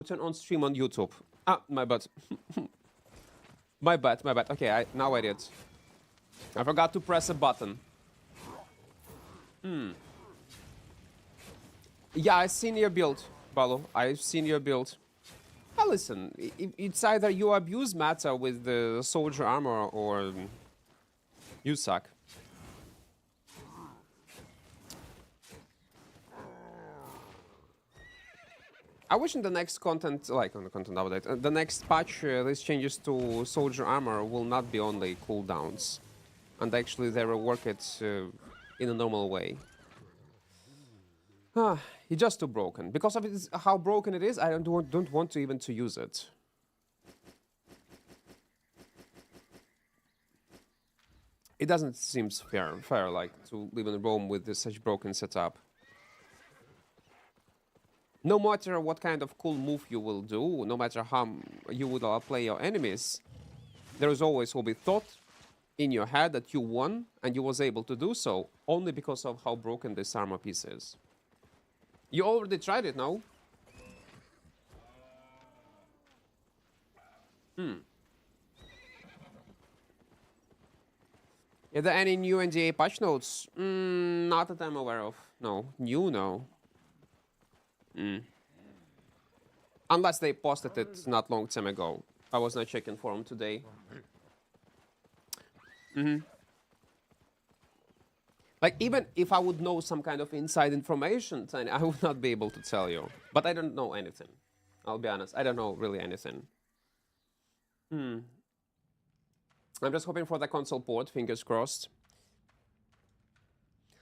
Turn on stream on YouTube. Ah, my bad. My bad, my bad. Okay, now I did. I forgot to press a button. Yeah, I've seen your build, Balo. I've seen your build. Well, listen, it's either you abuse Mata with the soldier armor or you suck. I wish in the next content, like on the content update, the next patch, these changes to soldier armor will not be only cooldowns, and actually they will work it in a normal way. It's just too broken. Because of how broken it is, I don't want to even to use it. It doesn't seem fair, like, to live in Rome with such broken setup. No matter what kind of cool move you will do, no matter how you would outplay your enemies, there is always will be thought in your head that you won, and you was able to do so only because of how broken this armor piece is. You already tried it, no? Are there any new NDA patch notes? Not that I'm aware of. No. New, no. Unless they posted it not long time ago. I was not checking for them today. Like, even if I would know some kind of inside information, then I would not be able to tell you. But I don't know anything. I'll be honest. I don't know really anything. I'm just hoping for the console port, fingers crossed.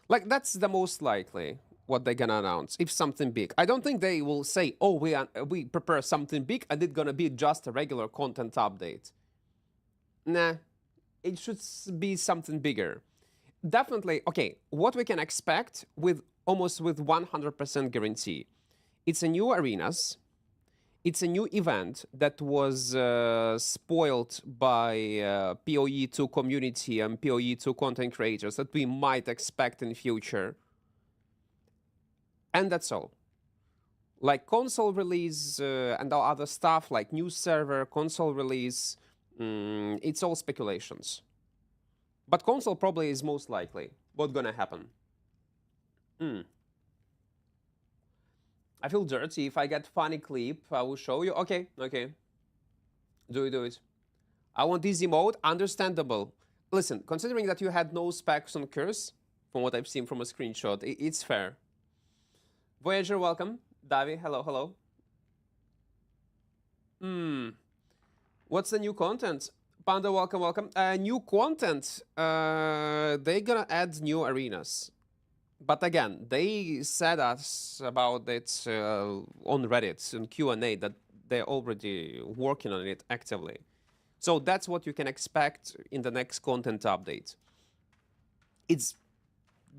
Like, that's the most likely what they're gonna announce, if something big. I don't think they will say, oh, we prepare something big and it's gonna be just a regular content update. Nah, it should be something bigger. Definitely, okay, what we can expect with almost with 100% guarantee. It's a new arenas. It's a new event that was spoiled by PoE2 community and PoE2 content creators that we might expect in future. And that's all. Like console release and all other stuff, like new server, console release, it's all speculations. But console probably is most likely what's gonna happen. I feel dirty. If I get funny clip, I will show you. Okay, okay. Do it. I want easy mode. Understandable. Listen, considering that you had no specs on Curse, from what I've seen from a screenshot, it's fair. Voyager, welcome. Davi, hello. What's the new content? Panda, welcome. New content. They're gonna add new arenas. But again, they said us about it on Reddit, in Q&A, that they're already working on it actively. So that's what you can expect in the next content update. It's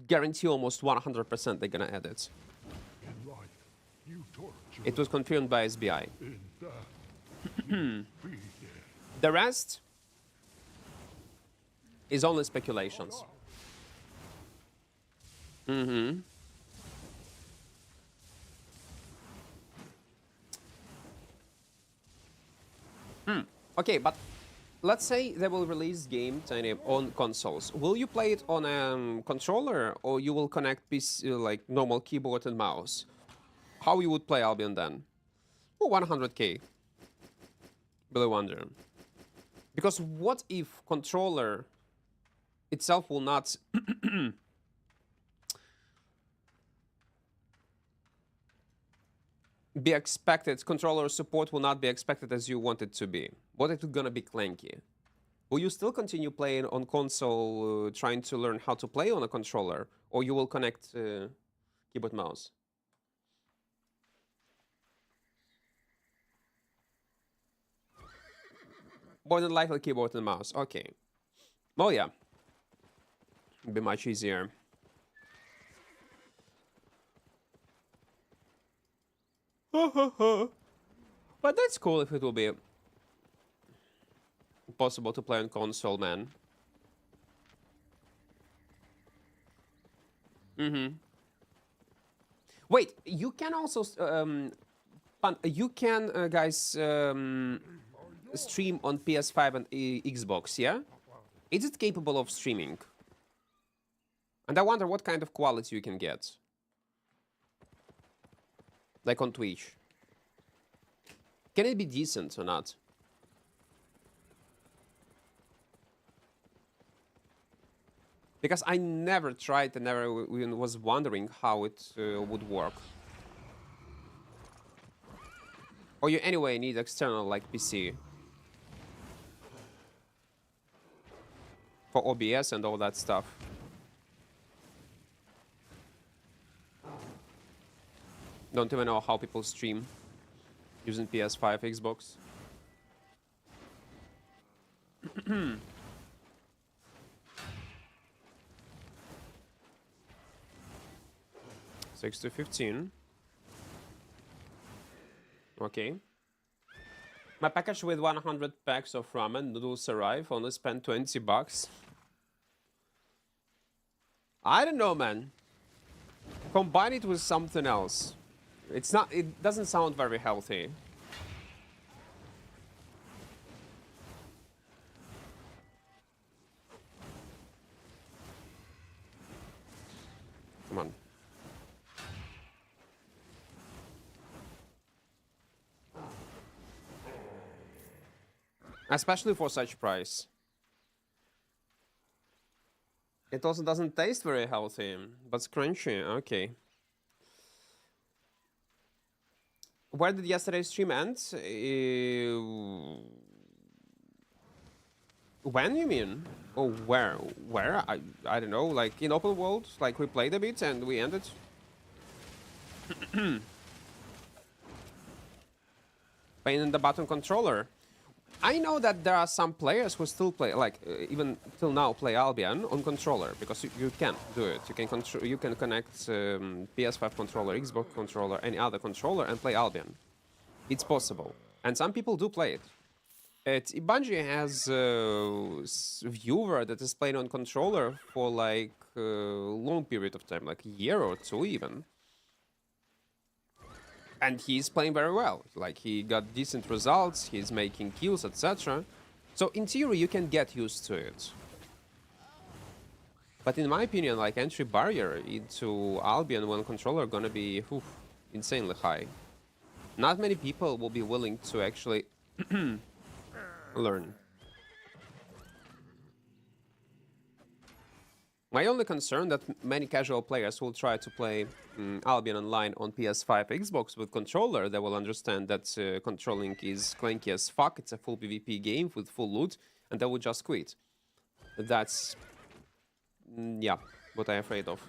guarantee almost 100% they're gonna add it. It was confirmed by SBI. The rest is only speculations. Okay, but let's say they will release game Tiny on consoles. Will you play it on a controller, or you will connect PC, like normal keyboard and mouse? How you would play Albion then? Oh, 100k. Really wonder. Because what if controller itself will not be expected, controller support will not be expected as you want it to be? What if it's gonna be clanky? Will you still continue playing on console, trying to learn how to play on a controller, or you will connect keyboard mouse? More than likely keyboard and mouse. Okay. Oh yeah. It'd be much easier. But that's cool if it will be possible to play on console, man. Wait, you can also Fun. You can, guys, stream on PS5 and Xbox, yeah? Is it capable of streaming? And I wonder what kind of quality you can get. Like on Twitch. Can it be decent or not? Because I never tried and never even was wondering how it would work. Or you anyway need external like PC. For OBS and all that stuff. Don't even know how people stream using PS5, Xbox. 6 to 15. Okay. My package with 100 packs of ramen noodles arrive. Only spent $20. I don't know, man. Combine it with something else. It's not. It doesn't sound very healthy. Come on. Especially for such price. It also doesn't taste very healthy, but it's crunchy. Okay. Where did yesterday's stream end? When you mean? Oh, where? Where? I don't know. Like in open world, like we played a bit and we ended. Pain in the button controller. I know that there are some players who still play, like even till now, play Albion on controller because you can do it. You can connect PS5 controller, Xbox controller, any other controller, and play Albion. It's possible, and some people do play it. Bungie has a viewer that is playing on controller for like a long period of time, like a year or two even. And he's playing very well. Like, he got decent results, he's making kills, etc. So, in theory, you can get used to it. But in my opinion, like, entry barrier into Albion one controller gonna be insanely high. Not many people will be willing to actually learn. My only concern that many casual players will try to play Albion Online on PS5, Xbox with controller. They will understand that controlling is clanky as fuck. It's a full PvP game with full loot, and they will just quit. That's yeah, what I'm afraid of.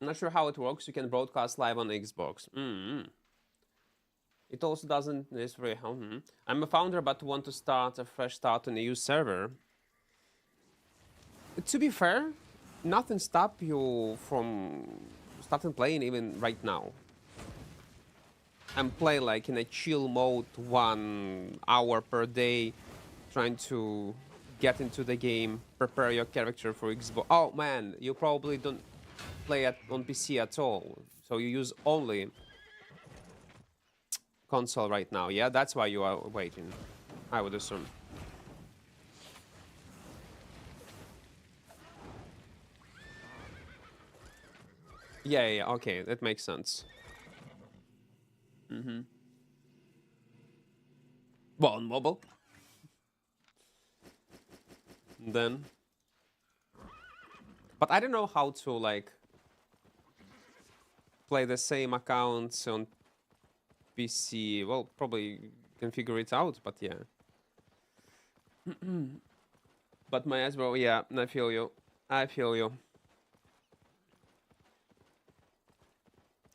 I'm not sure how it works. You can broadcast live on Xbox. It also doesn't necessarily help. I'm a founder, but want to start a fresh start on a new server. To be fair, nothing stops you from starting playing even right now. And play like in a chill mode, 1 hour per day, trying to get into the game, prepare your character for Xbox. Oh man, you probably don't play on PC at all, so you use only console right now. Yeah, that's why you are waiting, I would assume. Yeah, okay, that makes sense. Well, on mobile. Then. But I don't know how to, like, play the same accounts on PC. Well, probably can figure it out, but yeah. But my as well, yeah, I feel you. I feel you.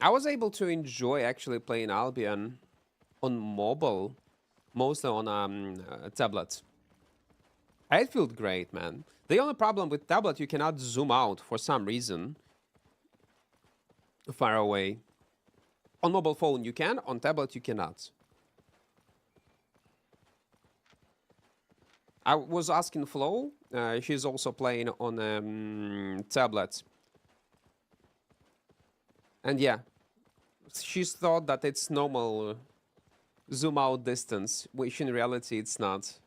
I was able to enjoy actually playing Albion on mobile, mostly on a tablet. It felt great, man. The only problem with tablet, you cannot zoom out for some reason. Far away. On mobile phone you can, on tablet you cannot. I was asking Flo, she's also playing on tablet. And yeah, she's thought that it's normal zoom out distance, which in reality it's not.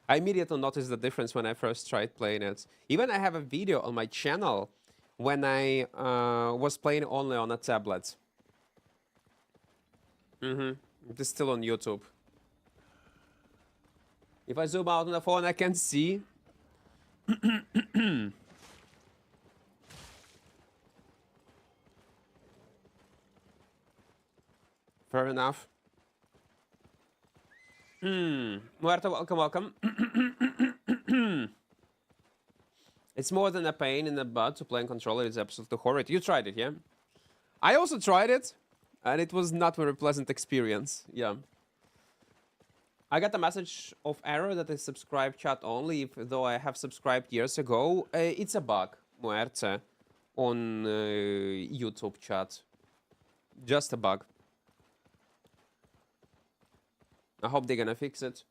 I immediately noticed the difference when I first tried playing it. Even I have a video on my channel when I was playing only on a tablet. It is still on YouTube. If I zoom out on the phone, I can see. Fair enough. Muerto, welcome, welcome. It's more than a pain in the butt to play on controller. It's absolutely horrid. You tried it, yeah? I also tried it, and it was not a very pleasant experience. Yeah. I got a message of error that is subscribe chat only, even though I have subscribed years ago. It's a bug, Muerte, on YouTube chat. Just a bug. I hope they're gonna fix it.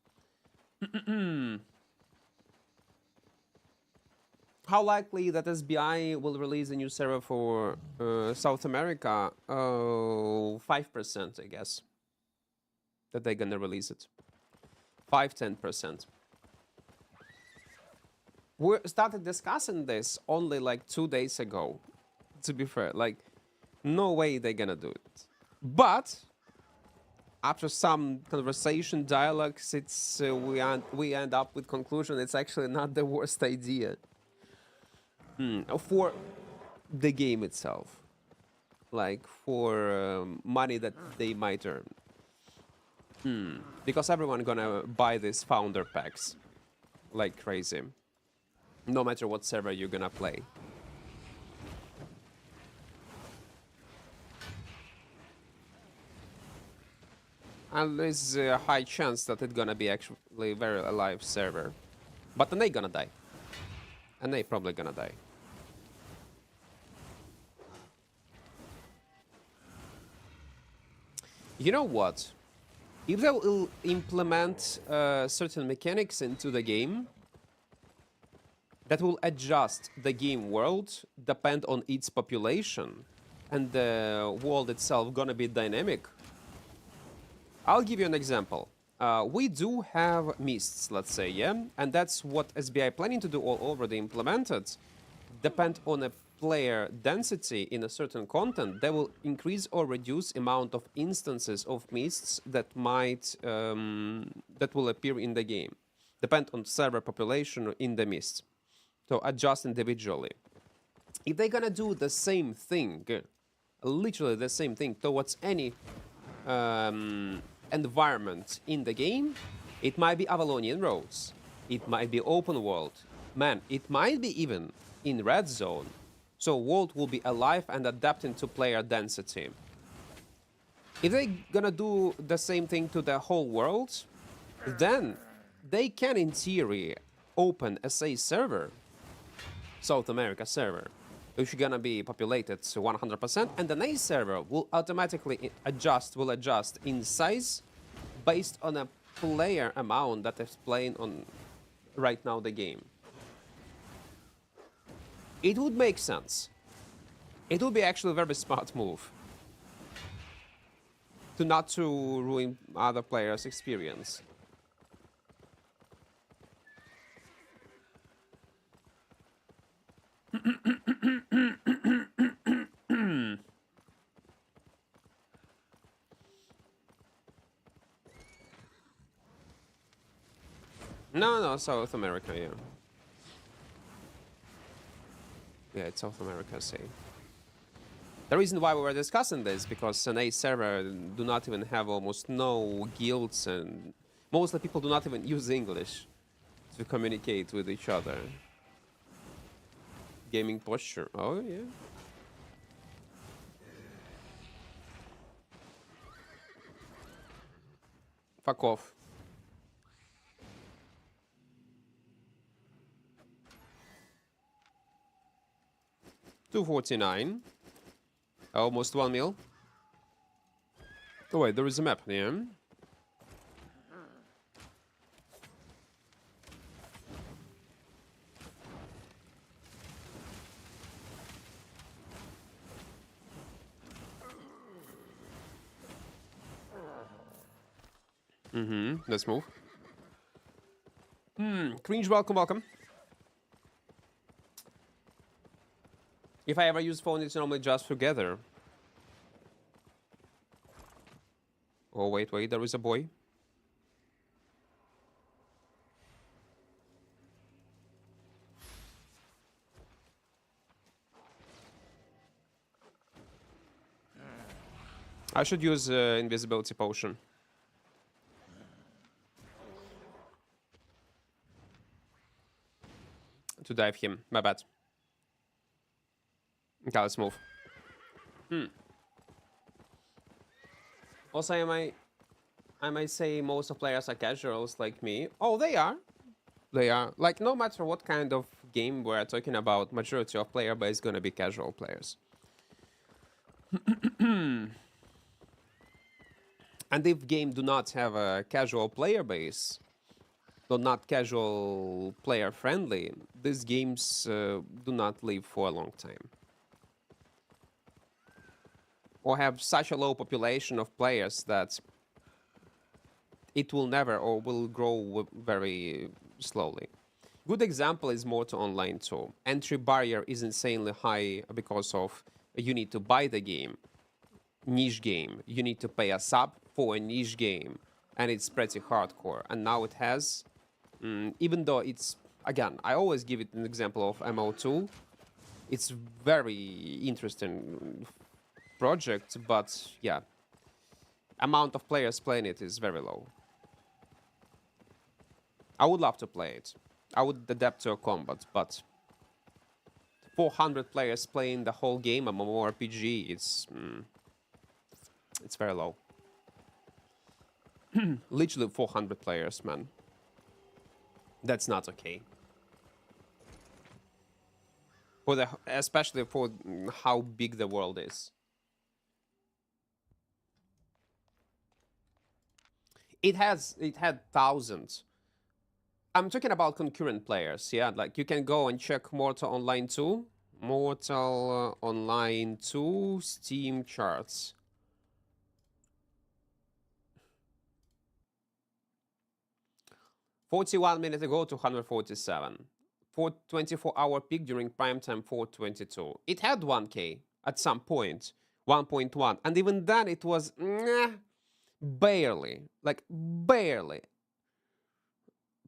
How likely that SBI will release a new server for South America? 5%, I guess. That they're gonna release it. 5-10%. We started discussing this only like 2 days ago. To be fair, like, no way they're gonna do it. But after some conversation, dialogues, it's we end up with conclusion. It's actually not the worst idea. For the game itself, like for money that they might earn, because everyone gonna buy these founder packs like crazy, no matter what server you're gonna play. And there's a high chance that it's gonna be actually a very alive server, but then they gonna die, and they probably gonna die. You know what? If they will implement certain mechanics into the game that will adjust the game world, depend on its population, and the world itself gonna be dynamic. I'll give you an example. We do have mists, let's say, yeah? And that's what SBI planning to do all already implemented. Depend on a player density in a certain content, they will increase or reduce amount of instances of mists that might that will appear in the game. Depend on server population in the mist. So adjust individually. If they're gonna do the same thing, literally the same thing towards any environment in the game, it might be Avalonian roads, it might be open world, man, it might be even in red zone. So world will be alive and adapting to player density. If they're gonna do the same thing to the whole world, then they can in theory open a say server, South America server, which is gonna be populated to 100%, and the NA server will automatically adjust in size based on a player amount that is playing on right now the game. It would make sense. It would be actually a very smart move to not to ruin other players' experience. No, South America, yeah. Yeah, it's South America, say. The reason why we were discussing this, because an A server do not even have almost no guilds, and mostly people do not even use English to communicate with each other. Gaming posture, oh yeah. Fuck off. $2.49. Almost 1 mil. Oh wait, there is a map here. Let's move. Cringe, welcome, welcome. If I ever use phone, it's normally just together. Oh, wait, there is a boy. I should use invisibility potion. To dive him. My bad. Okay, let's move. Also, I might say most of players are casuals like me. Oh, they are. They are. Like, no matter what kind of game we're talking about, majority of player base is gonna be casual players. And if game do not have a casual player base, so not casual player friendly, these games do not live for a long time. Or have such a low population of players that it will never or will grow very slowly. Good example is Mortal Online 2. Entry barrier is insanely high because of you need to buy the game. Niche game. You need to pay a sub for a niche game. And it's pretty hardcore. And now it has, even though it's, again, I always give it an example of MO2. It's very interesting project, but yeah, amount of players playing it is very low. I would love to play it. I would adapt to a combat, but 400 players playing the whole game, mmorpg, it's very low. Literally 400 players, man. That's not okay. Especially for how big the world is. It had thousands. I'm talking about concurrent players, yeah? Like, you can go and check Mortal Online 2. Mortal Online 2 Steam charts. "41 minutes ago, 247. 24-hour peak during prime time, 422. It had 1K at some point, 1.1. And even then, it was barely, like barely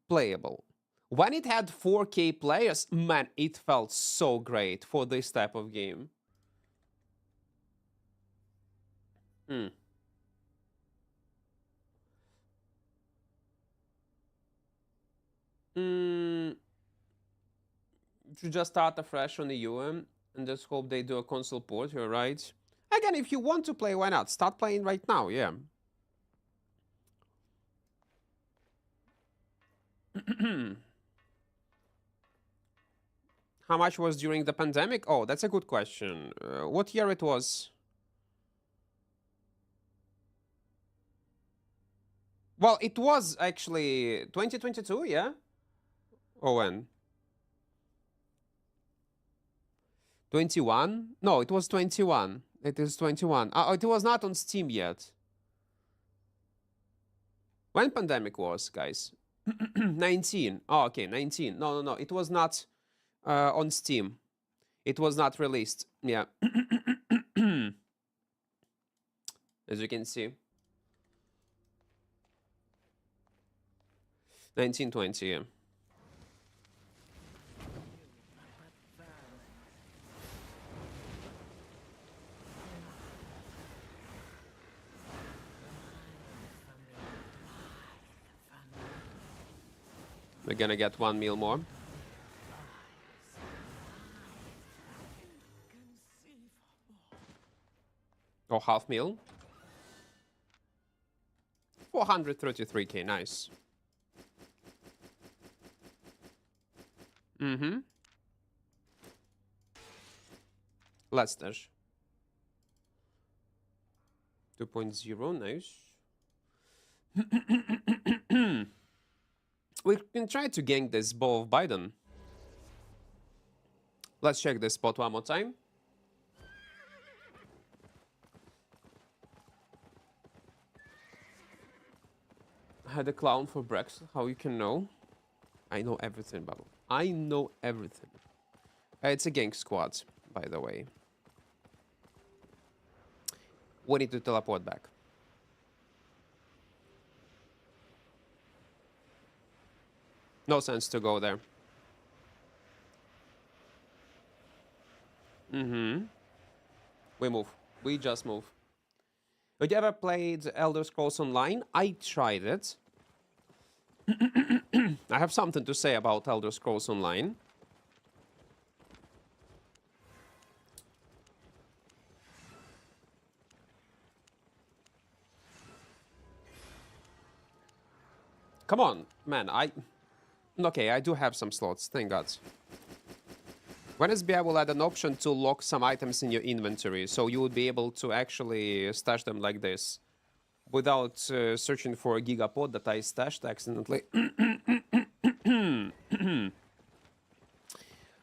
playable. When it had 4K players, man, it felt so great for this type of game. To just start afresh on the UM and just hope they do a console port, you're right. Again, if you want to play, why not? Start playing right now, yeah. How much was during the pandemic? Oh, that's a good question. What year it was? Well, it was actually 2022, yeah? Or when? 21? No, it was 21. It is 21. It was not on Steam yet. When pandemic was, guys? 19. Oh, okay, 19. No. It was not on Steam. It was not released. Yeah. As you can see. 1920, yeah. We're gonna get 1 meal more. Or half meal. 433k, nice. Let's dash. 2.0, nice. We can try to gank this ball of Biden. Let's check this spot one more time. Had a clown for breakfast. How you can know? I know everything, Babu. I know everything. It's a gang squad, by the way. We need to teleport back. No sense to go there. Mm-hmm. We move. We just move. Have you ever played Elder Scrolls Online? I tried it. I have something to say about Elder Scrolls Online. Come on, man. Okay, I do have some slots, thank God. When SBI will add an option to lock some items in your inventory, so you would be able to actually stash them like this without searching for a gigapod that I stashed accidentally.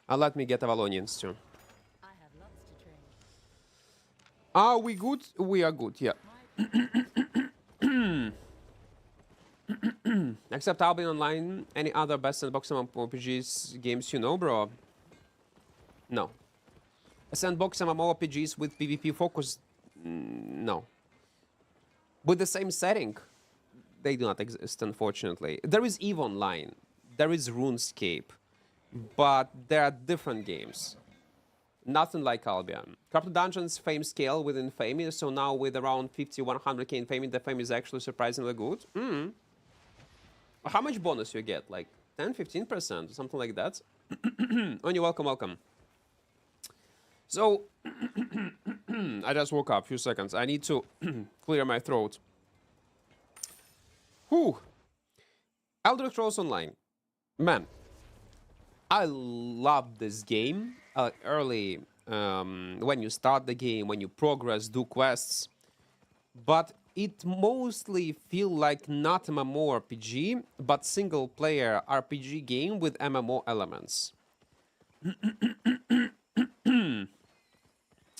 Let me get Avalonians too. I have lots to trade. Are we good? We are good, yeah. Except I'll be online. Any other best sandbox MMORPGs games you know, bro? No. Sandbox MMORPGs with PvP focus? No. With the same setting? They do not exist, unfortunately. There is EVE Online. There is RuneScape. But there are different games. Nothing like Albion. Corrupted Dungeons fame scale within Fame, so now with around 50-100k in Fame, the Fame is actually surprisingly good. How much bonus you get? Like 10-15% or something like that? Oh, you're welcome, welcome. So, I just woke up, few seconds. I need to clear my throat. Whew. Elder Scrolls Online. Man, I love this game. Early, when you start the game, when you progress, do quests. But it mostly feel like not MMORPG, but single-player RPG game with MMO elements.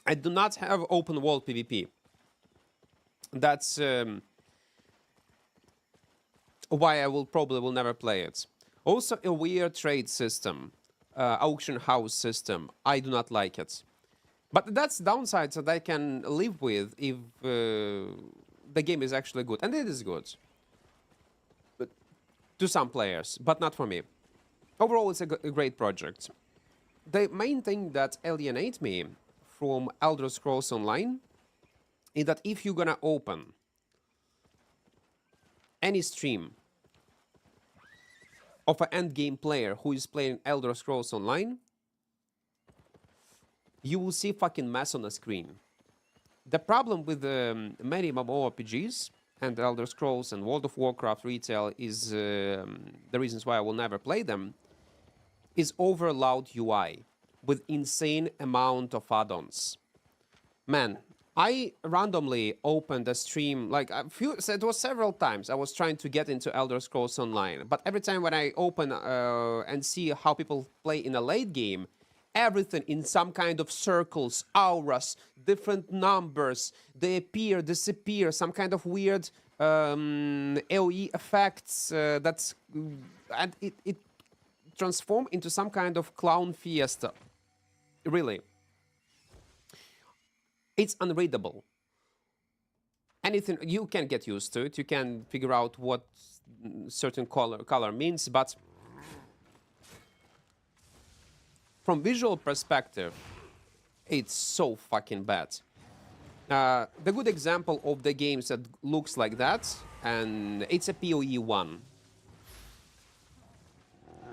I do not have open world PvP. That's why I will probably never play it. Also, a weird trade system, auction house system. I do not like it. But that's downsides that I can live with if the game is actually good. And it is good. But to some players, but not for me. Overall, it's a great project. The main thing that alienates me from Elder Scrolls Online is that if you're gonna open any stream of an endgame player who is playing Elder Scrolls Online, you will see fucking mess on the screen. The problem with many MMORPGs and Elder Scrolls and World of Warcraft retail is the reasons why I will never play them is over loud UI with insane amount of add-ons. Man, I randomly opened a stream, like it was several times I was trying to get into Elder Scrolls Online, but every time when I open and see how people play in a late game, everything in some kind of circles, auras, different numbers, they appear, disappear, some kind of weird AoE effects and it transformed into some kind of clown fiesta. Really. It's unreadable. Anything, you can get used to it, you can figure out what certain color means, but from visual perspective, it's so fucking bad. The good example of the games that looks like that, and it's a PoE 1.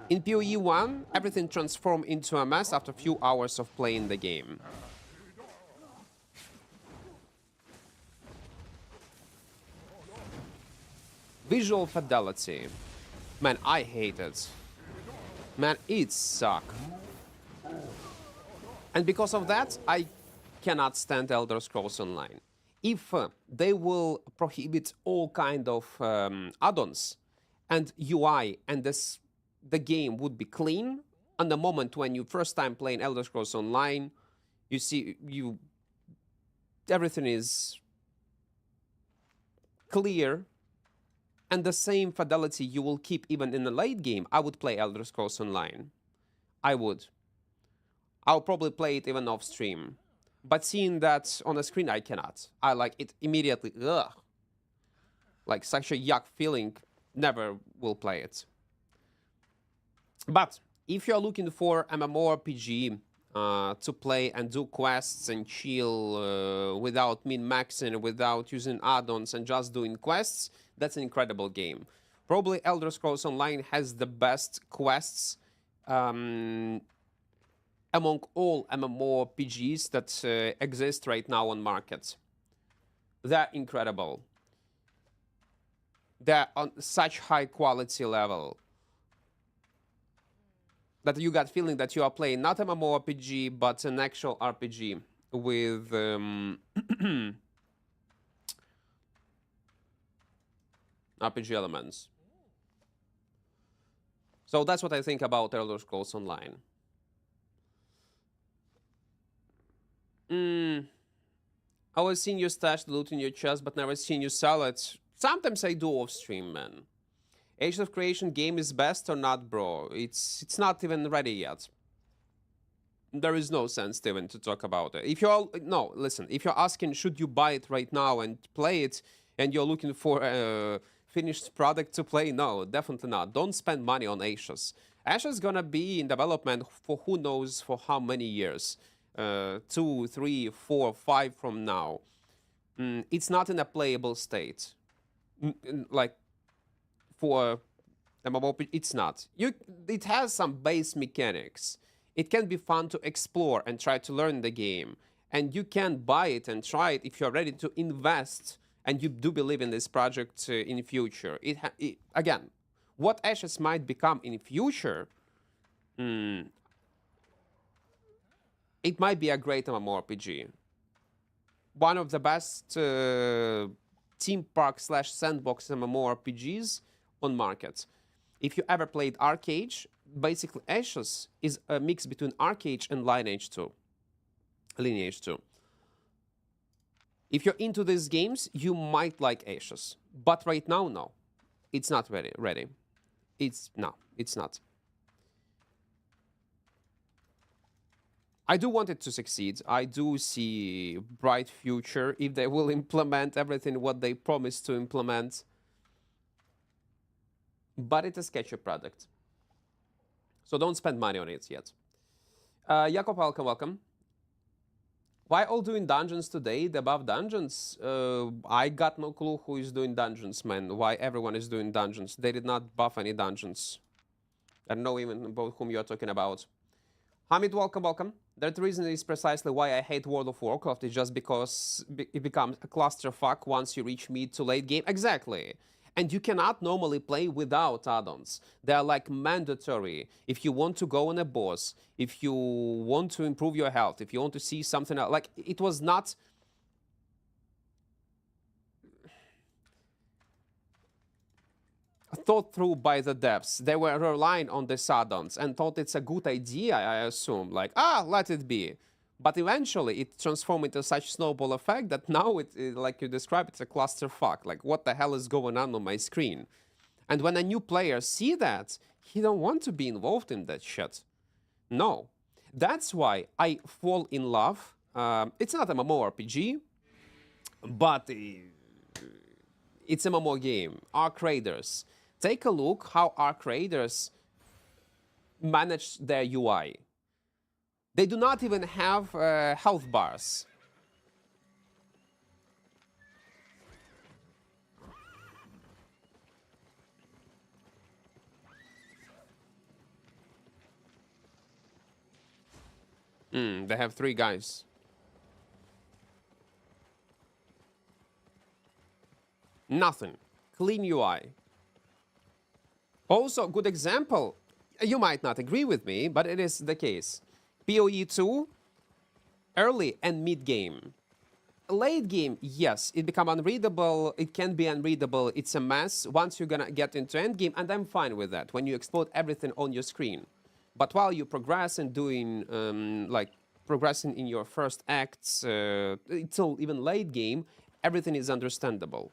In PoE 1, everything transformed into a mess after a few hours of playing the game. Visual fidelity. Man, I hate it. Man, it sucks. And because of that, I cannot stand Elder Scrolls Online. If they will prohibit all kind of add-ons and UI and the game would be clean, and the moment when you first time playing Elder Scrolls Online, you see everything is clear and the same fidelity you will keep even in the late game, I would play Elder Scrolls Online. I would. I'll probably play it even off stream. But seeing that on the screen, I cannot. I like it immediately. Ugh. Like such a yuck feeling. Never will play it. But if you're looking for MMORPG to play and do quests and chill without min-maxing, without using add-ons and just doing quests, that's an incredible game. Probably Elder Scrolls Online has the best quests among all MMORPGs that exist right now on market. They're incredible. They're on such high quality level that you got feeling that you are playing not MMORPG but an actual RPG with RPG elements. So that's what I think about Elder Scrolls Online. I was seeing you stash the loot in your chest, but never seen you sell it. Sometimes I do off stream, man. Age of Creation game is best or not, bro? It's not even ready yet. There is no sense even to talk about it. If you're no, listen. If you're asking should you buy it right now and play it, and you're looking for a finished product to play, no, definitely not. Don't spend money on Ashes. Ashes gonna be in development for who knows for how many years. 2, 3, 4, 5 from now. It's not in a playable state. Like for MMO, it's not. It has some base mechanics. It can be fun to explore and try to learn the game. And you can buy it and try it if you're ready to invest and you do believe in this project in future. Again, what Ashes might become in future, it might be a great MMORPG. One of the best theme park / sandbox MMORPGs on market. If you ever played Arcade, basically Ashes is a mix between Arcade and Lineage 2. If you're into these games, you might like Ashes. But right now, no. It's not ready. It's not. I do want it to succeed. I do see bright future if they will implement everything what they promised to implement. But it's a sketchy product. So don't spend money on it yet. Jakob, welcome. Why all doing dungeons today? The above dungeons? I got no clue who is doing dungeons, man. Why everyone is doing dungeons. They did not buff any dungeons. I don't know even about whom you're talking about. Hamid, welcome. That reason is precisely why I hate World of Warcraft. It's just because it becomes a clusterfuck once you reach mid to late game. Exactly. And you cannot normally play without add-ons. They are like mandatory. If you want to go on a boss, if you want to improve your health, if you want to see something else, like it was not thought through by the devs. They were relying on the add-ons and thought it's a good idea, I assume. Like, let it be. But eventually it transformed into such snowball effect that now, like you described, it's a clusterfuck. Like, what the hell is going on my screen? And when a new player see that, he don't want to be involved in that shit. No. That's why I fall in love. It's not a MMORPG, but it's a MMO game. Arc Raiders. Take a look how Arc Raiders manage their UI. They do not even have health bars. They have 3 guys. Nothing. Clean UI. Also, good example. You might not agree with me, but it is the case. PoE 2, early and mid game. Late game, yes, it become unreadable. It can be unreadable. It's a mess once you're gonna get into end game, and I'm fine with that when you explode everything on your screen. But while you progress and doing progressing in your first acts, till even late game, everything is understandable.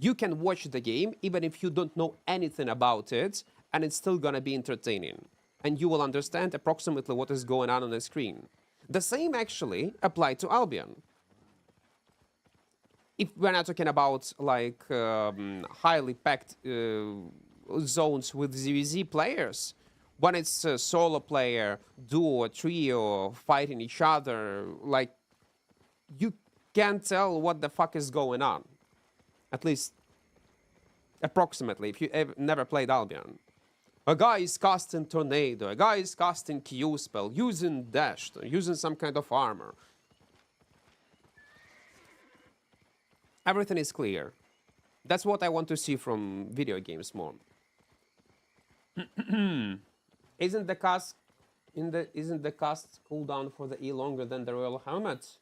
You can watch the game even if you don't know anything about it, and it's still gonna be entertaining. And you will understand approximately what is going on the screen. The same actually applied to Albion. If we're not talking about like highly packed zones with ZVZ players, when it's a solo player, duo, trio, fighting each other, like you can't tell what the fuck is going on. At least approximately, if you never played Albion. A guy is casting Tornado, a guy is casting Q spell, using Dash, using some kind of armor. Everything is clear. That's what I want to see from video games more. Isn't the cast cooldown for the E longer than the Royal Helmet?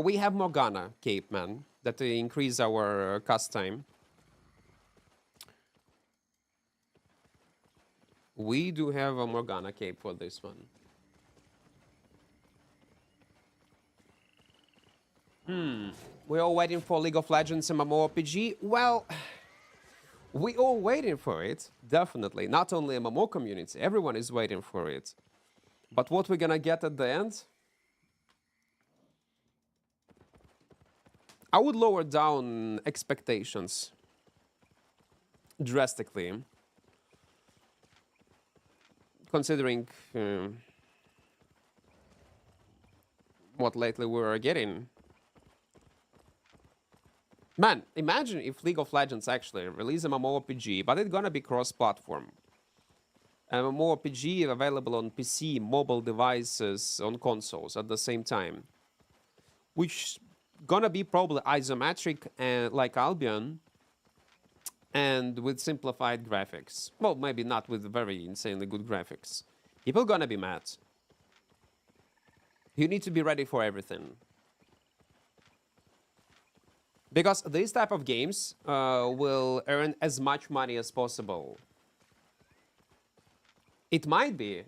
We have Morgana Cape, man, that increase our cast time. We do have a Morgana Cape for this one. We're all waiting for League of Legends MMORPG. Well, we all waiting for it, definitely. Not only MMO community, everyone is waiting for it. But what we're gonna get at the end? I would lower down expectations drastically, considering what lately we were getting. Man, imagine if League of Legends actually release a MMORPG, but it's gonna be cross-platform. A MMORPG available on PC, mobile devices, on consoles at the same time. Which gonna be probably isometric and like Albion, and with simplified graphics. Well, maybe not with very insanely good graphics. People gonna be mad. You need to be ready for everything. Because these type of games will earn as much money as possible. It might be.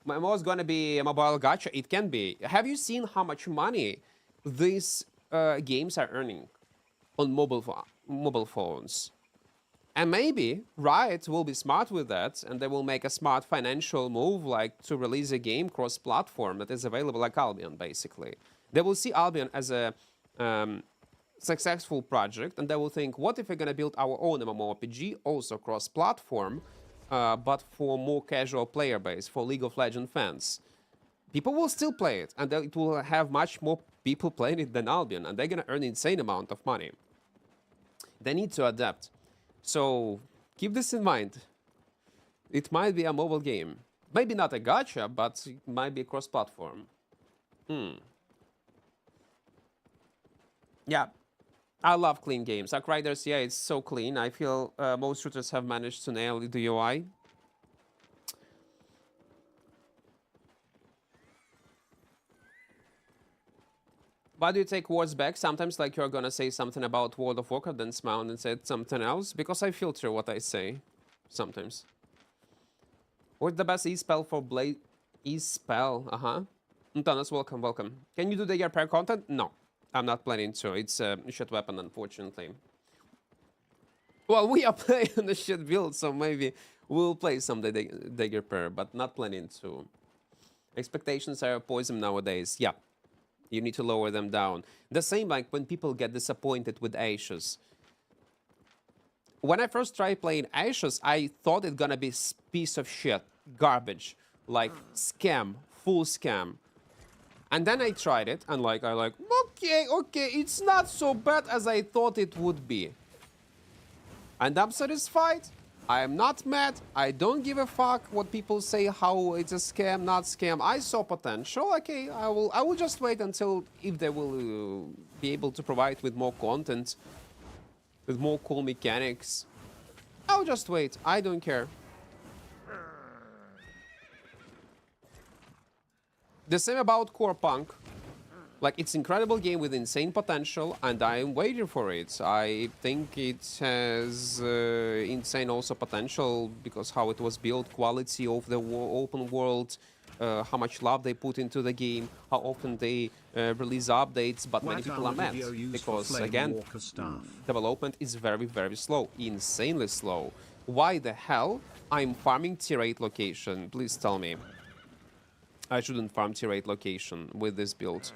MMO is gonna be a mobile gacha. It can be. Have you seen how much money these games are earning on mobile phones? And maybe Riot will be smart with that, and they will make a smart financial move, like to release a game cross-platform that is available like Albion, basically. They will see Albion as a successful project, and they will think, what if we're gonna build our own MMORPG, also cross-platform, but for more casual player base, for League of Legends fans? People will still play it, and it will have much more people playing it than Albion, and they're gonna earn an insane amount of money. They need to adapt. So keep this in mind. It might be a mobile game. Maybe not a gacha, but it might be cross-platform. Yeah. I love clean games. Outriders, yeah, it's so clean. I feel most shooters have managed to nail the UI. Why do you take words back? Sometimes like you're gonna say something about World of Warcraft, then smiled and said something else. Because I filter what I say. Sometimes. What's the best E-spell for Blade? E-spell, Antanas, welcome, welcome. Can you do the year pair content? No. I'm not planning to. It's a shit weapon, unfortunately. Well, we are playing the shit build, so maybe we'll play some dagger pair, but not planning to. Expectations are poison nowadays. Yeah. You need to lower them down. The same like when people get disappointed with Ashes. When I first tried playing Ashes, I thought it gonna be piece of shit. Garbage. Like scam. Full scam. And then I tried it, and okay, it's not so bad as I thought it would be. And I'm satisfied. I am not mad. I don't give a fuck what people say, how it's a scam, not scam. I saw potential. Okay, I will just wait until if they will be able to provide with more content, with more cool mechanics. I'll just wait. I don't care. The same about Core Punk. Like, it's an incredible game with insane potential, and I'm waiting for it. I think it has insane also potential because how it was built, quality of the open world, how much love they put into the game, how often they release updates, but many What people are armor mad did you use for because, Flame again, Walker staff? development is very, very slow, insanely slow. Why the hell I'm farming tier 8 location? Please tell me. I shouldn't farm tier 8 location with this build.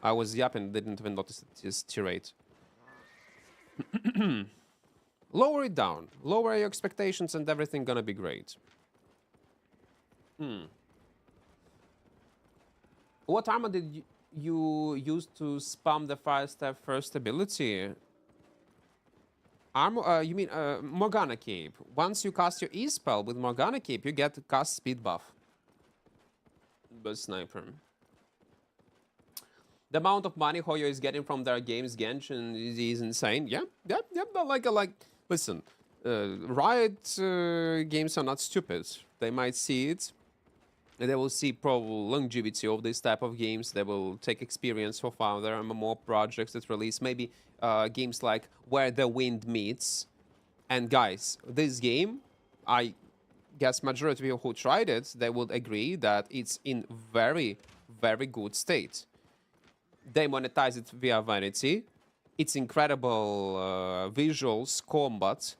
I was yapping, didn't even notice it is tier 8. Lower it down. Lower your expectations and everything gonna be great. What armor did you use to spam the fire step first ability? Armor, you mean Morgana Cape. Once you cast your E-spell with Morgana Cape, you get cast speed buff. But sniper. The amount of money Hoyo is getting from their games, Genshin, is insane. Yeah. But like, listen, Riot games are not stupid. They might see it. They will see probable longevity of this type of games. They will take experience of other MMO projects that release. Maybe games like Where the Wind Meets. And guys, this game, I guess majority of people who tried it, they would agree that it's in very, very good state. They monetize it via Vanity. It's incredible visuals, combat,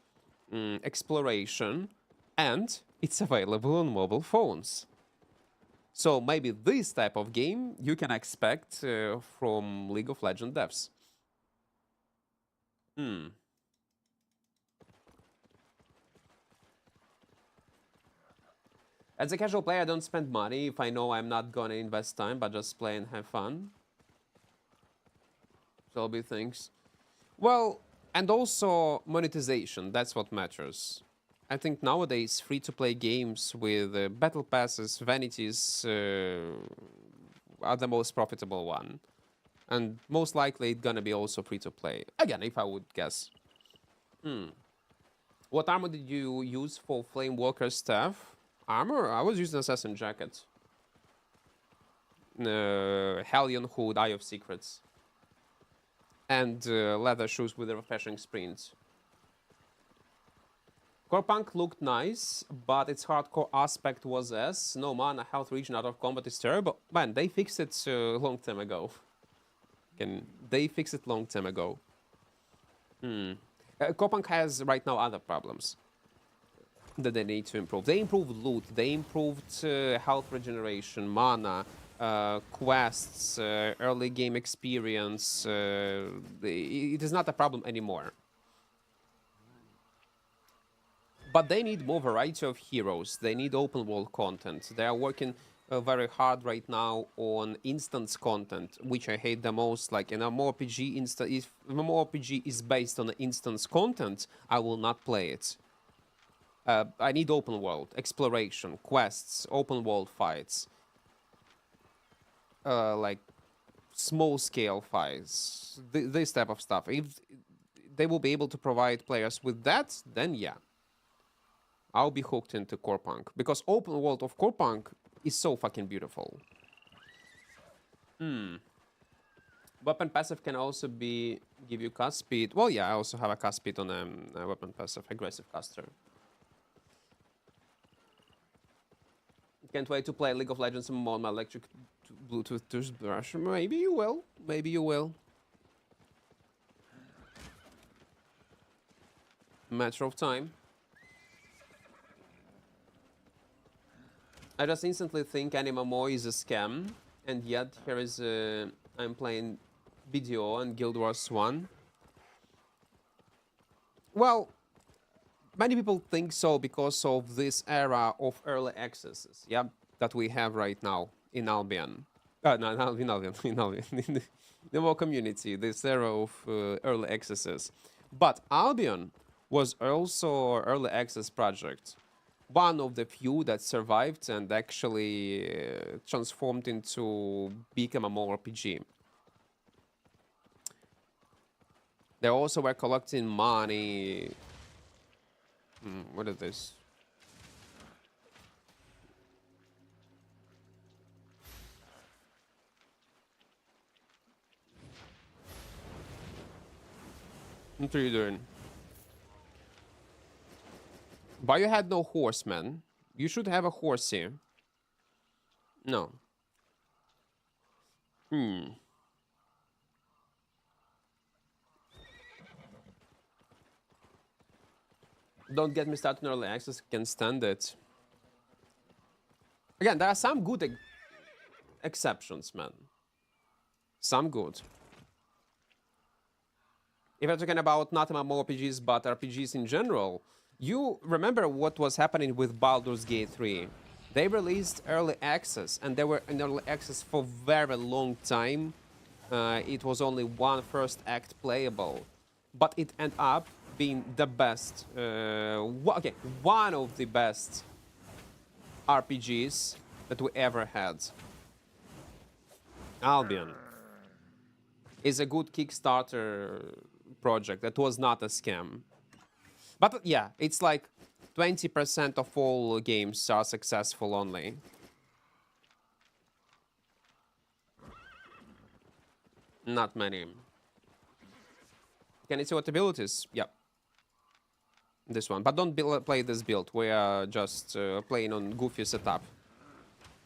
exploration, and it's available on mobile phones. So maybe this type of game you can expect from League of Legends devs. As a casual player, I don't spend money if I know I'm not gonna invest time, but just play and have fun. So be things. Well, and also monetization, that's what matters. I think nowadays free-to-play games with battle passes, vanities are the most profitable one. And most likely it's gonna be also free-to-play. Again, if I would guess. What armor did you use for Flame Walker staff? Armor? I was using Assassin Jacket. Hellion Hood, Eye of Secrets. And leather shoes with refreshing sprints. Core Punk looked nice, but its hardcore aspect was S. No mana, health region out of combat is terrible. Man, they fixed it a long time ago. They fixed it long time ago. Core Punk has right now other problems that they need to improve. They improved loot, they improved health regeneration, mana, quests, early game experience. It is not a problem anymore. But they need more variety of heroes. They need open world content. They are working very hard right now on instance content, which I hate the most. Like in a mmorpg if mmorpg is based on instance content, I will not play it. I need open world exploration, quests, open world fights, like small scale fights, this type of stuff. If they will be able to provide players with that, then yeah, I'll be hooked into Core Punk, because open world of Core Punk is so fucking beautiful. Weapon passive can also give you cast speed. Well, yeah, I also have a cast speed on a weapon passive, aggressive caster. Can't wait to play League of Legends MMO on my electric Bluetooth toothbrush. Maybe you will. Maybe you will. Matter of time. I just instantly think MMO is a scam, and yet here is I'm playing BDO and Guild Wars 1. Well, many people think so because of this era of early accesses, yeah, that we have right now in Albion. No, in Albion, in the MMO community, this era of early accesses. But Albion was also an early access project. One of the few that survived and actually transformed into big mmorpg. They also were collecting money. What is this? What are you doing? But you had no horseman. You should have a horse here. No. Hmm. Don't get me started on early access. Can stand it. Again, there are some good exceptions, man. Some good. If I'm talking about not MMORPGs, but RPGs in general, you remember what was happening with Baldur's Gate 3. They released early access, and they were in early access for very long time. It was only one first act playable, but it ended up being the best, okay, one of the best RPGs that we ever had. Albion is a good Kickstarter project that was not a scam. But yeah, it's like 20% of all games are successful only. Not many. Can you see what abilities? Yep. This one. But don't play this build. We are just playing on goofy setup.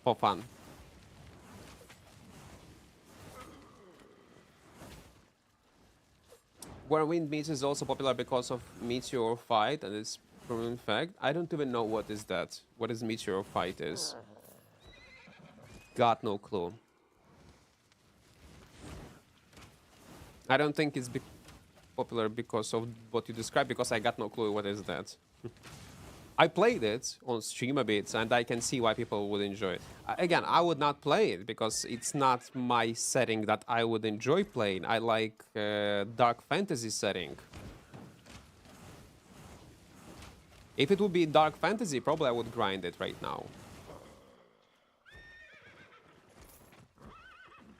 For fun. Where Wind Meets is also popular because of Meteor Fight, and it's proven fact. I don't even know what is that. What is Meteor Fight is. Got no clue. I don't think it's popular because of what you described, because I got no clue what is that. I played it on stream a bit, and I can see why people would enjoy it. Again, I would not play it because it's not my setting that I would enjoy playing. I like dark fantasy setting. If it would be dark fantasy, probably I would grind it right now.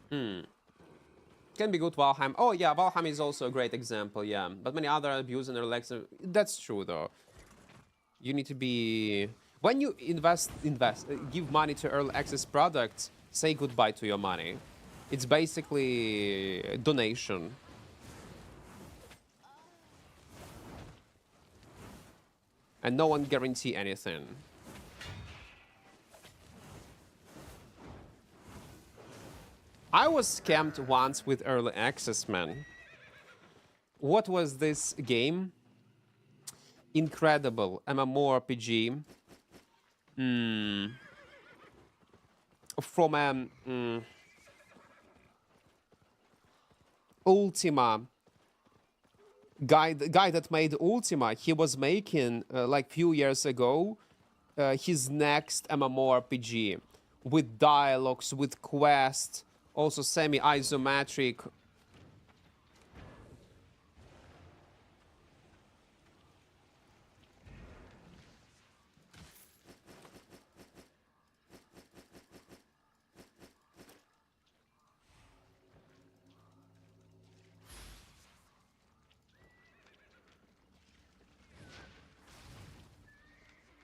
Can be good Valheim. Oh yeah, Valheim is also a great example, yeah. But many other abuse and relax. That's true though. You need to be... When you give money to early access products, say goodbye to your money. It's basically a donation. And no one guarantee anything. I was scammed once with early access, man. What was this game? Incredible MMORPG. From Ultima. Guy that made Ultima, he was making, like few years ago, his next MMORPG. With dialogues, with quests, also semi-isometric.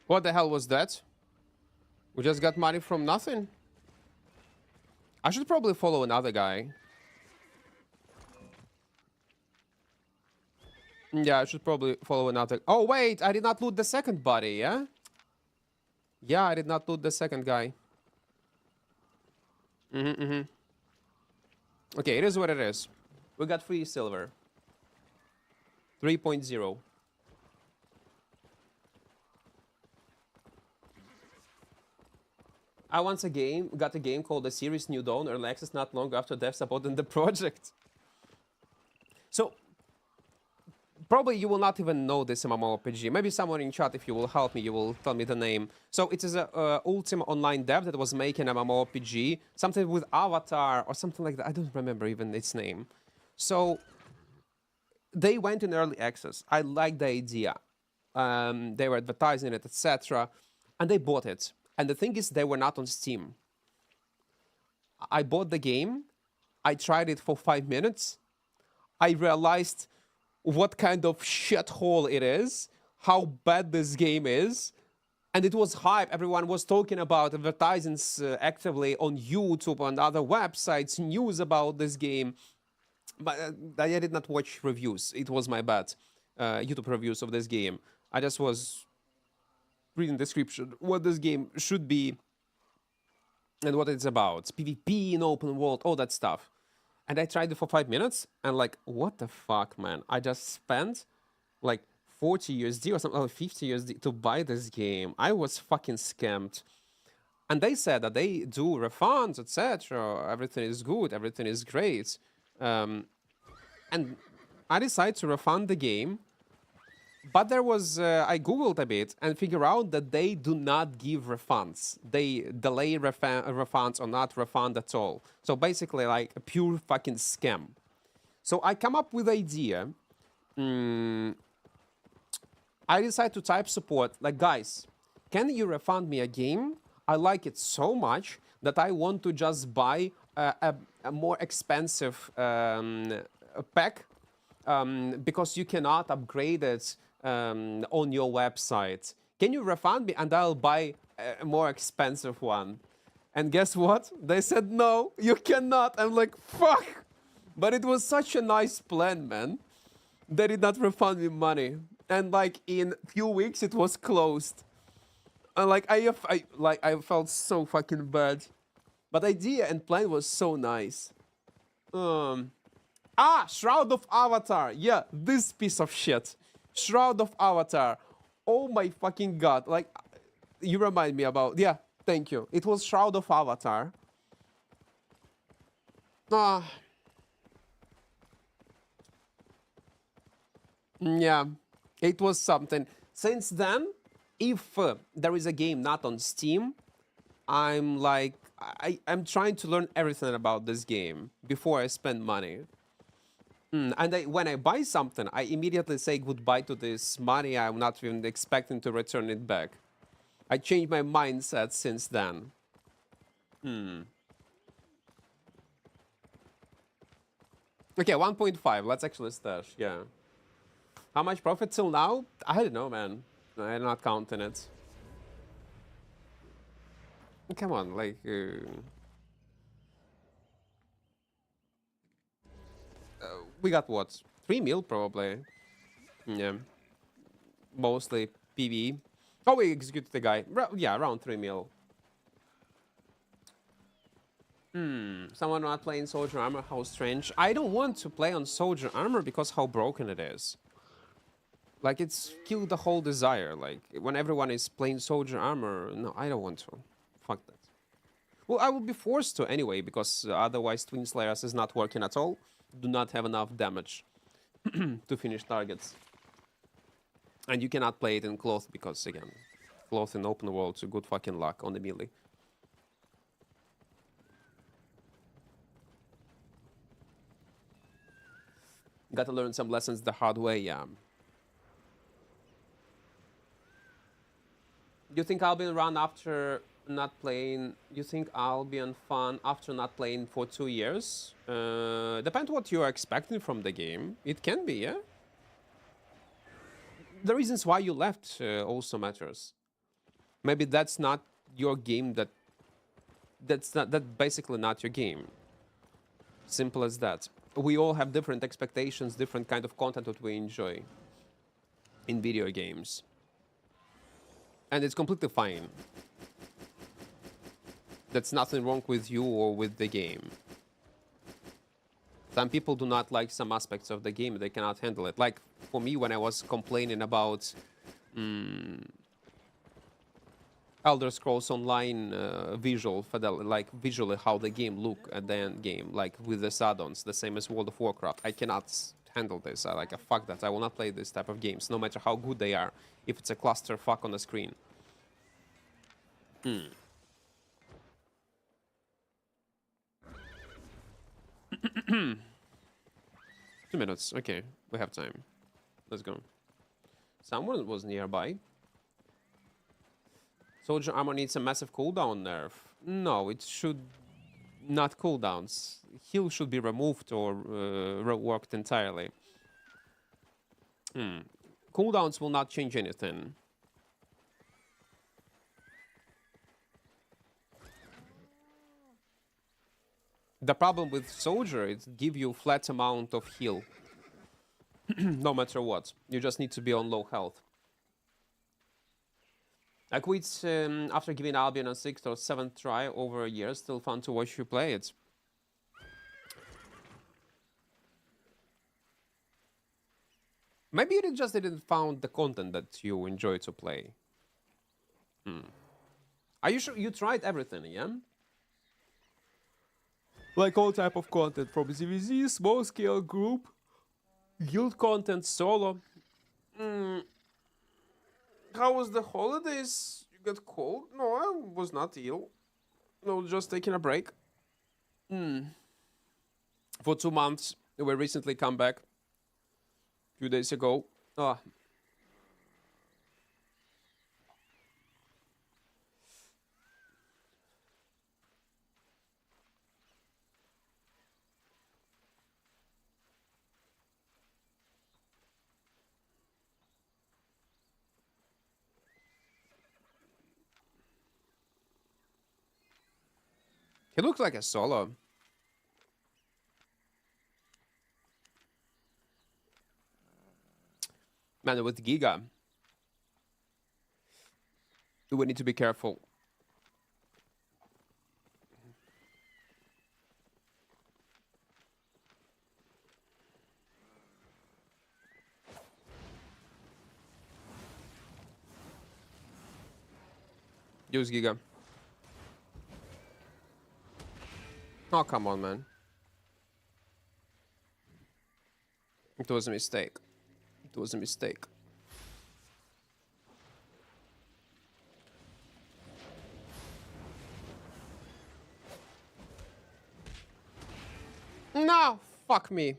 What the hell was that? We just got money from nothing? I should probably follow another guy. Yeah, I should probably follow another... Oh, wait! I did not loot the second body, yeah? Yeah, I did not loot the second guy. Okay, it is what it is. We got free silver. 3.0. I once got a game called A Series New Dawn, early access not long after dev supported the project. So, probably you will not even know this MMORPG. Maybe someone in chat, if you will help me, you will tell me the name. So it is a Ultima Online dev that was making MMORPG, something with Avatar or something like that. I don't remember even its name. So they went in early access. I liked the idea. They were advertising it, etc. And they bought it. And the thing is, they were not on Steam. I bought the game. I tried it for 5 minutes. I realized what kind of shithole it is, how bad this game is. And it was hype. Everyone was talking about advertisements actively on YouTube and other websites, news about this game. But I did not watch reviews. It was my bad. YouTube reviews of this game. I just was reading the description, what this game should be. and what it's about. PvP in open world, all that stuff. And I tried it for 5 minutes, and like, what the fuck, man? I just spent like 40 USD or something, or 50 USD to buy this game. I was fucking scammed. And they said that they do refunds, etc. Everything is good, everything is great. And I decided to refund the game. But there was, I googled a bit and figured out that they do not give refunds. They delay refunds or not refund at all. So basically like a pure fucking scam. So I come up with the idea. I decided to type support, like, guys, can you refund me a game? I like it so much that I want to just buy a more expensive pack because you cannot upgrade it on your website. Can you refund me and I'll buy a more expensive one? And guess what? They said, no, you cannot. I'm like, fuck. But it was such a nice plan, man. They did not refund me money. And like in few weeks, it was closed. And like I felt so fucking bad. But idea and plan was so nice. Shroud of Avatar. Yeah, this piece of shit. Shroud of Avatar. Oh my fucking god. Like, you remind me about... Yeah, thank you. It was Shroud of Avatar. Yeah, it was something. Since then, if there is a game not on Steam, I'm like... I'm trying to learn everything about this game before I spend money. And when I buy something, I immediately say goodbye to this money. I'm not even expecting to return it back. I changed my mindset since then. Okay, 1.5. Let's actually stash. Yeah. How much profit till now? I don't know, man. I'm not counting it. Come on, like... we got what? 3 mil probably. Yeah. Mostly PV. Oh, we executed the guy. Yeah, around 3 mil. Someone not playing Soldier Armor, how strange. I don't want to play on Soldier Armor because how broken it is. Like, it's killed the whole desire. Like, when everyone is playing Soldier Armor, no, I don't want to. Fuck that. Well, I will be forced to anyway, because otherwise Twin Slayers is not working at all. Do not have enough damage to finish targets. And you cannot play it in cloth because, again, cloth in open world is good fucking luck on the melee. Gotta learn some lessons the hard way, yeah. Do you think I'll be around after not playing? You think I'll be on fun after not playing for 2 years? Depends what you are expecting from the game. It can be, yeah. The reasons why you left also matters. Maybe that's not your game. That's basically not your game. Simple as that. We all have different expectations, different kind of content that we enjoy in video games. And it's completely fine. There's nothing wrong with you or with the game. Some people do not like some aspects of the game. They cannot handle it. Like, for me, when I was complaining about Elder Scrolls Online visual fidelity, like visually how the game look at the end game, like with the add-ons, the same as World of Warcraft. I cannot handle this. I like, fuck that. I will not play this type of games, no matter how good they are, if it's a clusterfuck on the screen. 2 minutes. Okay, we have time. Let's go. Someone was nearby. Soldier armor needs a massive cooldown nerf. No, it should not cooldowns. Heal should be removed or reworked entirely. Cooldowns will not change anything. The problem with Soldier is give you flat amount of heal. No matter what. You just need to be on low health. I quit after giving Albion a 6th or 7th try over a year. Still fun to watch you play it. Maybe you just didn't found the content that you enjoy to play. Are you sure you tried everything, yeah? Like all type of content from ZVZ, small scale group, guild content, solo. How was the holidays? You got cold? No, I was not ill. No, just taking a break. For 2 months. We recently come back. A few days ago. Ah. He looks like a solo. Man, with Giga, we need to be careful. Use Giga. Oh, come on, man. It was a mistake. It was a mistake. No, fuck me.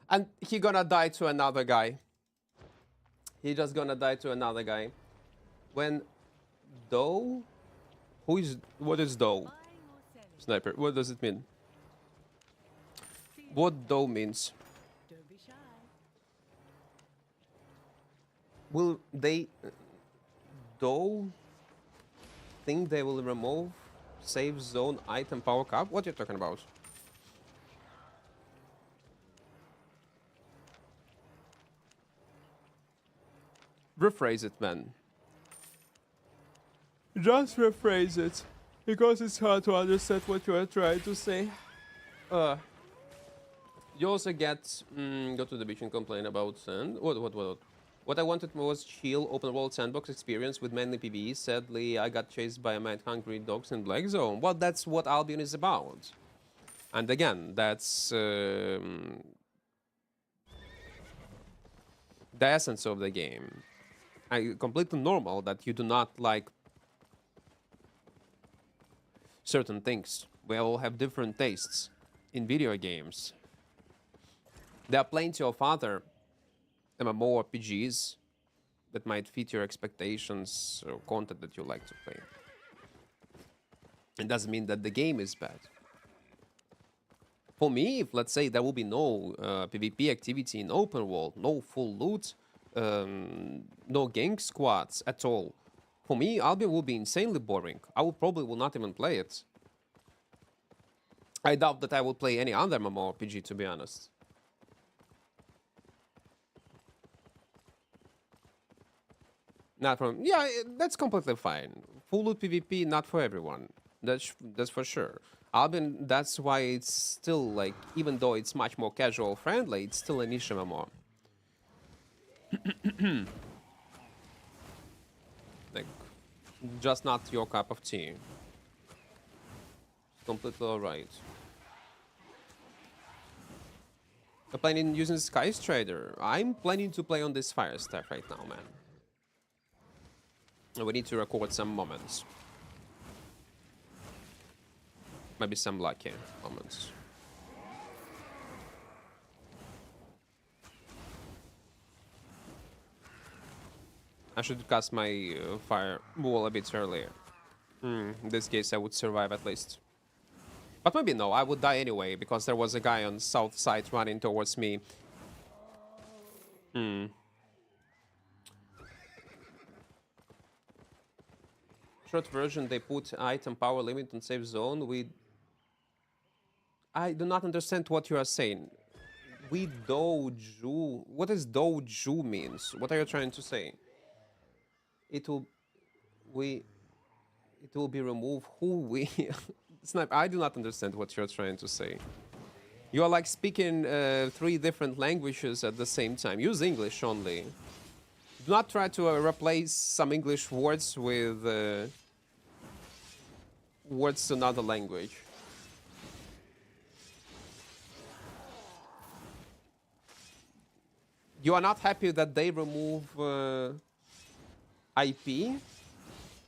And he gonna die to another guy. He just gonna die to another guy. When Doe? What is Doe? Buying or selling? Sniper, what does it mean? What Doe means? Don't be shy. Will they Doe think they will remove save zone item power cap? What are you talking about? Rephrase it, man. Just rephrase it. Because it's hard to understand what you are trying to say. You also get... go to the beach and complain about sand. What I wanted was chill open world sandbox experience with mainly PvE. Sadly, I got chased by a mad hungry dogs in Black Zone. Well, that's what Albion is about. And again, that's... the essence of the game. Completely normal that you do not like certain things. We all have different tastes in video games. There are plenty of other mmorpgs that might fit your expectations or content that you like to play. It doesn't mean that the game is bad. For me, if let's say there will be no PvP activity in open world, no full loot, no gang squads at all, for me, Albion will be insanely boring. I will probably will not even play it. I doubt that I will play any other MMORPG, to be honest. Not from... Yeah, that's completely fine. Full loot PvP, not for everyone. That's for sure. Albion, that's why it's still, like, even though it's much more casual friendly, it's still a niche MMO. Like, just not your cup of tea. Completely alright. I'm planning using Sky Strider. I'm planning to play on this fire staff right now, man. We need to record some moments. Maybe some lucky moments. I should cast my fire wall a bit earlier. In this case, I would survive at least. But maybe no, I would die anyway, because there was a guy on south side running towards me. Short version, they put item power limit on safe zone with... I do not understand what you are saying. We doju... What does doju means? What are you trying to say? It will... We it will be removed. Who we Snipe, I do not understand what you're trying to say. You are like speaking three different languages at the same time. Use English only. Do not try to replace some English words with words to another language. You are not happy that they remove IP?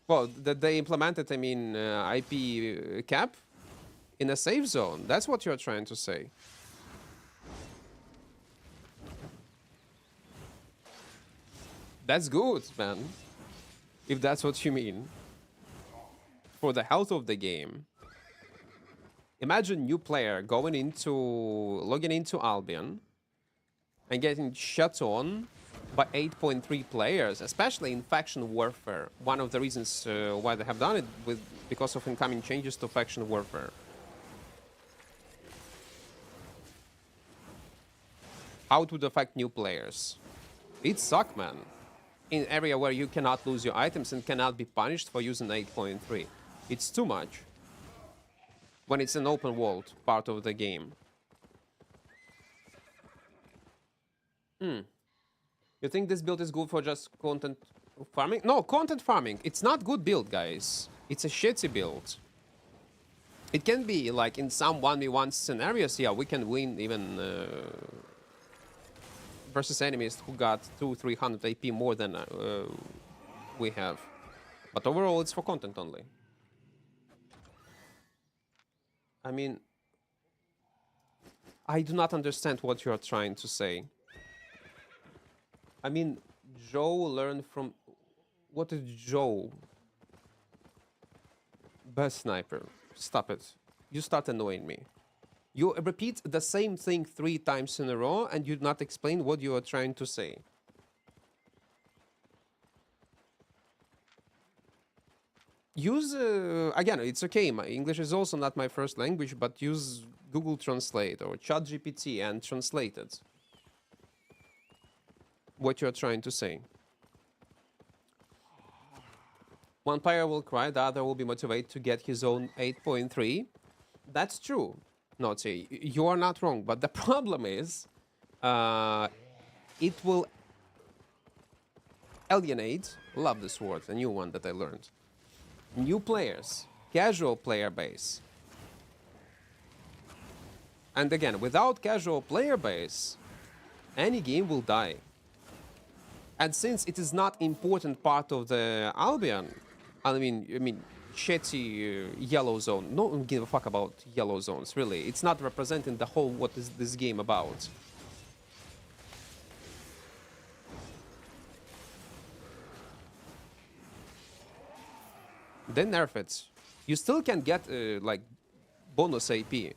Well, that they implemented, I mean, IP cap in a safe zone. That's what you're trying to say. That's good, man. If that's what you mean. For the health of the game. Imagine new player logging into Albion and getting shut on by 8.3 players, especially in faction warfare. One of the reasons why they have done it because of incoming changes to faction warfare. How it would affect new players. It sucks, man. In an area where you cannot lose your items and cannot be punished for using 8.3. It's too much. When it's an open world part of the game. You think this build is good for just content farming? No, content farming. It's not good build, guys. It's a shitty build. It can be, like, in some 1v1 scenarios, yeah, we can win even versus enemies who got 200-300 AP more than we have. But overall, it's for content only. I mean, I do not understand what you are trying to say. I mean, Joe learned from... What is Joe? Best sniper. Stop it. You start annoying me. You repeat the same thing 3 times in a row and you do not explain what you are trying to say. Use, again, it's okay, my English is also not my first language, but use Google Translate or ChatGPT and translate it. What you're trying to say. One player will cry, the other will be motivated to get his own 8.3. That's true, Naughty. You are not wrong, but the problem is, it will alienate, love this word, a new one that I learned, new players, casual player base. And again, without casual player base, any game will die. And since it is not important part of the Albion, I mean, shitty yellow zone. No one give a fuck about yellow zones, really. It's not representing the whole what is this game about. Then nerf it. You still can get like bonus AP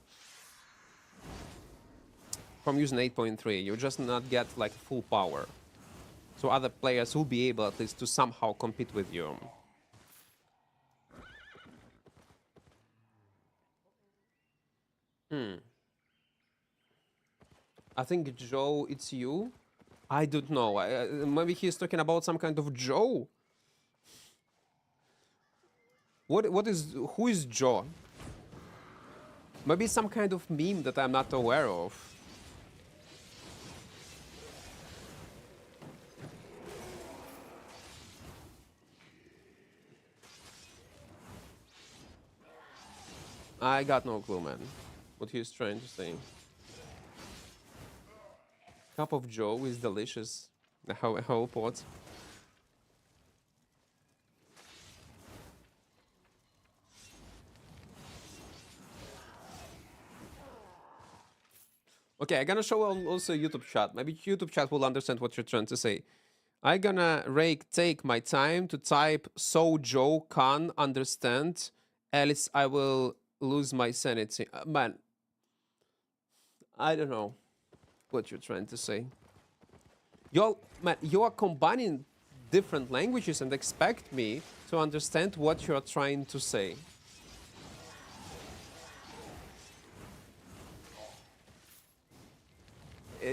from using 8.3. You just not get like full power. So other players will be able at least to somehow compete with you. I think Joe, it's you. I don't know. Maybe he's talking about some kind of Joe. Who is Joe? Maybe some kind of meme that I'm not aware of. I got no clue, man. What he's trying to say. Cup of Joe is delicious. How pot. Okay, I'm gonna show also YouTube chat. Maybe YouTube chat will understand what you're trying to say. I'm gonna take my time to type so Joe can understand, else I will lose my sanity. Man, I don't know what you're trying to say. Man, you are combining different languages and expect me to understand what you are trying to say.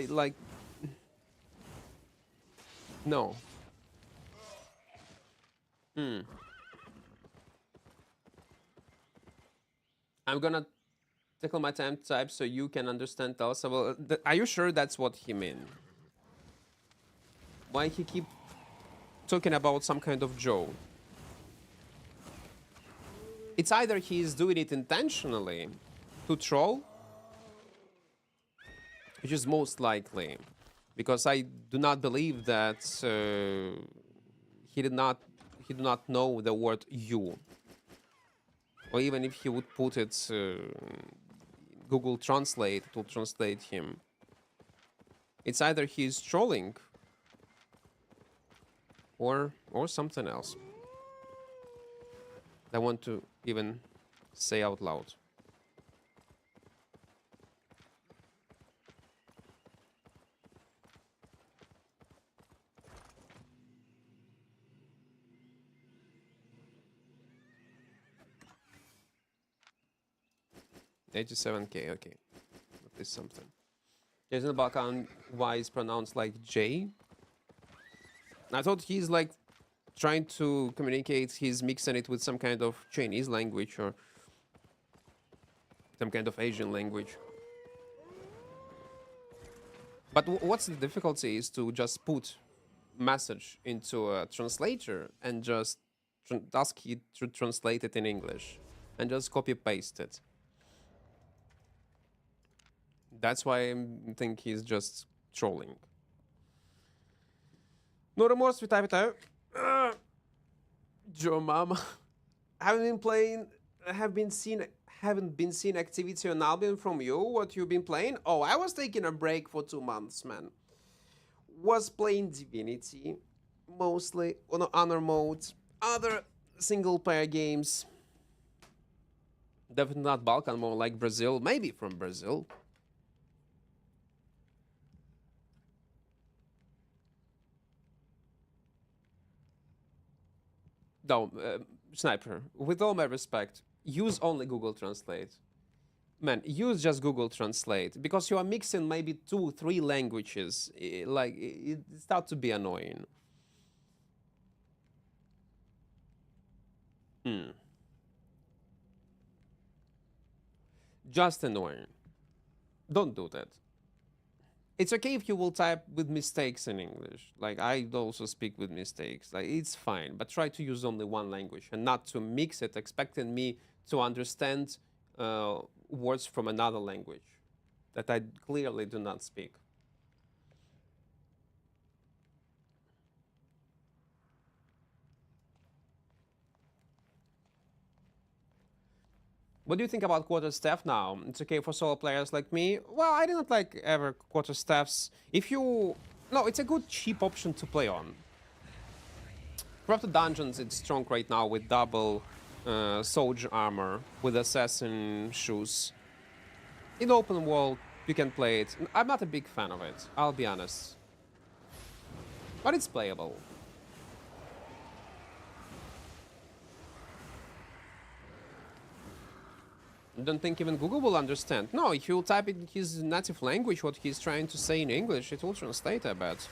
Like, no. I'm gonna tickle my temp type so you can understand Elsa. Well, are you sure that's what he mean? Why he keep talking about some kind of Joe? It's either he's doing it intentionally to troll, which is most likely, because I do not believe that he did not know the word you, or even if he would put it Google Translate, it will translate him. It's either he's trolling or something else. I want to even say out loud. $87K, okay. That is something. Jason Balkan, why is pronounced like J? I thought he's like trying to communicate, he's mixing it with some kind of Chinese language or some kind of Asian language. But what's the difficulty is to just put message into a translator and just ask it to translate it in English and just copy paste it. That's why I think he's just trolling. No remorse, витай, витай. Joe Mama. Haven't been seeing activity on Albion from you. What you been playing? Oh, I was taking a break for 2 months, man. Was playing Divinity, mostly on honor mode, other single player games. Definitely not Balkan, more like Brazil, maybe from Brazil. No, Sniper, with all my respect, use only Google Translate. Man, use just Google Translate, because you are mixing maybe 2-3 languages. Like, it starts to be annoying. Just annoying. Don't do that. It's okay if you will type with mistakes in English. Like, I also speak with mistakes. Like, it's fine, but try to use only one language and not to mix it, expecting me to understand words from another language that I clearly do not speak. What do you think about quarter staff now? It's okay for solo players like me? Well, I didn't like ever quarter staffs. If you... No, it's a good cheap option to play on. Corrupted Dungeons, it's strong right now with double soldier armor, with assassin shoes. In open world, you can play it. I'm not a big fan of it, I'll be honest. But it's playable. Don't think even Google will understand. No, if you type in his native language what he's trying to say in English, it will translate, I bet.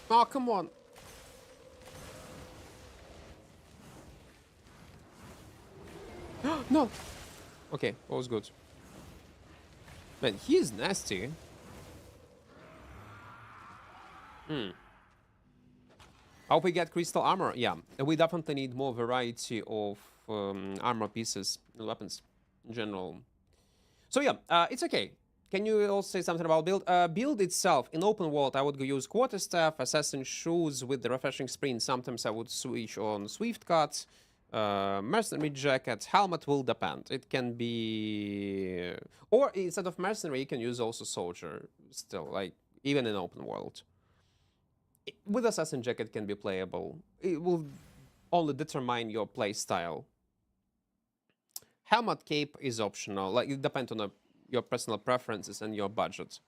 Oh, come on. No. Okay, that was good. Man, he is nasty. I hope we get crystal armor. Yeah, we definitely need more variety of armor pieces and weapons in general. So yeah, it's okay. Can you also say something about build? Build itself, in open world, I would use quarterstaff, assassin shoes with the refreshing sprint. Sometimes I would switch on swift cut, mercenary jacket, helmet will depend. It can be... Or instead of mercenary, you can use also soldier still, like, even in open world. With assassin jacket can be playable. It will only determine your play style. Helmet cape is optional, like, it depends on your personal preferences and your budget.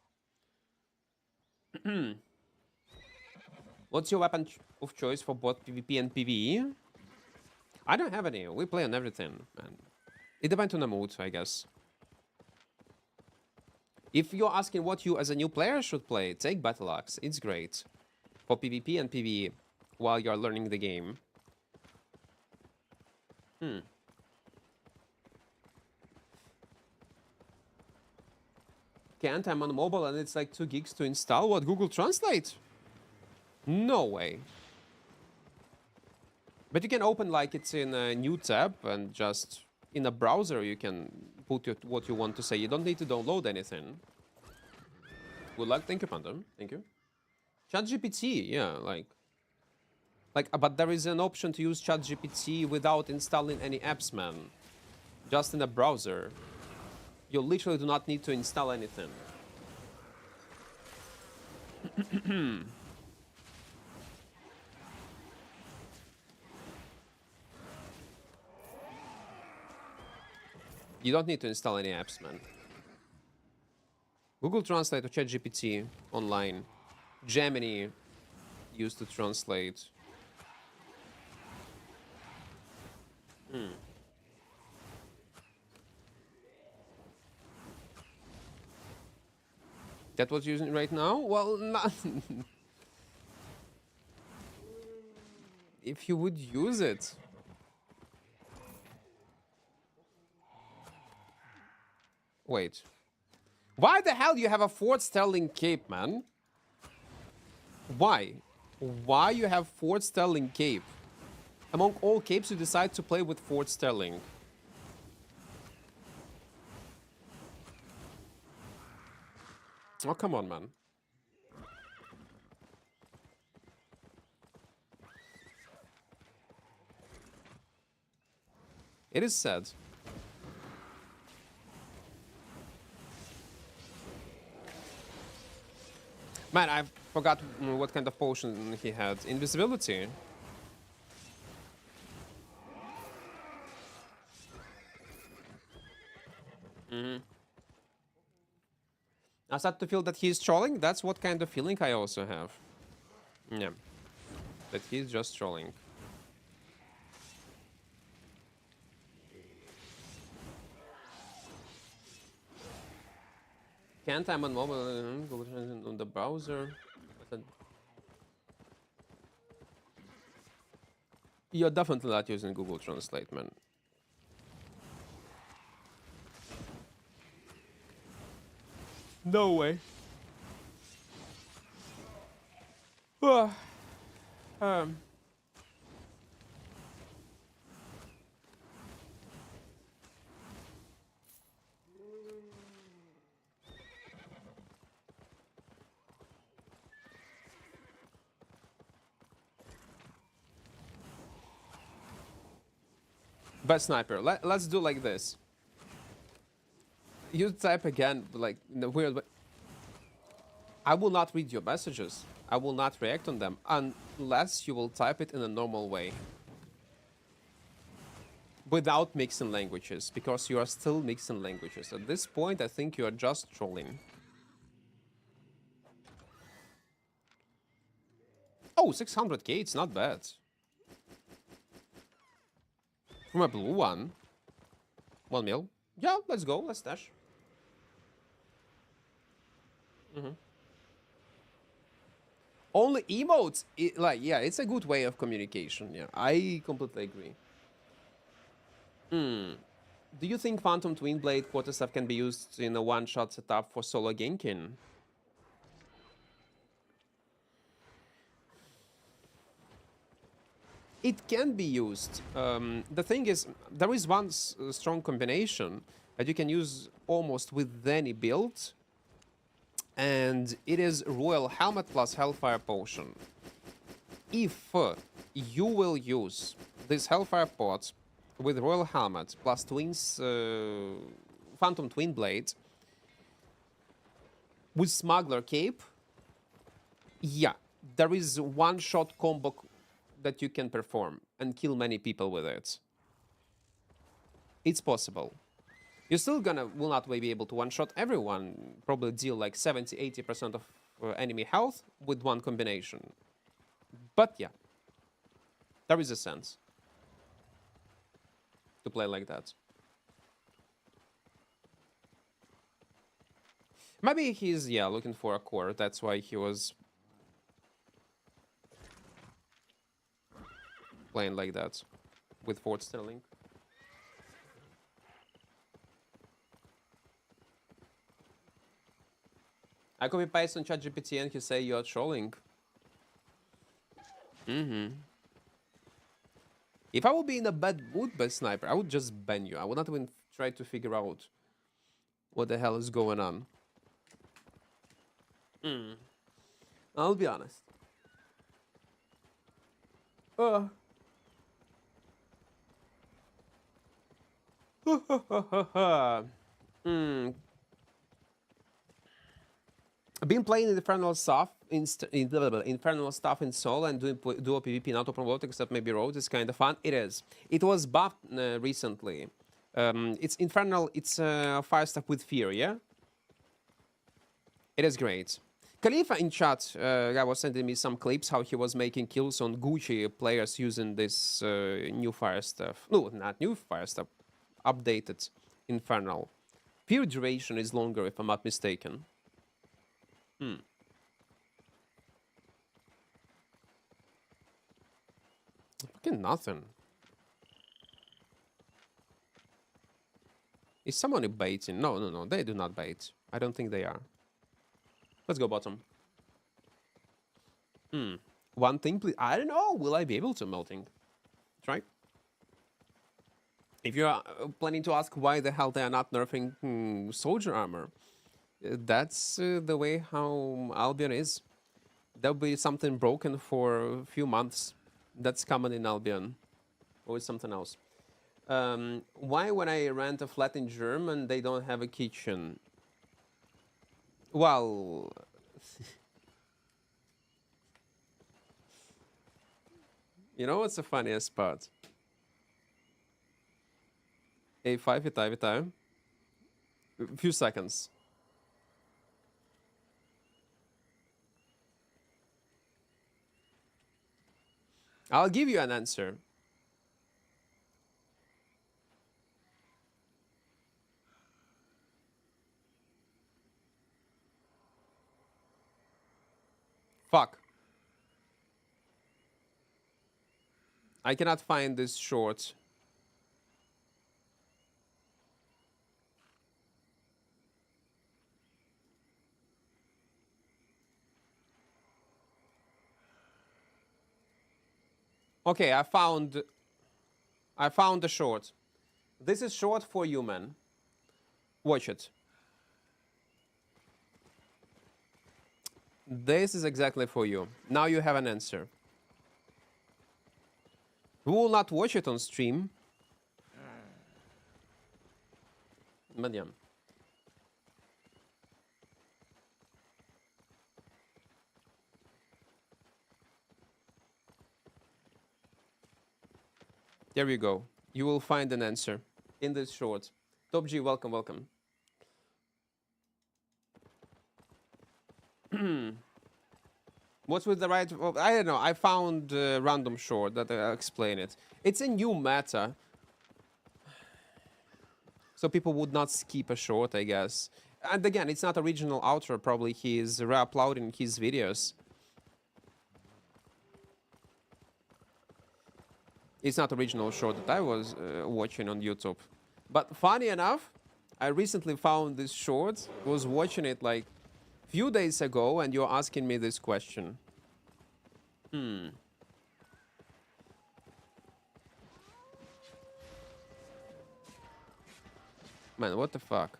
What's your weapon of choice for both PvP and PvE? I don't have any. We play on everything, man. It depends on the mood, I guess. If you're asking what you as a new player should play, take Battle Axe. It's great for PvP and PvE while you're learning the game. Can't, I'm on mobile and it's like 2 gigs to install. What, Google Translate? No way. But you can open like it's in a new tab and just in a browser you can put what you want to say. You don't need to download anything. Good luck. Thank you, Phantom. Thank you. ChatGPT, yeah, but there is an option to use ChatGPT without installing any apps, man. Just in a browser. You literally do not need to install anything. You don't need to install any apps, man. Google Translate or ChatGPT online. Gemini used to translate. That what you're using right now? Well, not if you would use it. Wait. Why the hell do you have a Fort Sterling cape, man? Why? Why you have Fort Sterling cape? Among all capes, you decide to play with Fort Sterling. Oh, come on, man. It is sad. Man, I forgot what kind of potion he had. Invisibility. I start to feel that he's trolling. That's what kind of feeling I also have. Yeah. That he's just trolling. Can't, I'm on mobile, Google Translate on the browser. You're definitely not using Google Translate, man. No way. Best sniper. Let's do like this. You type again, like in a weird way. I will not read your messages. I will not react on them unless you will type it in a normal way. Without mixing languages, because you are still mixing languages. At this point, I think you are just trolling. Oh, 600k, it's not bad. From a blue one. 1 mil. Yeah, let's go, let's dash. Only emotes, yeah, it's a good way of communication. Yeah, I completely agree. Do you think Phantom Twin Blade quarterstaff can be used in a one-shot setup for solo ganking? It can be used. The thing is, there is one strong combination that you can use almost with any build, and it is Royal Helmet plus Hellfire Potion. If you will use this Hellfire pot with Royal Helmet plus Twins, Phantom Twin Blade with Smuggler Cape, yeah, there is one-shot combo that you can perform and kill many people with it. It's possible. You're still will not be able to one-shot everyone, probably deal like 70-80% of enemy health with one combination. But yeah, there is a sense to play like that. Maybe he's, yeah, looking for a core. That's why he was playing like that with Fort Sterling. I copy paste on ChatGPT and he say you are trolling. If I would be in a bad mood by sniper, I would just ban you. I would not even try to figure out what the hell is going on. I'll be honest. Uh. Hmm. I've been playing Infernal stuff Infernal stuff in Soul and doing duo PvP not open world except maybe roads. It's kind of fun. It is. It was buffed recently. It's Infernal. It's fire stuff with fear. Yeah. It is great. Khalifa in chat, guy was sending me some clips how he was making kills on Gucci players using this new fire stuff. No, not new fire stuff. Updated Infernal. Fear duration is longer if I'm not mistaken. Fucking nothing. Is someone baiting? No, no, no. They do not bait. I don't think they are. Let's go bottom. One thing, please. I don't know. Will I be able to melting? Try. If you're planning to ask why the hell they are not nerfing soldier armor, that's the way how Albion is. There'll be something broken for a few months. That's common in Albion. Or something else. Why when I rent a flat in German, they don't have a kitchen? Well... You know what's the funniest part? A5, вітаю. Few seconds. I'll give you an answer. Fuck. I cannot find this short. Okay, I found the short. This is short for you, man. Watch it. This is exactly for you. Now you have an answer. We will not watch it on stream. But yeah. There we go. You will find an answer in this short. Top G, welcome, welcome. What's with the right... Well, I don't know. I found a random short that I'll explain it. It's a new meta. So people would not skip a short, I guess. And again, it's not original author. Probably he is re-uploading his videos. It's not original short that I was watching on YouTube. But funny enough, I recently found this short. Was watching it like few days ago, and you're asking me this question. Man, what the fuck?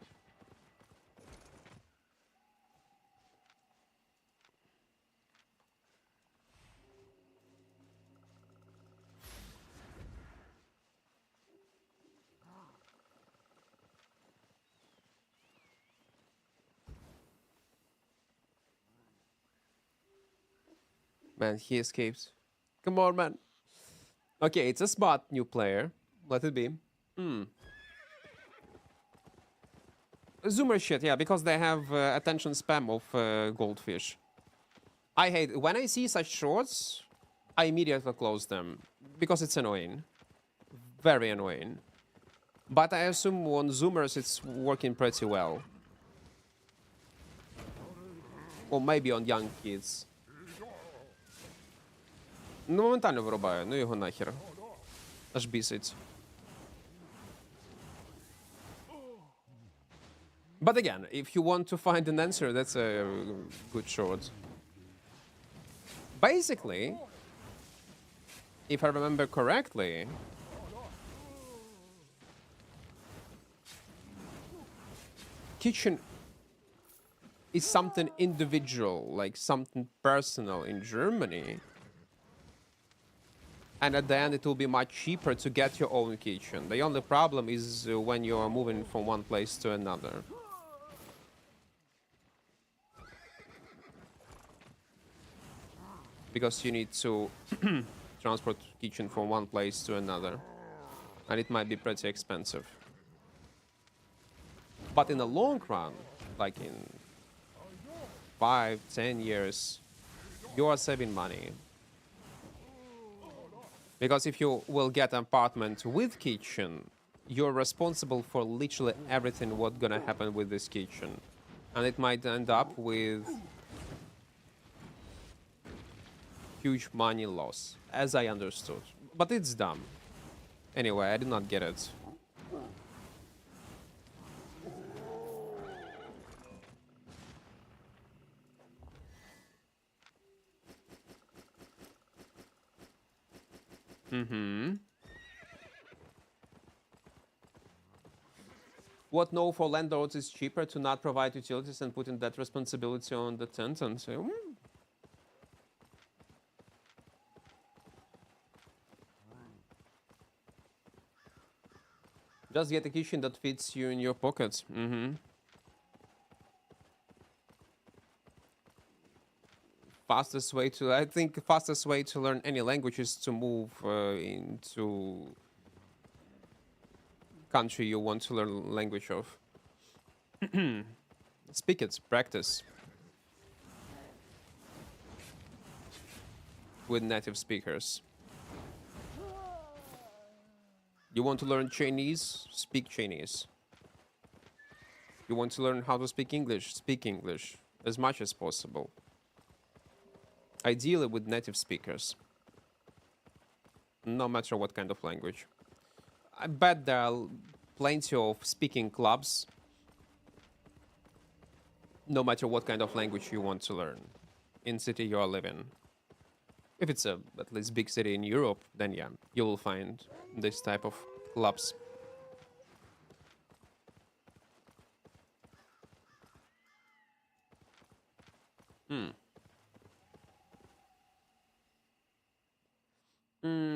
Man, he escapes. Come on, man. Okay, it's a spot, new player. Let it be. Zoomer shit, yeah, because they have attention spam of goldfish. I hate... When I see such shorts, I immediately close them. Because it's annoying. Very annoying. But I assume on Zoomers it's working pretty well. Or maybe on young kids. Ну, моментально вирубаю, ну його нахер. Аж бісить. But again, if you want to find an answer, that's a good short. Basically, if I remember correctly, kitchen is something individual, like something personal in Germany. And at the end, it will be much cheaper to get your own kitchen. The only problem is when you are moving from one place to another. Because you need to transport kitchen from one place to another. And it might be pretty expensive. But in the long run, like in 5-10 years, you are saving money. Because if you will get an apartment with kitchen, you're responsible for literally everything what's gonna happen with this kitchen. And it might end up with huge money loss, as I understood. But it's dumb. Anyway, I did not get it. What no for landlords is cheaper to not provide utilities and putting that responsibility on the tenant. Just get a kitchen that fits you in your pockets. Fastest way to, I think, fastest way to learn any language is to move into country you want to learn language of. Speak it, practice with native speakers. You want to learn Chinese? Speak Chinese. You want to learn how to speak English? Speak English as much as possible. Ideally with native speakers. No matter what kind of language. I bet there are plenty of speaking clubs. No matter what kind of language you want to learn in city you are living. If it's a at least big city in Europe, then yeah, you will find this type of clubs.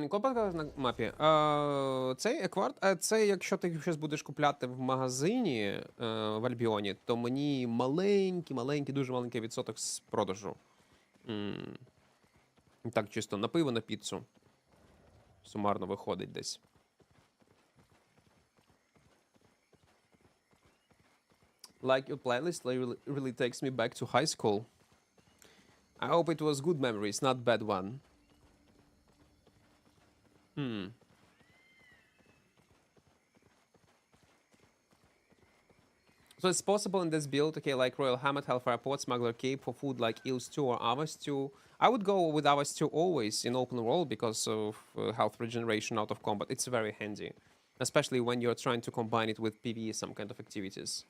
Копатка на мапі. Цей Equart, це якщо ти щось будеш купляти в магазині в Альбіоні, то мені маленький, дуже маленький відсоток з продажу. Так, чисто на пиво, на піцу. Сумарно виходить десь. Like your playlist really takes me back to high school. I hope it was good memories, not bad one. So it's possible in this build, okay, like Royal Hamlet, Hellfire Pot, Smuggler Cape, for food like Eel Stew or Ava Stew. I would go with Ava Stew always in open world because of health regeneration out of combat. It's very handy, especially when you're trying to combine it with PvE, some kind of activities.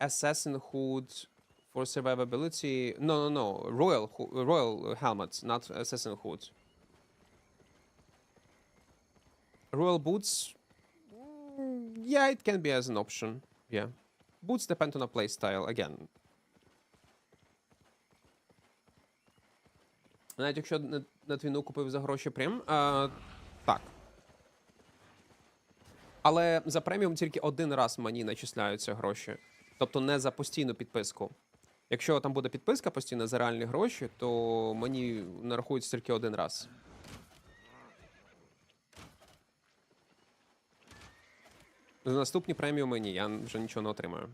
Assassin Hood for survivability. No. Royal Helmet, not Assassin Hood. Royal Boots. Yeah, it can be as an option. Yeah. Boots depend on a playstyle, again. Навіть якщо на твіну купив за гроші прем, так. Але за преміум тільки один раз мені начисляються гроші. Тобто не за постійну підписку. Якщо там буде підписка постійна за реальні гроші, то мені нарахується тільки один раз. За наступні преміуми ні, я вже нічого не отримаю.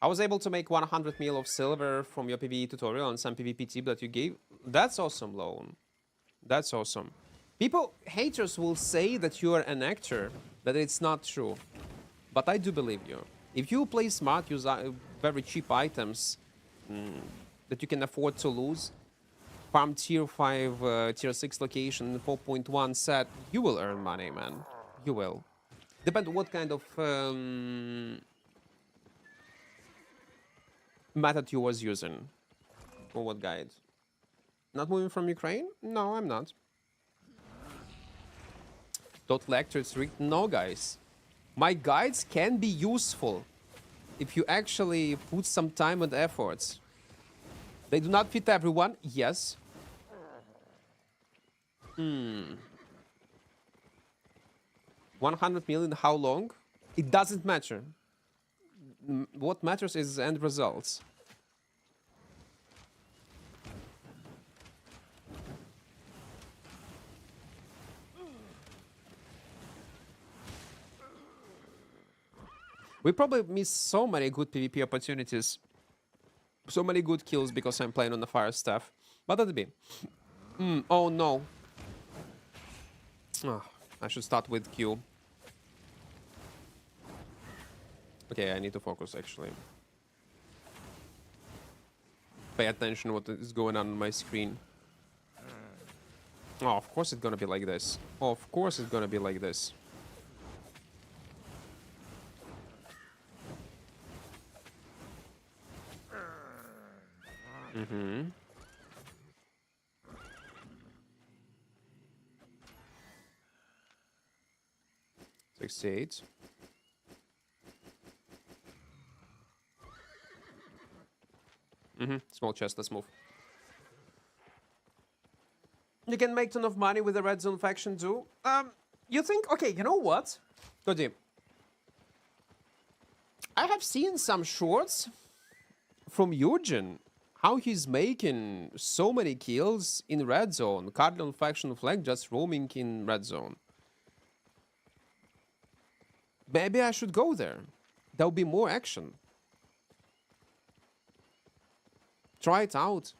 I was able to make 100 mil of silver from your PvE tutorial and some PvP tip that you gave. That's awesome, Lone. That's awesome. Haters will say that you are an actor, that it's not true. But I do believe you. If you play smart, use very cheap items that you can afford to lose, farm tier 5, tier 6 location, 4.1 set, you will earn money, man. You will. Depend what kind of method you was using. Or what guide. Not moving from Ukraine? No, I'm not. Dot lecture strict? No, guys. My guides can be useful if you actually put some time and efforts. They do not fit everyone, yes. 100 million, how long? It doesn't matter. What matters is end results. We probably miss so many good PvP opportunities. So many good kills because I'm playing on the fire staff. But that'd be. Oh no. Oh, I should start with Q. Okay, I need to focus actually. Pay attention what is going on my screen. Oh, of course it's gonna be like this. Oh, of course it's gonna be like this. Mm-hmm. 68. Small chest, let's move. You can make ton of money with the red zone faction too. You think? Okay, you know what? Cody, I have seen some shorts from Eugen. How he's making so many kills in red zone. Cardinal faction flag just roaming in red zone. Maybe I should go there. There'll be more action. Try it out.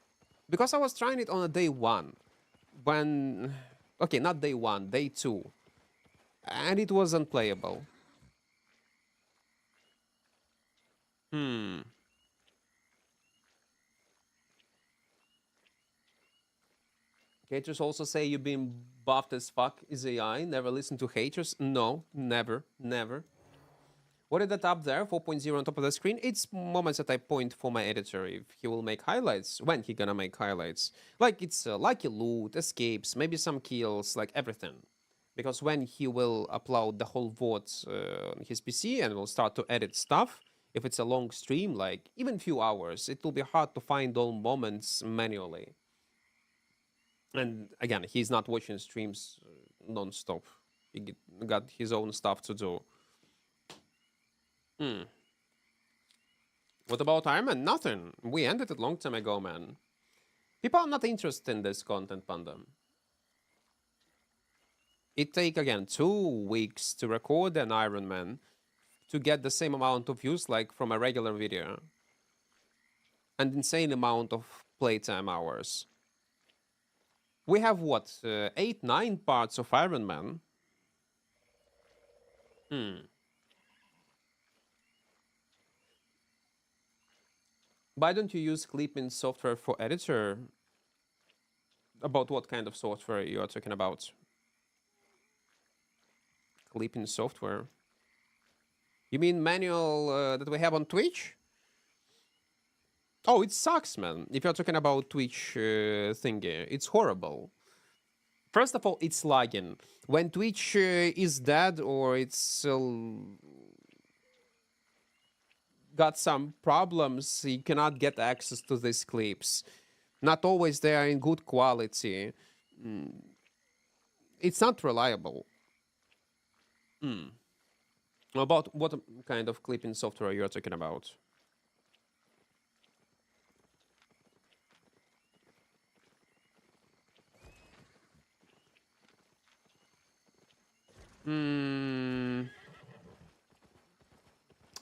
Because I was trying it on a day 1. When... Okay, not day 1, day 2. And it was unplayable. Haters also say you've been buffed as fuck. Is AI? Never listen to haters? No, never, never. What is that up there? 4.0 on top of the screen? It's moments that I point for my editor if he will make highlights. When he gonna make highlights. Like it's lucky loot, escapes, maybe some kills, like everything. Because when he will upload the whole VOD on his PC and will start to edit stuff, if it's a long stream, like even few hours, it will be hard to find all moments manually. And again, he's not watching streams non-stop. He got his own stuff to do. What about Iron Man? Nothing. We ended it long time ago, man. People are not interested in this content, Panda. It take, again, 2 weeks to record an Iron Man to get the same amount of views like from a regular video. An insane amount of playtime hours. We have, what, 8, 9 parts of Iron Man? Why don't you use clipping software for editor? About what kind of software you are talking about? Clipping software? You mean manual that we have on Twitch? Oh, it sucks, man. If you're talking about Twitch thingy, it's horrible. First of all, it's lagging. When Twitch is dead or it's got some problems, you cannot get access to these clips. Not always they are in good quality. It's not reliable. About what kind of clipping software you're talking about?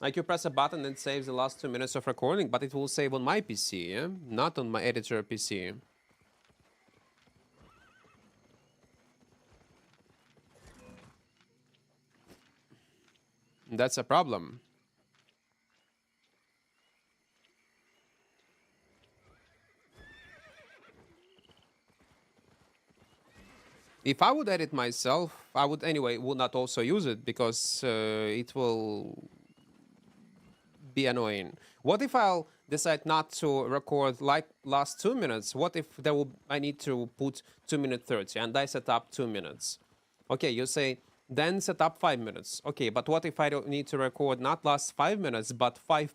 Like you press a button and it saves the last 2 minutes of recording, but it will save on my PC, yeah? Not on my editor PC. That's a problem. If I would edit myself, I would anyway would not also use it because it will be annoying. What if I'll decide not to record like last 2 minutes? What if I need to put 2 minute 30 and I set up 2 minutes? Okay, you say then set up 5 minutes. Okay, but what if I don't need to record not last 5 minutes but 5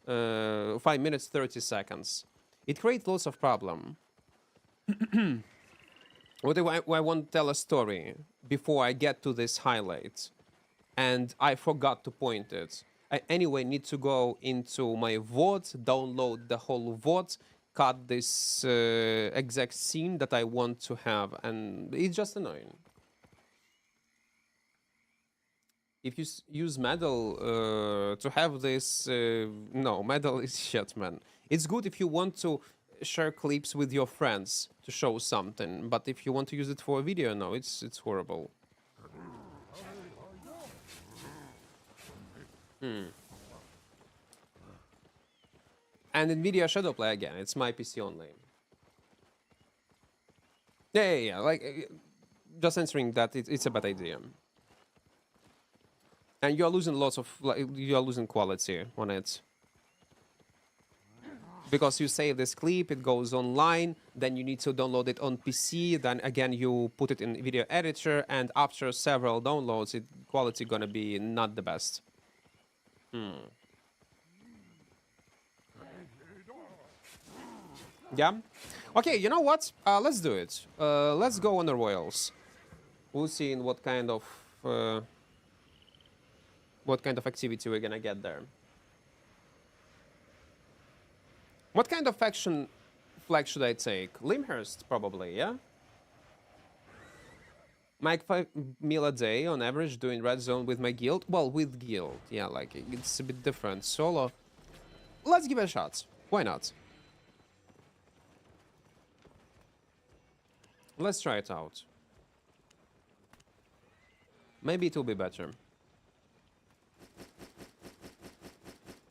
minutes 30 seconds? It creates lots of problem. What if I want to tell a story before I get to this highlight and I forgot to point it? I anyway need to go into my VOD, download the whole VOD, cut this exact scene that I want to have, and it's just annoying. If you use medal to have this, no, medal is shit, man. It's good if you want to share clips with your friends to show something, but if you want to use it for a video, no, it's horrible. And NVIDIA Shadowplay again, it's my PC only. Yeah, like, just answering that, it's a bad idea. And you're losing lots of, like, you're losing quality on it. Because you save this clip, it goes online, then you need to download it on PC, then again you put it in video editor, and after several downloads, quality gonna be not the best. Yeah? Okay, you know what? Let's do it. Let's go on the Royals. We'll see in what kind of activity we're gonna get there. What kind of faction flag should I take? Limhurst, probably, yeah? Make 5 mil a day on average doing red zone with my guild? Well, with guild, yeah, like, it's a bit different. Solo, let's give it a shot. Why not? Let's try it out. Maybe it will be better.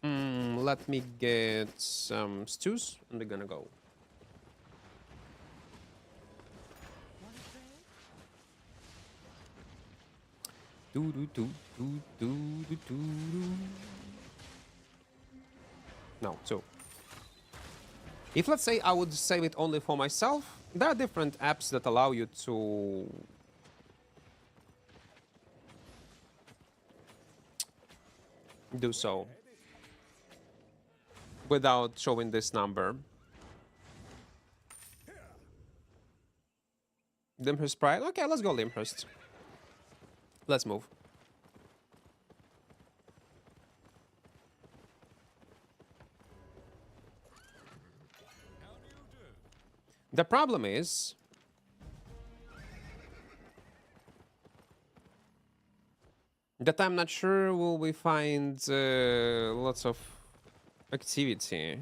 Let me get some stews, and we're gonna go. No, so if let's say I would save it only for myself, there are different apps that allow you to do so without showing this number. Limhurst Pride? Okay, let's go Limhurst. Let's move. The problem is that I'm not sure will we find lots of activity.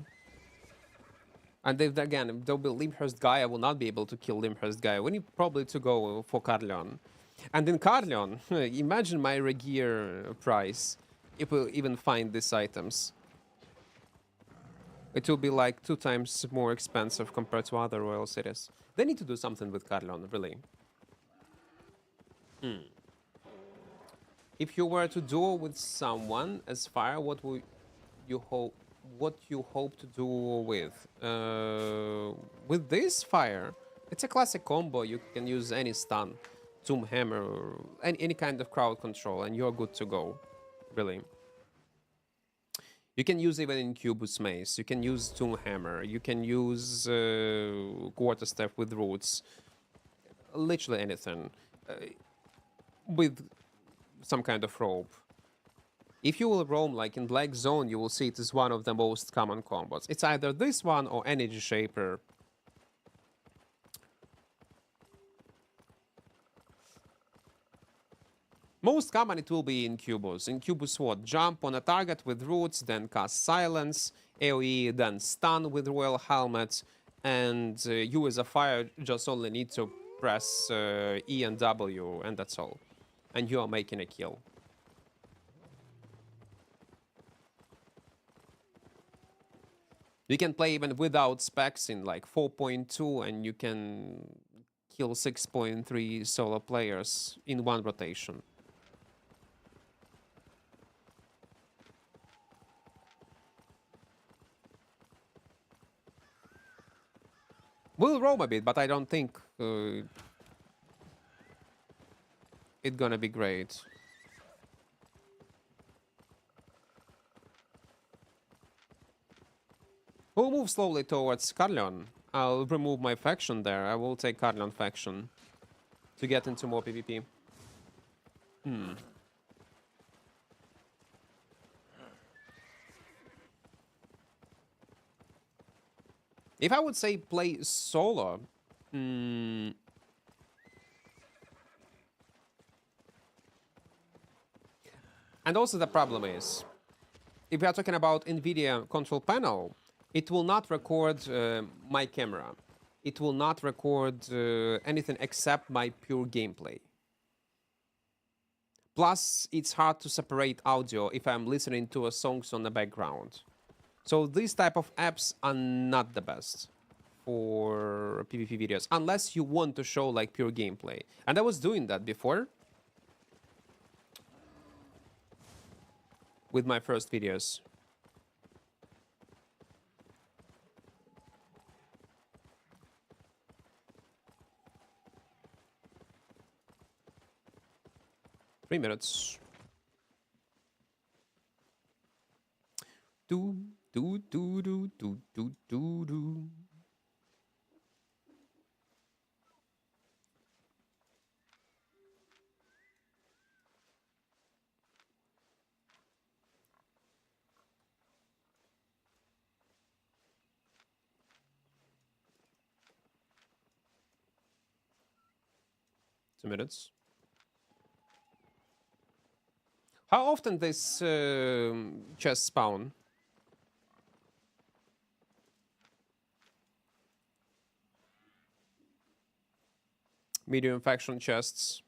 And if again, if there'll be Limhurst guy, I will not be able to kill Limhurst guy. We need probably to go for Carleon. And in Carleon, imagine my Regear price if we'll even find these items. It will be like 2 times more expensive compared to other royal cities. They need to do something with Carleon, really. If you were to duel with someone as fire, what would you hope? What you hope to do with? With this fire, it's a classic combo. You can use any stun, Tomb Hammer, or any kind of crowd control, and you're good to go. Really. You can use even Incubus Mace. You can use Tomb Hammer. You can use Quarterstaff with Roots. Literally anything. With some kind of rope. If you will roam like in Black Zone, you will see it is one of the most common combos. It's either this one or Energy Shaper. Most common it will be Incubus. Incubus what? Jump on a target with Roots, then cast Silence, AoE, then stun with Royal Helmet, and you as a fire just only need to press E and W, and that's all. And you are making a kill. You can play even without specs in like 4.2 and you can kill 6.3 solo players in one rotation. We'll roam a bit, but I don't think it's gonna be great. We'll move slowly towards Carleon. I'll remove my faction there. I will take Carleon faction to get into more PvP. If I would say play solo, and also the problem is, if we are talking about NVIDIA control panel, it will not record my camera. It will not record anything except my pure gameplay. Plus, it's hard to separate audio if I'm listening to a songs on the background. So these type of apps are not the best for PvP videos, unless you want to show like pure gameplay. And I was doing that before with my first videos. Three minutes. Do do do do do do do do. Minutes. How often this chest spawn? Medium faction chests.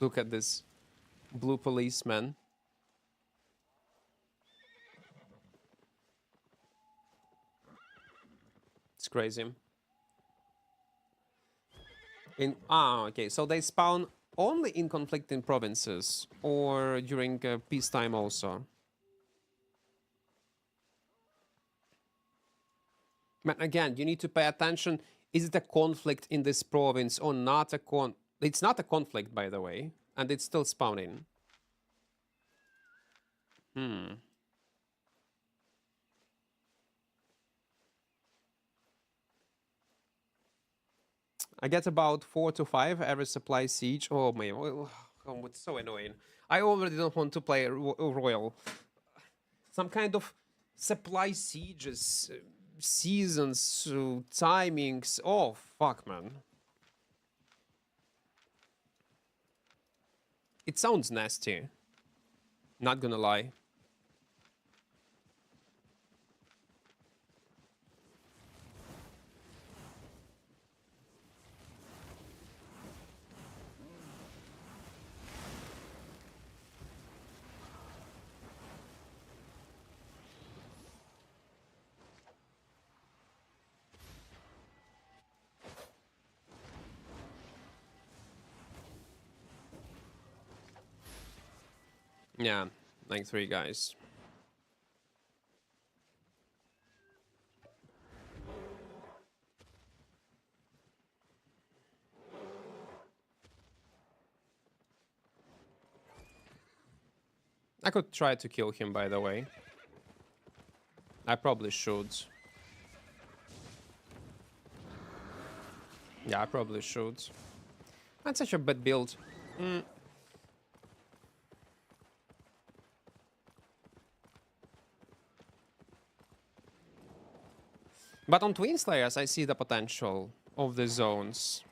Look at this blue policeman. It's crazy. Okay, so they spawn only in conflicting provinces or during peacetime also. But again, you need to pay attention. Is it a conflict in this province or not a It's not a conflict, by the way, and it's still spawning. I get about 4 to 5 every supply siege. Oh my, oh, it's so annoying. I already don't want to play Royal. Some kind of supply sieges, seasons, timings. Oh, fuck, man. It sounds nasty. Not gonna lie. Yeah, like 3 guys. I could try to kill him, by the way. I probably should. Yeah, I probably should. That's such a bad build. But on Twin Slayers, I see the potential of the zones.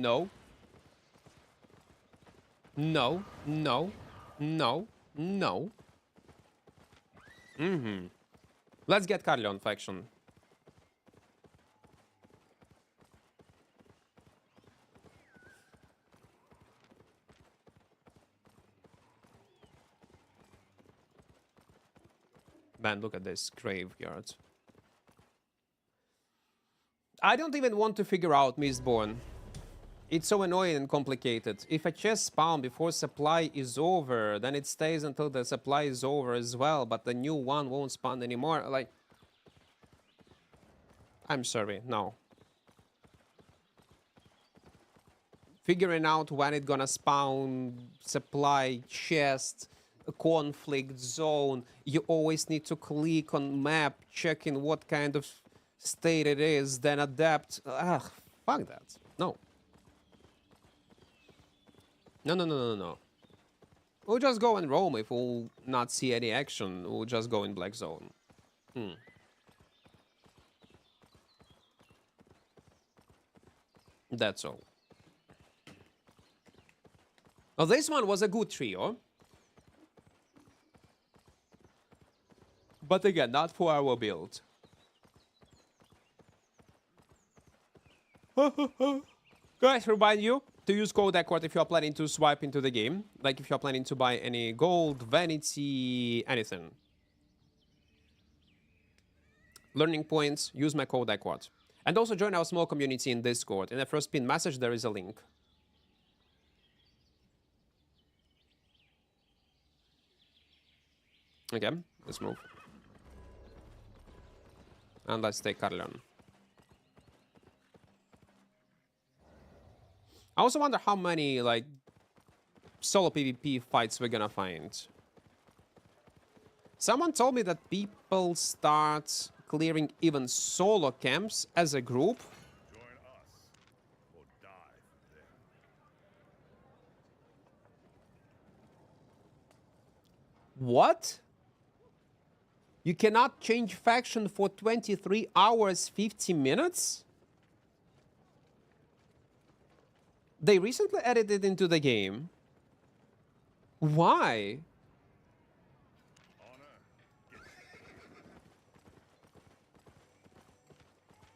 No. No. No. No. No. Mm-hmm. Let's get Carleon faction. Man, look at this graveyard. I don't even want to figure out Mistborn. It's so annoying and complicated. If a chest spawns before supply is over, then it stays until the supply is over as well, but the new one won't spawn anymore. Like, I'm sorry, no. Figuring out when it's gonna spawn, supply, chest, a conflict zone. You always need to click on map, checking what kind of state it is, then adapt. Ugh, fuck that. No. No, no, no, no, no. We'll just go and roam if we'll not see any action. We'll just go in black zone. That's all. Well, this one was a good trio. But again, not for our build. Guys, remind you to use code Equart if you're planning to swipe into the game. Like if you're planning to buy any gold, vanity, anything. Learning points, use my code Equart. And also join our small community in Discord. In the first pinned message, there is a link. Okay, let's move. And let's take Carleon. I also wonder how many, like, solo PvP fights we're gonna find. Someone told me that people start clearing even solo camps as a group. Join us or die there. What? You cannot change faction for 23 hours, 50 minutes? They recently added it into the game. Why?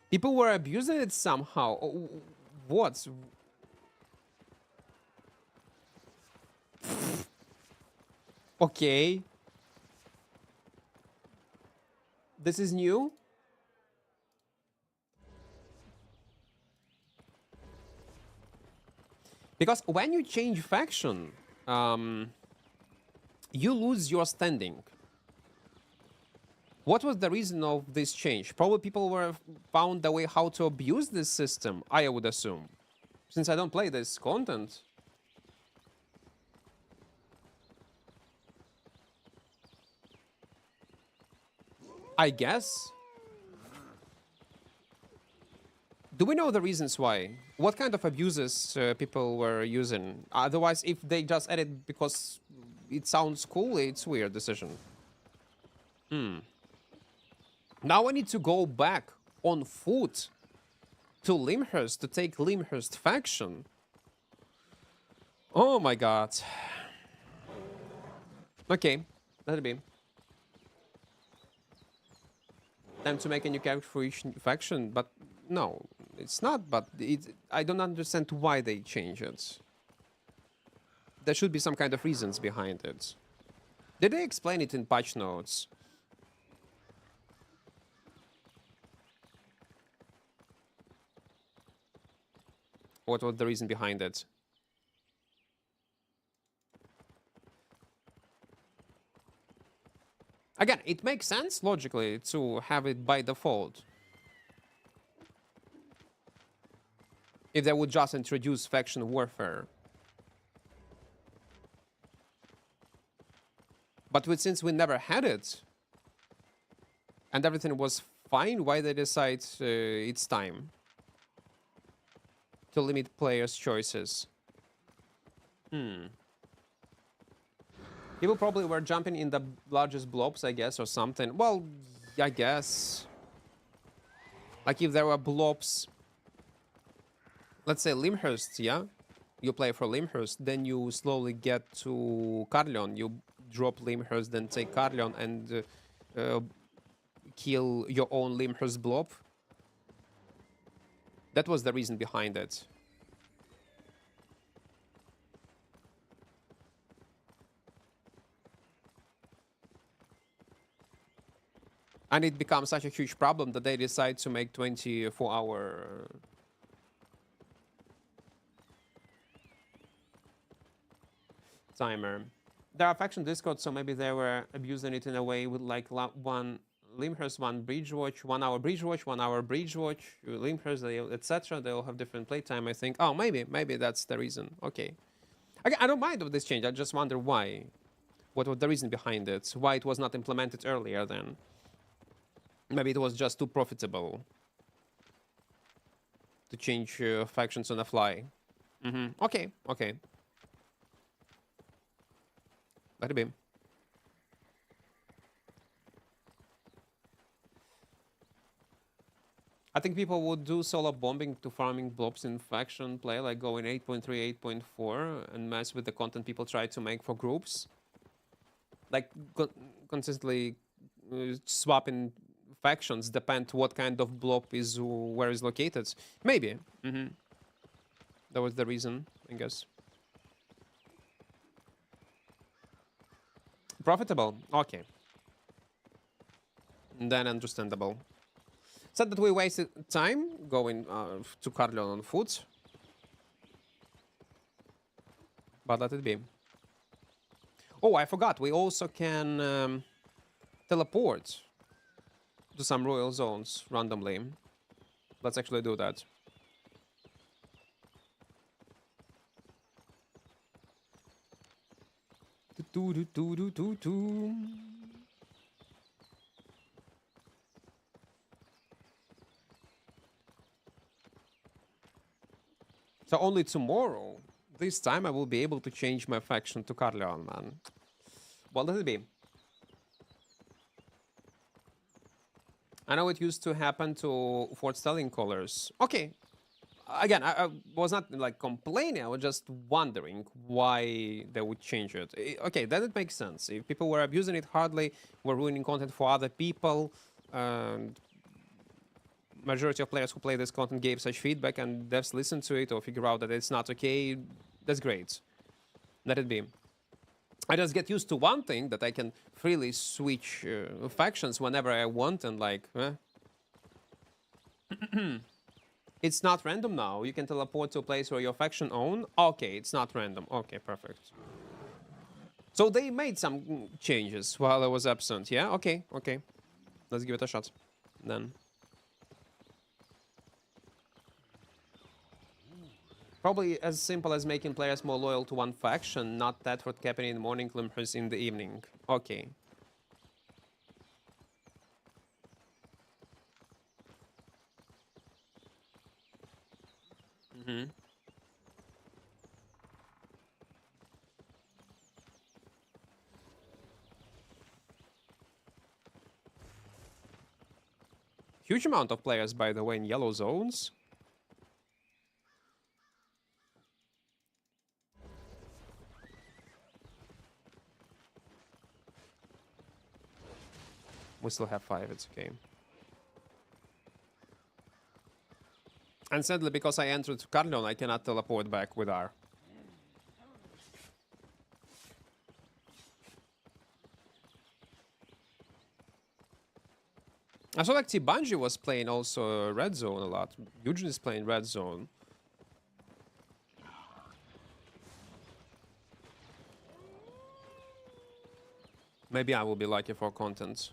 People were abusing it somehow. What? Okay. This is new? Because when you change faction, you lose your standing. What was the reason of this change? Probably people were found a way how to abuse this system, I would assume. Since I don't play this content. I guess. Do we know the reasons why? What kind of abuses people were using? Otherwise, if they just added because it sounds cool, it's a weird decision. Now I need to go back on foot to Limhurst to take Limhurst faction. Oh my god. Okay, let it be. Time to make a new character for each faction, but no, it's not. But I don't understand why they change it. There should be some kind of reasons behind it. Did they explain it in patch notes? What was the reason behind it? Again, it makes sense logically to have it by default. If they would just introduce faction warfare. But since we never had it, and everything was fine, why they decide it's time to limit players' choices? People probably were jumping in the largest blobs, I guess, or something. Well, I guess. Like if there were blobs let's say Limhurst, yeah? You play for Limhurst, then you slowly get to Carleon. You drop Limhurst, then take Carleon and kill your own Limhurst blob. That was the reason behind it. And it becomes such a huge problem that they decide to make 24-hour timer. There are faction Discord, so maybe they were abusing it in a way with like one Limhurst, one Bridge Watch, 1 hour Bridge Watch, 1 hour Bridge Watch, Limhurst, etc. They all have different playtime, I think. Oh, maybe that's the reason. Okay. I don't mind of this change. I just wonder why. What was the reason behind it? Why it was not implemented earlier then? Maybe it was just too profitable to change factions on the fly. Okay. Let it be. I think people would do solo bombing to farming blobs in faction play, like go in 8.3, 8.4, and mess with the content people try to make for groups. Like, consistently swapping factions depend what kind of blob is where is located. Maybe. That was the reason, I guess. Profitable? Okay. Then understandable. Said that we wasted time going to Carleon on foot. But let it be. Oh, I forgot. We also can teleport to some royal zones randomly. Let's actually do that. So only tomorrow, this time I will be able to change my faction to Carleon, man. Well, let it be. I know it used to happen to Fort Stelling colors. Okay. Again, I was not like complaining, I was just wondering why they would change it. Okay, then it makes sense. If people were abusing it hardly, were ruining content for other people, and majority of players who play this content gave such feedback and devs listen to it or figure out that it's not okay, that's great. Let it be. I just get used to one thing, that I can freely switch factions whenever I want, and like, it's not random now. You can teleport to a place where your faction own. Okay, it's not random. Okay, perfect. So they made some changes while I was absent. Yeah, okay. Let's give it a shot then. Probably as simple as making players more loyal to one faction, not that for capping in the morning, Limhurst in the evening. Okay. Huge amount of players, by the way, in yellow zones. We still have 5, it's okay. And sadly, because I entered Carleon, I cannot teleport back with R. I saw like T-Bungie was playing also Red Zone a lot. Eugene is playing Red Zone. Maybe I will be lucky for content.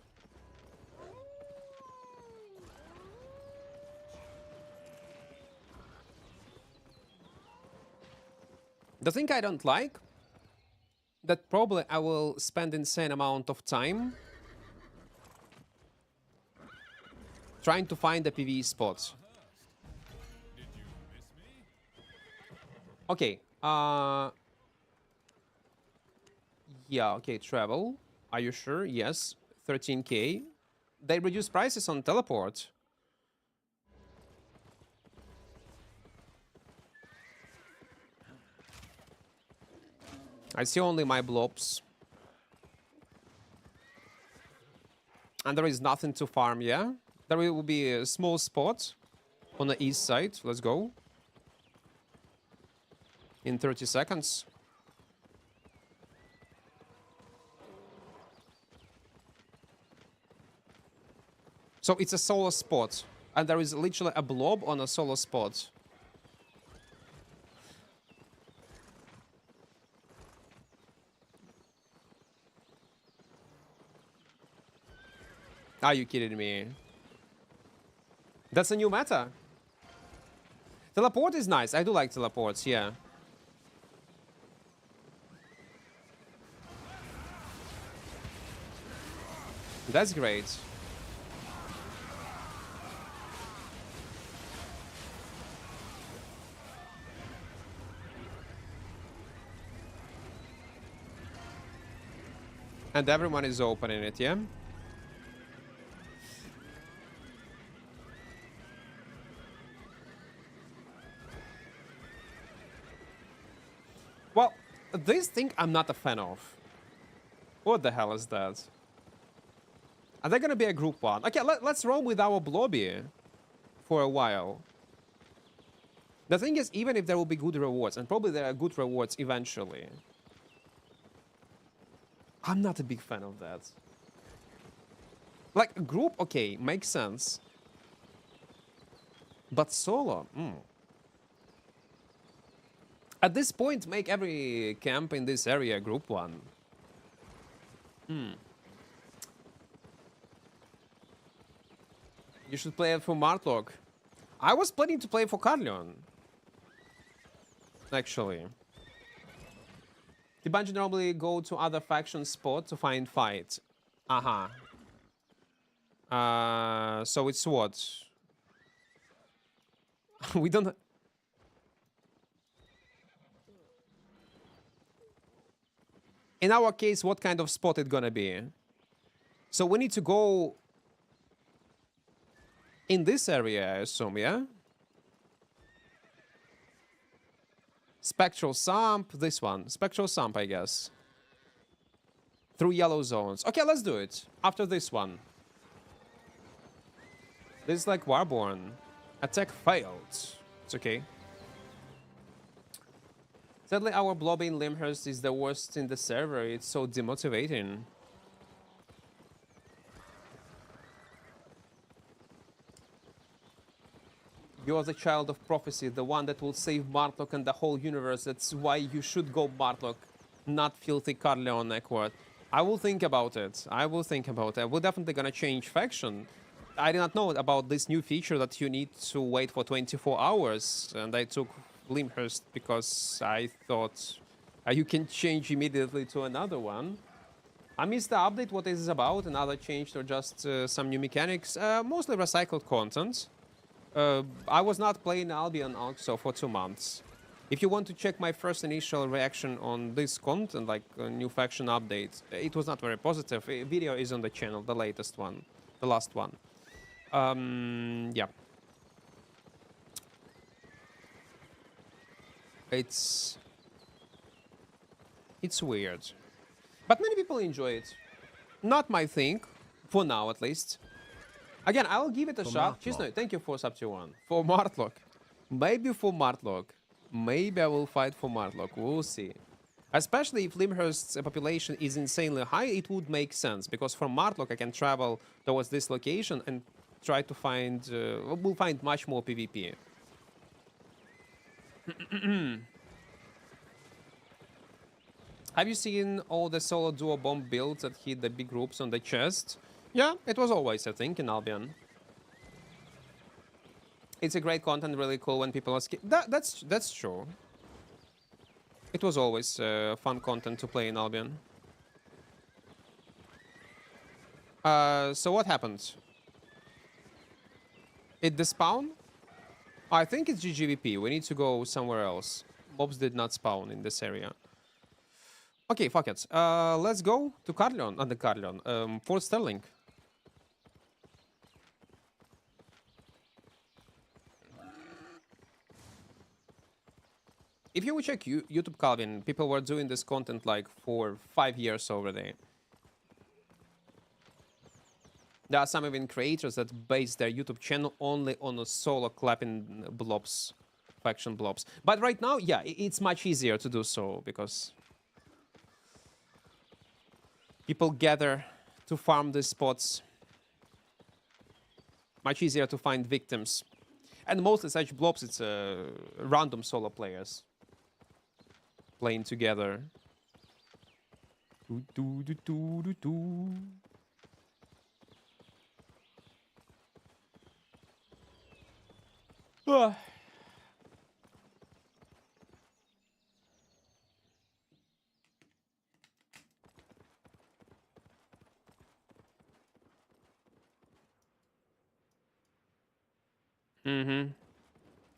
The thing I don't like, that probably I will spend insane amount of time trying to find the PvE spots. Okay, yeah, okay, travel. Are you sure? Yes, 13k. They reduce prices on teleport. I see only my blobs. And there is nothing to farm, yeah? There will be a small spot on the east side. Let's go. In 30 seconds. So it's a solo spot. And there is literally a blob on a solo spot. Are you kidding me? That's a new meta. Teleport is nice. I do like teleports, yeah. That's great. And everyone is opening it, yeah? Well, this thing I'm not a fan of. What the hell is that? Are they gonna be a group one? Okay, let's roll with our blobby for a while. The thing is, even if there will be good rewards, and probably there are good rewards eventually, I'm not a big fan of that. Like, group, okay, makes sense. But solo, At this point, make every camp in this area group one. You should play it for Martlock. I was planning to play for Carleon. Actually. The bunch normally go to other faction spot to find fight. So it's what? We don't... In our case, what kind of spot it gonna be? So we need to go in this area, I assume, yeah? Spectral Sump, this one. Spectral Sump, I guess. Through yellow zones. Okay, let's do it. After this one. This is like Warborn. Attack failed. It's okay. Sadly, our blobby in Limhurst is the worst in the server. It's so demotivating. You are the child of prophecy, the one that will save Martlock and the whole universe. That's why you should go Martlock, not filthy Carleon Equart. I will think about it. I will think about it. We're definitely gonna change faction. I did not know about this new feature that you need to wait for 24 hours. And I took Limhurst because I thought you can change immediately to another one. I missed the update, what is this about? Another change or just some new mechanics? Mostly recycled content. I was not playing Albion also for 2 months. If you want to check my first initial reaction on this content, like a new faction update, it was not very positive. A video is on the channel, the latest one, the last one. Yeah. It's weird. But many people enjoy it. Not my thing, for now at least. Again, I'll give it a shot. Chisno, thank you for sub to 1. For Martlock. Maybe for Martlock. Maybe I will fight for Martlock. We'll see. Especially if Limhurst's population is insanely high, it would make sense. Because from Martlock, I can travel towards this location and try to find... we'll find much more PvP. Have you seen all the solo duo bomb builds that hit the big groups on the chest? Yeah, it was always a thing in Albion. It's a great content, really cool when people are that's true. It was always fun content to play in Albion. So what happened? It despawn? I think it's GGVP. We need to go somewhere else. Mobs did not spawn in this area. Okay, fuck it. Let's go to Carleon, the Carleon, Fort Sterling. If you would check YouTube, Calvin, people were doing this content like for 5 years already. There are some even creators that base their YouTube channel only on a solo clapping blobs, faction blobs. But right now, yeah, it's much easier to do so because people gather to farm these spots. Much easier to find victims. And mostly such blobs, it's random solo players playing together. Do, do, do, do, do, do. Ah.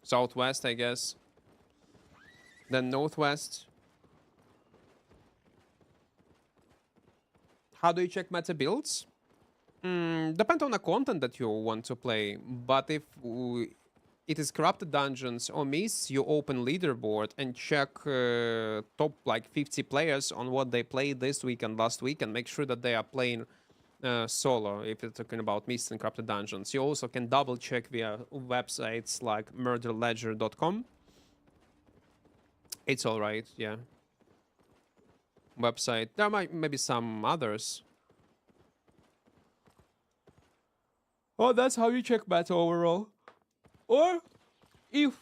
Southwest, I guess. Then northwest. How do you check meta builds? Depend on the content that you want to play. But if it is corrupted dungeons or miss, you open leaderboard and check top like 50 players on what they played this week and last week and make sure that they are playing solo if you're talking about missed and corrupted dungeons. You also can double check via websites like murderledger.com. It's all right, yeah. Website. There might maybe some others. Oh, that's how you check meta overall. Or if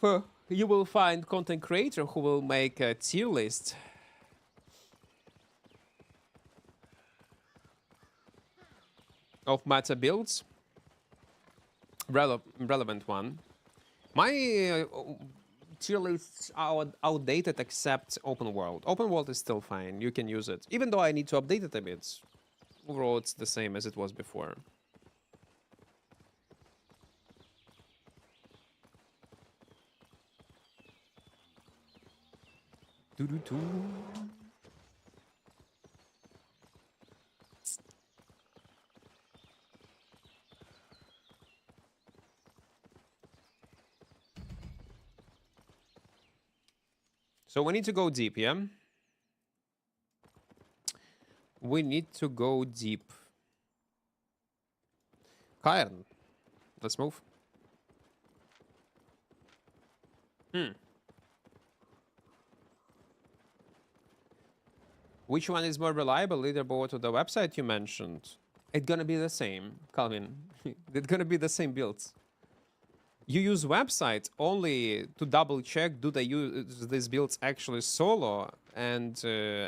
you will find content creator who will make a tier list. Of meta builds. Relevant one. My tier lists are outdated except open world. Open world is still fine. You can use it. Even though I need to update it a bit. Overall, it's the same as it was before. Doo-doo-doo. So we need to go deep, yeah? We need to go deep. Kaern, let's move. Which one is more reliable, leaderboard or the website you mentioned? It's gonna be the same, Calvin. It's gonna be the same builds. You use website only to double check do they use these builds actually solo and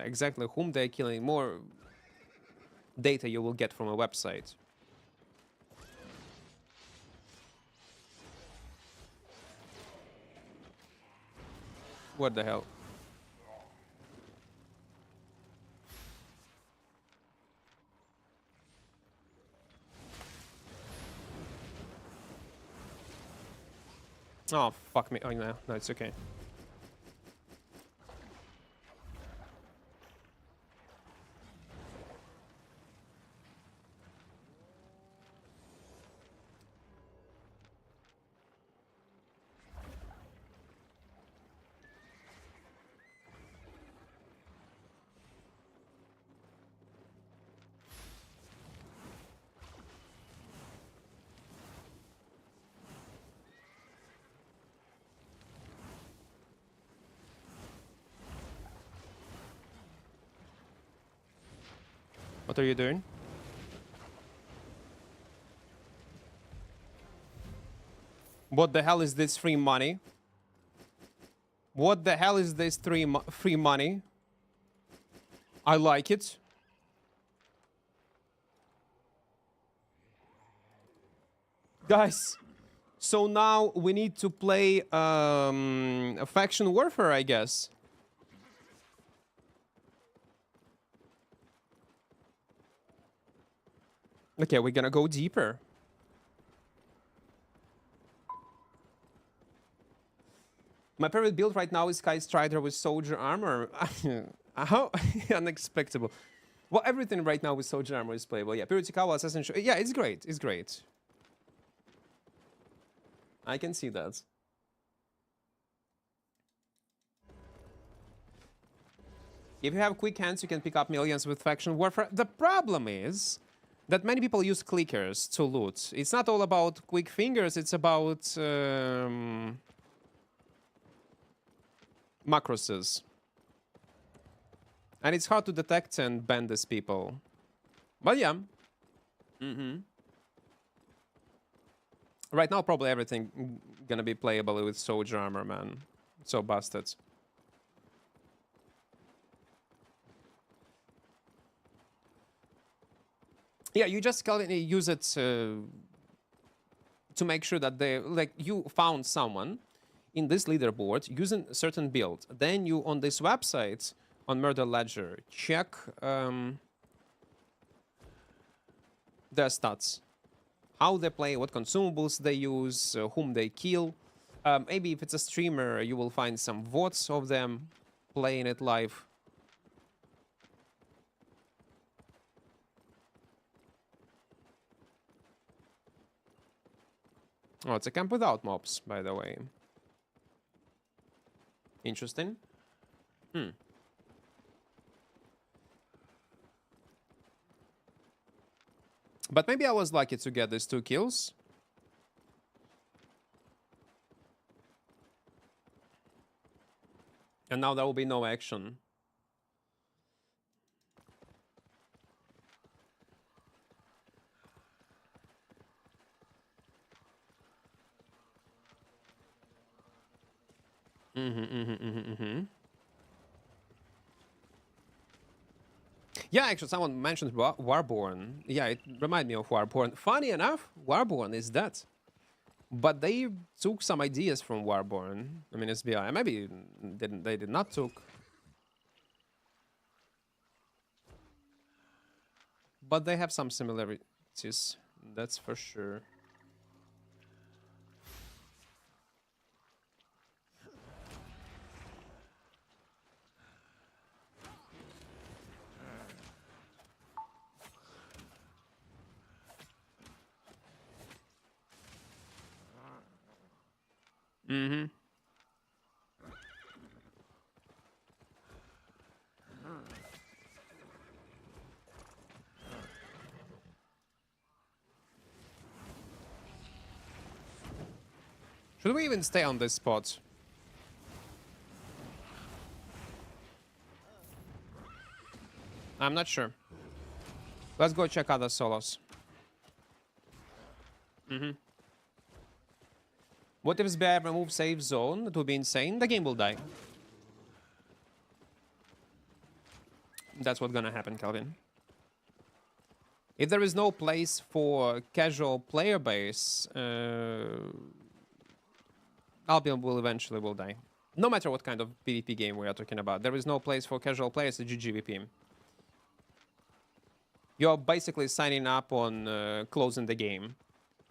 exactly whom they're killing. More data you will get from a website. What the hell? Oh, fuck me. Oh, no, it's okay. What are you doing? What the hell is this free money? What the hell is this free money? I like it. Guys, so now we need to play a faction warfare, I guess. Okay, we're gonna go deeper. My favorite build right now is Sky Strider with Soldier Armor. How unexpected. Well, everything right now with Soldier Armor is playable. Yeah, Pirutikawa Assassin. Yeah, it's great. It's great. I can see that. If you have quick hands, you can pick up millions with faction warfare. The problem is that many people use clickers to loot. It's not all about quick fingers, it's about macroses. And it's hard to detect and ban these people. But yeah. Right now, probably everything gonna be playable with soldier armor, man. So busted. Yeah, you just use it to make sure that they like you found someone in this leaderboard using a certain build. Then you on this website on Murder Ledger check their stats, how they play, what consumables they use, whom they kill. Maybe if it's a streamer, you will find some VODs of them playing it live. Oh, it's a camp without mobs, by the way. Interesting. But maybe I was lucky to get these 2 kills. And now there will be no action. Yeah, actually, someone mentioned Warborn. Yeah, it reminded me of Warborn. Funny enough, Warborn is dead. But they took some ideas from Warborn. I mean, SBI. Maybe they did not took. But they have some similarities. That's for sure. Should we even stay on this spot? I'm not sure. Let's go check other solos. What if SBI remove safe zone? It would be insane. The game will die. That's what's gonna happen, Calvin. If there is no place for casual player base, Albion will eventually die. No matter what kind of PvP game we are talking about, there is no place for casual players at GGVP. You're basically signing up on closing the game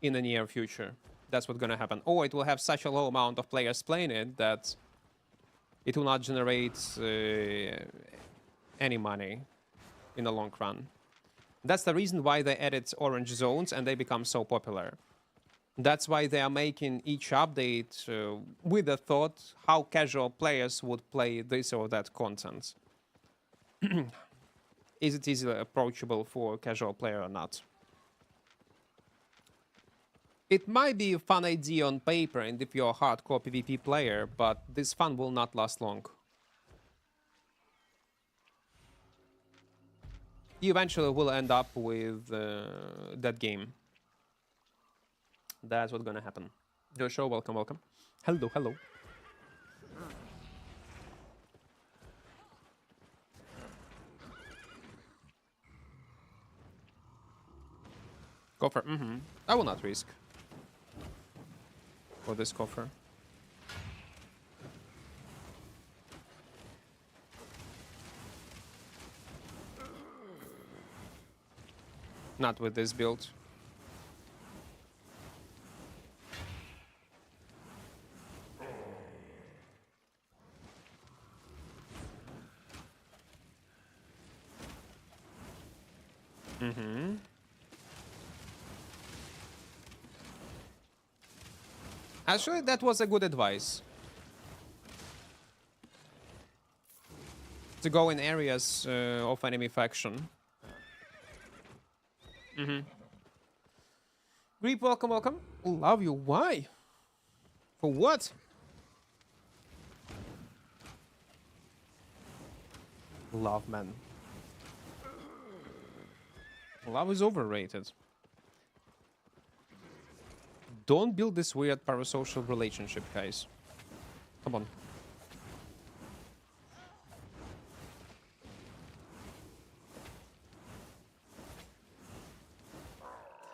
in the near future. That's what's gonna happen. Or it will have such a low amount of players playing it that it will not generate any money in the long run. That's the reason why they added orange zones and they become so popular. That's why they are making each update with the thought how casual players would play this or that content. Is it easily approachable for a casual player or not? It might be a fun idea on paper and if you're a hardcore PvP player, but this fun will not last long. You eventually will end up with that game. That's what's gonna happen. Joshua, welcome, welcome. Hello, hello. Coffer, I will not risk for this coffer. Not with this build. Actually, that was a good advice. to go in areas of enemy faction. Greep, welcome, welcome. Love you. Why? For what? Love, man. Love is overrated. Don't build this weird parasocial relationship, guys. Come on.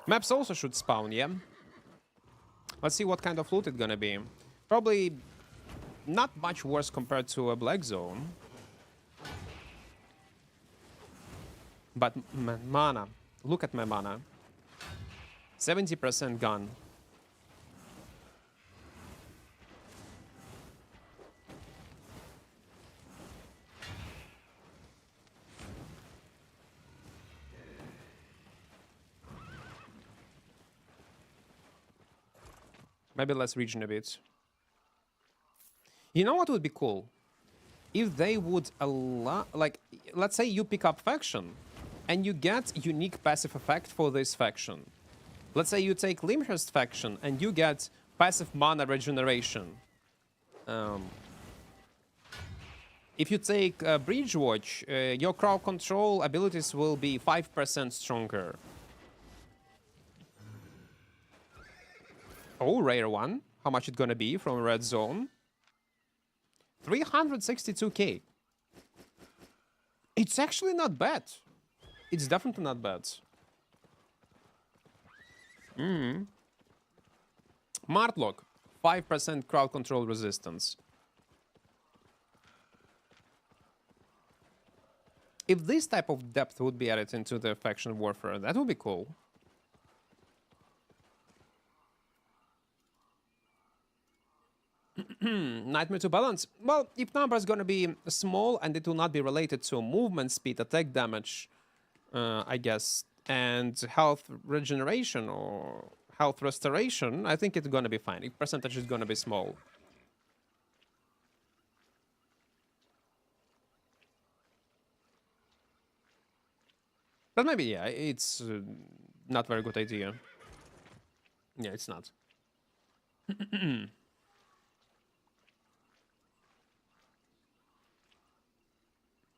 Maps also should spawn, yeah? Let's see what kind of loot it's gonna be. Probably not much worse compared to a black zone. But mana. Look at my mana. 70% gone. Maybe let's regen a bit. You know what would be cool? If they would allow, like, let's say you pick up faction and you get unique passive effect for this faction. Let's say you take Limhurst faction and you get passive mana regeneration. If you take Bridgewatch, your crowd control abilities will be 5% stronger. Oh, rare one. How much it gonna be from red zone? 362k. It's actually not bad. It's definitely not bad. Martlock, 5% crowd control resistance. If this type of depth would be added into the faction warfare, that would be cool. Nightmare to balance. Well, if number is gonna be small and it will not be related to movement speed, attack damage, I guess, and health regeneration or health restoration, I think it's gonna be fine. If percentage is gonna be small. But maybe, yeah, it's not very good idea. Yeah, it's not.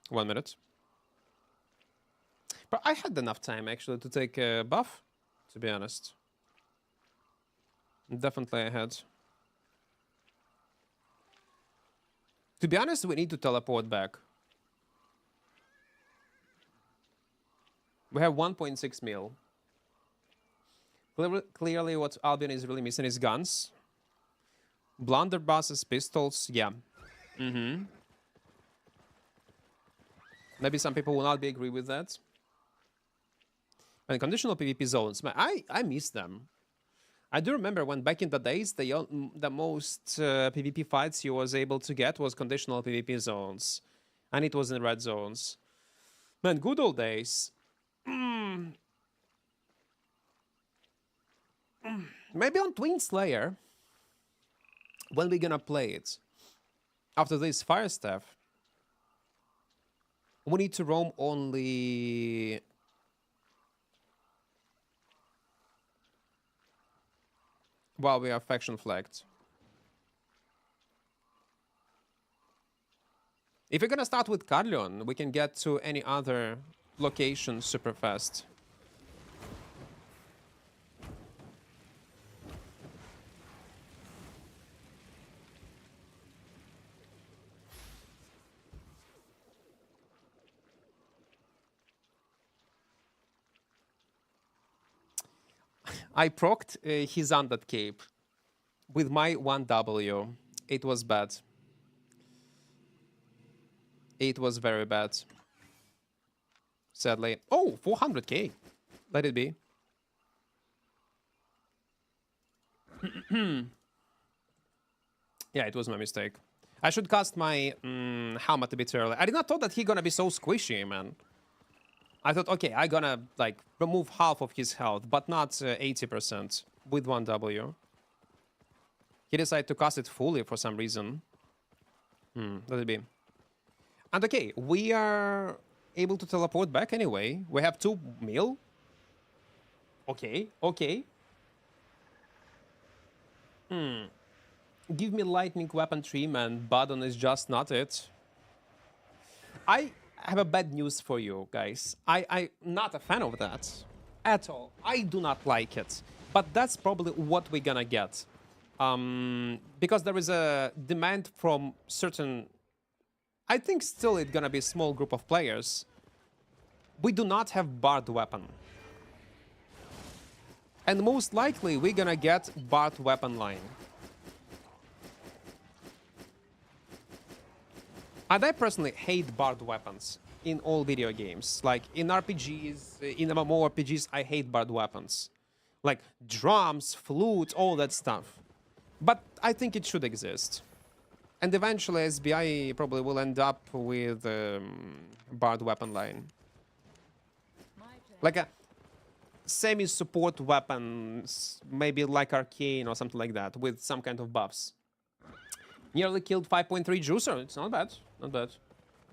1 minute. But I had enough time, actually, to take a buff, to be honest. Definitely I had. To be honest, we need to teleport back. We have 1.6 mil. Clearly what Albion is really missing is guns. Blunderbusses, pistols, yeah. Maybe some people will not be agree with that. And conditional PvP zones, man, I miss them. I do remember when back in the days, the most PvP fights you was able to get was conditional PvP zones. And it was in red zones. Man, good old days. Maybe on Twin Slayer, when we gonna play it, after this fire staff, we need to roam only while we are faction flagged. If we're gonna start with Carleon, we can get to any other location super fast. I procced his Undead Cape with my 1W. It was bad. It was very bad. Sadly. Oh, 400k. Let it be. Yeah, it was my mistake. I should cast my helmet a bit early. I did not thought that he gonna be so squishy, man. I thought, okay, I gonna, like, remove half of his health, but not 80% with 1W. He decided to cast it fully for some reason. Let it be. And okay, we are able to teleport back anyway. We have 2 mil. Okay, okay. Give me lightning weapon trim and Badon is just not it. I have a bad news for you guys. I'm not a fan of that at all. I do not like it. But that's probably what we're gonna get. Because there is a demand from certain... I think still it's gonna be a small group of players. We do not have Bard weapon. And most likely we're gonna get Bard weapon line. And I personally hate Bard weapons in all video games. Like in RPGs, in mmorpgs, I hate Bard weapons. Like drums, flutes, all that stuff. But I think it should exist. And eventually SBI probably will end up with Bard weapon line. Like a semi-support weapons, maybe like Arcane or something like that, with some kind of buffs. Nearly killed 5.3 juicer. It's not bad. Not bad.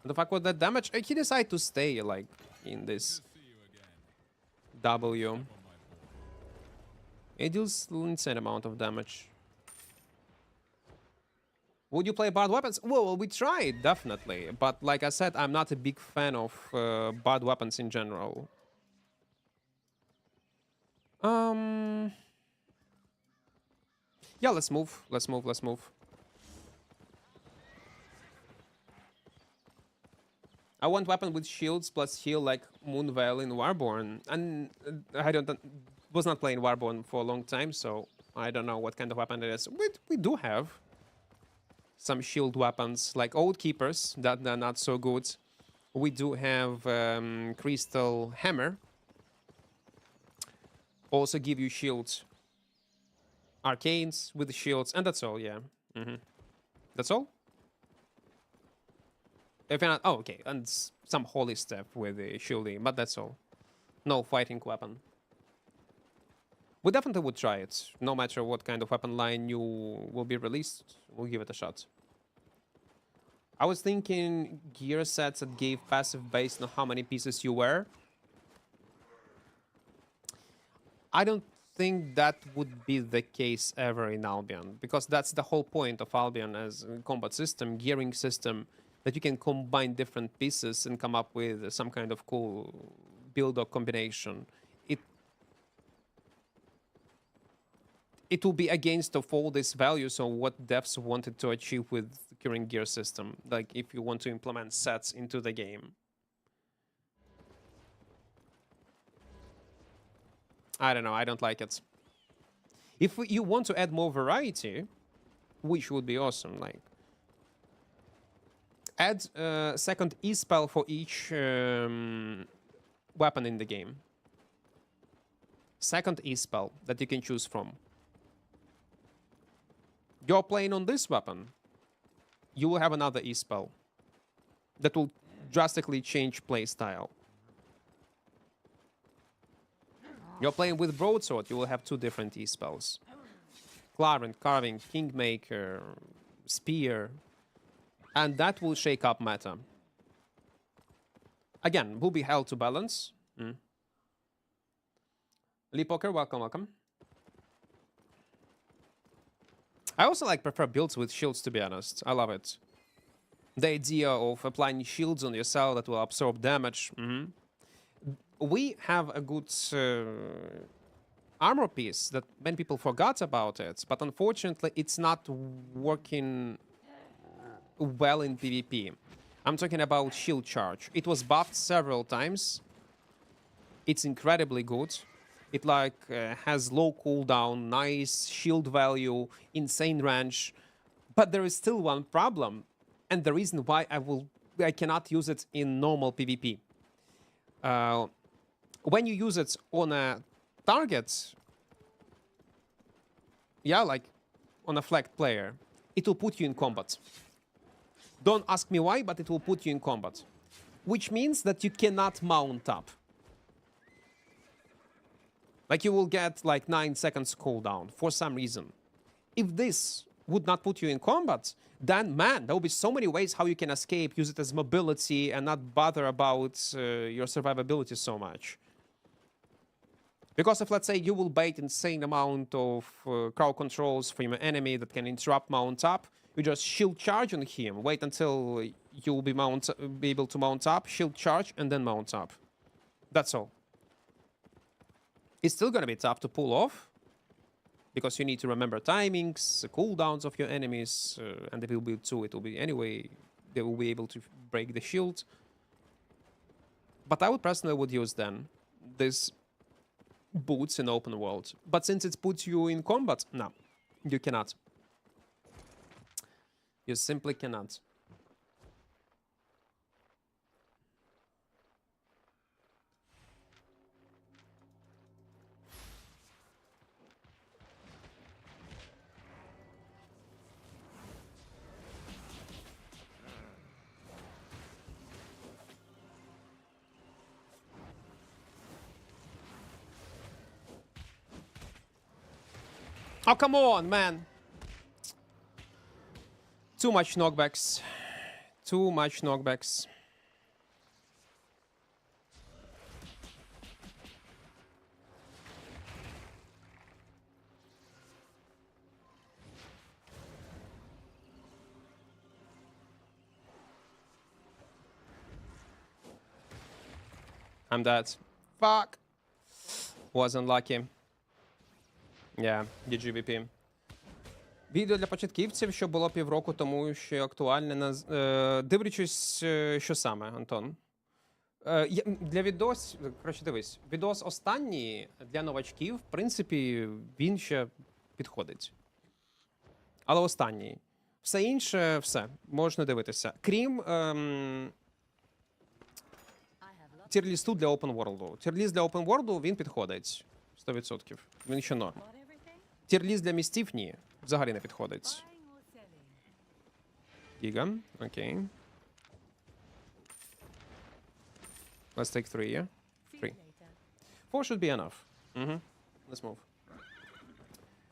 And the fact with that damage, he decided to stay like in this W. It deals an insane amount of damage. Would you play Bard weapons? Well, we tried, definitely. But like I said, I'm not a big fan of Bard weapons in general. Yeah, let's move. Let's move. Let's move. I want weapon with shields plus heal like Moonveil in Warborn. And I was not playing Warborn for a long time, so I don't know what kind of weapon it is. We do have some shield weapons like Old Keepers that are not so good. We do have Crystal Hammer. Also give you shields. Arcanes with the shields, and that's all, yeah. That's all? If you're not, oh, okay, and some holy step with the shielding, but that's all. No fighting weapon. We definitely would try it. No matter what kind of weapon line you will be released, we'll give it a shot. I was thinking gear sets that gave passive based on how many pieces you wear. I don't think that would be the case ever in Albion, because that's the whole point of Albion as a combat system, gearing system, that you can combine different pieces and come up with some kind of cool build or combination. It will be against of all these values of what devs wanted to achieve with the current gear system, like if you want to implement sets into the game. I don't know, I don't like it. If you want to add more variety, which would be awesome, like add a second E-spell for each weapon in the game. Second E-spell that you can choose from. You're playing on this weapon, you will have another E-spell that will drastically change playstyle. You're playing with Broadsword, you will have 2 different E-spells. Clarent, Carving, Kingmaker, Spear. And that will shake up meta. Again, will be held to balance. Lee Poker, welcome, welcome. I also prefer builds with shields, to be honest. I love it. The idea of applying shields on yourself that will absorb damage. We have a good armor piece that many people forgot about it, but unfortunately it's not working well in PvP. I'm talking about shield charge. It was buffed several times. It's incredibly good. It has low cooldown, nice shield value, insane range, but there is still one problem, and the reason why I cannot use it in normal PvP. When you use it on a target, yeah, like on a flagged player, it will put you in combat. Don't ask me why, but it will put you in combat, which means that you cannot mount up. Like you will get 9 seconds cooldown for some reason. If this would not put you in combat, then man, there will be so many ways how you can escape, use it as mobility, and not bother about your survivability so much. Because if, let's say, you will bait insane amount of crowd controls from your enemy that can interrupt mount up, you just shield charge on him, wait until you will be able to mount up, shield charge, and then mount up. That's all. It's still gonna be tough to pull off, because you need to remember timings, the cooldowns of your enemies, and if it will be 2, it will be anyway, they will be able to break the shield. But I would personally would use then this boots in open world. But since it puts you in combat, no, you cannot. You simply cannot. Oh, come on, man. Too much knockbacks. Too much knockbacks. I'm dead. Fuck. Wasn't lucky. Yeah, GGVP. Відео для початківців, що було півроку тому, що актуальне, дивлячись, що саме, Антон. Для відос, коротше, дивись, відос останній для новачків, в принципі, він ще підходить. Але останній. Все інше, все, можна дивитися. Крім тірлісту для Open World. Тірліст для Open World, він підходить. 100%. Він ще но. Тірліст для містів, ні. Взагалі не підходить. Гіга, окей. Let's take 3, yeah? 3. 4 should be enough. Let's move.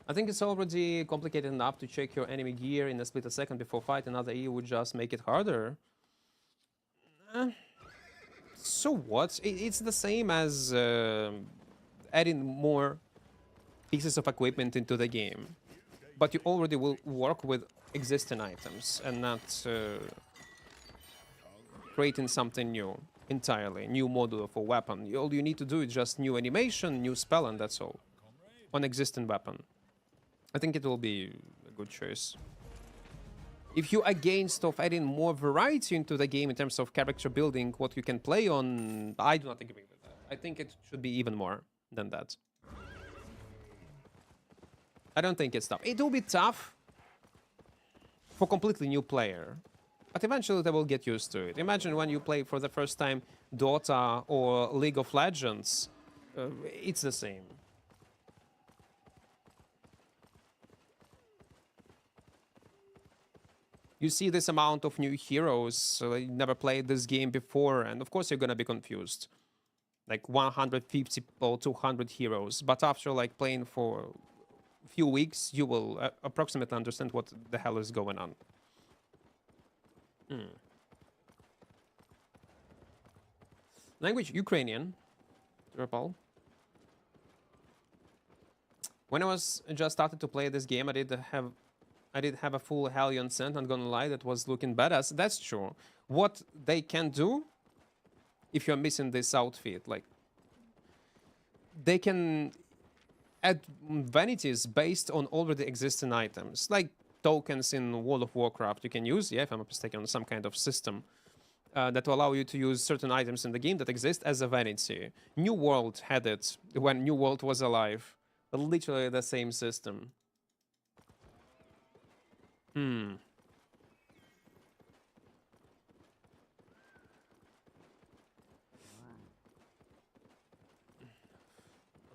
I think it's already complicated enough to check your enemy gear in a split a second before fight. Another E would just make it harder. So what? It's the same as adding more pieces of equipment into the game. But you already will work with existing items and not creating something new entirely, new module for weapon. All you need to do is just new animation, new spell, and that's all. On existing weapon. I think it will be a good choice. If you're against of adding more variety into the game in terms of character building, what you can play on, I do not agree with that. I think it should be even more than that. I don't think it's tough. It will be tough for completely new player, but eventually they will get used to it. Imagine when you play for the first time Dota or League of Legends, it's the same. You see this amount of new heroes, you never played this game before, and of course you're gonna be confused. Like 150 or 200 heroes, but after like playing for few weeks, you will approximately understand what the hell is going on. Language Ukrainian. Triple. When I was just started to play this game, I did have a full Hellion scent. Not gonna lie, that was looking badass. That's true. What they can do, if you're missing this outfit, like they can add vanities based on already existing items, like tokens in World of Warcraft. You can use, yeah, if I'm not mistaken, some kind of system that will allow you to use certain items in the game that exist as a vanity. New World had it when New World was alive. Literally the same system.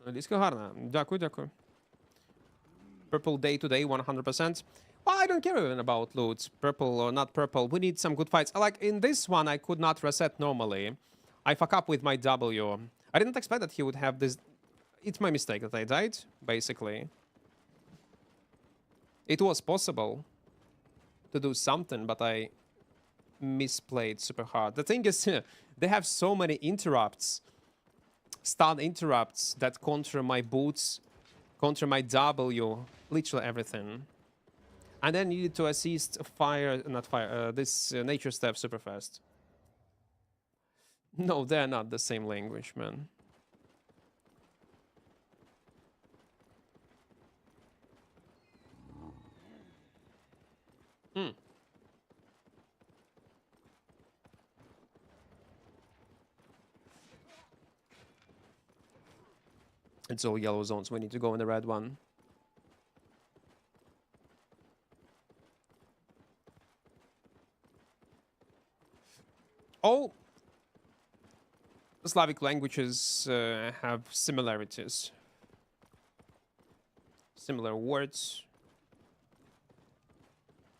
Англійська гарна. Дякую, дякую. Purple day to day, 100%. Well, I don't care even about loot. Purple or not purple. We need some good fights. Like, in this one, I could not reset normally. I fuck up with my W. I didn't expect that he would have this... It's my mistake that I died, basically. It was possible to do something, but I misplayed super hard. The thing is, they have so many interrupts, stun interrupts that counter my boots, counter my W, literally everything. And then you need to assist this nature step super fast. No, they're not the same language, man. It's all yellow zones. We need to go in the red one. All Slavic languages have similarities. Similar words.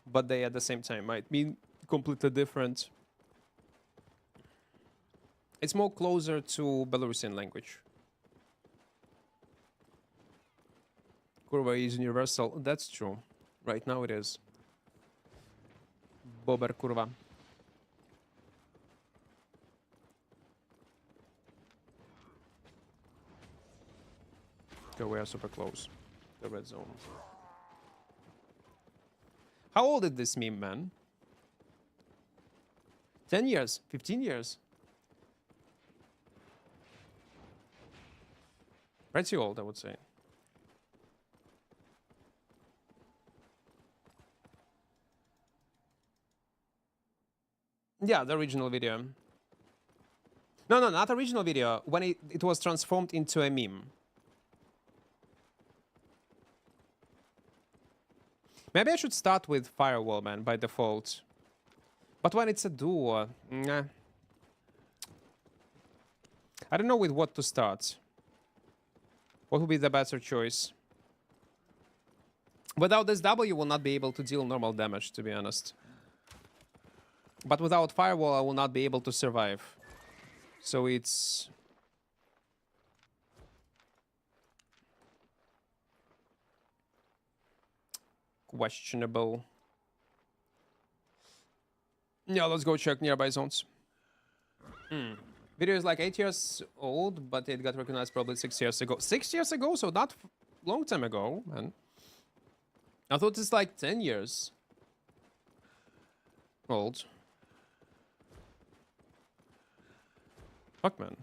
But they at the same time might mean completely different. It's more closer to Belarusian language. Kurva is universal. That's true. Right now it is. Bober kurva. Okay, we are super close. The red zone. How old is this meme, man? 10 years? 15 years? Pretty old, I would say. Yeah, the original video. No, not original video. When it was transformed into a meme. Maybe I should start with Firewall, man, by default. But when it's a duo, nah. I don't know with what to start. What would be the better choice? Without this W, will not be able to deal normal damage, to be honest. But without Firewall, I will not be able to survive. So it's... questionable. Yeah, let's go check nearby zones. Video is like 8 years old, but it got recognized probably 6 years ago. 6 years ago? So not long time ago, man. I thought it's like 10 years old. Fuck, man.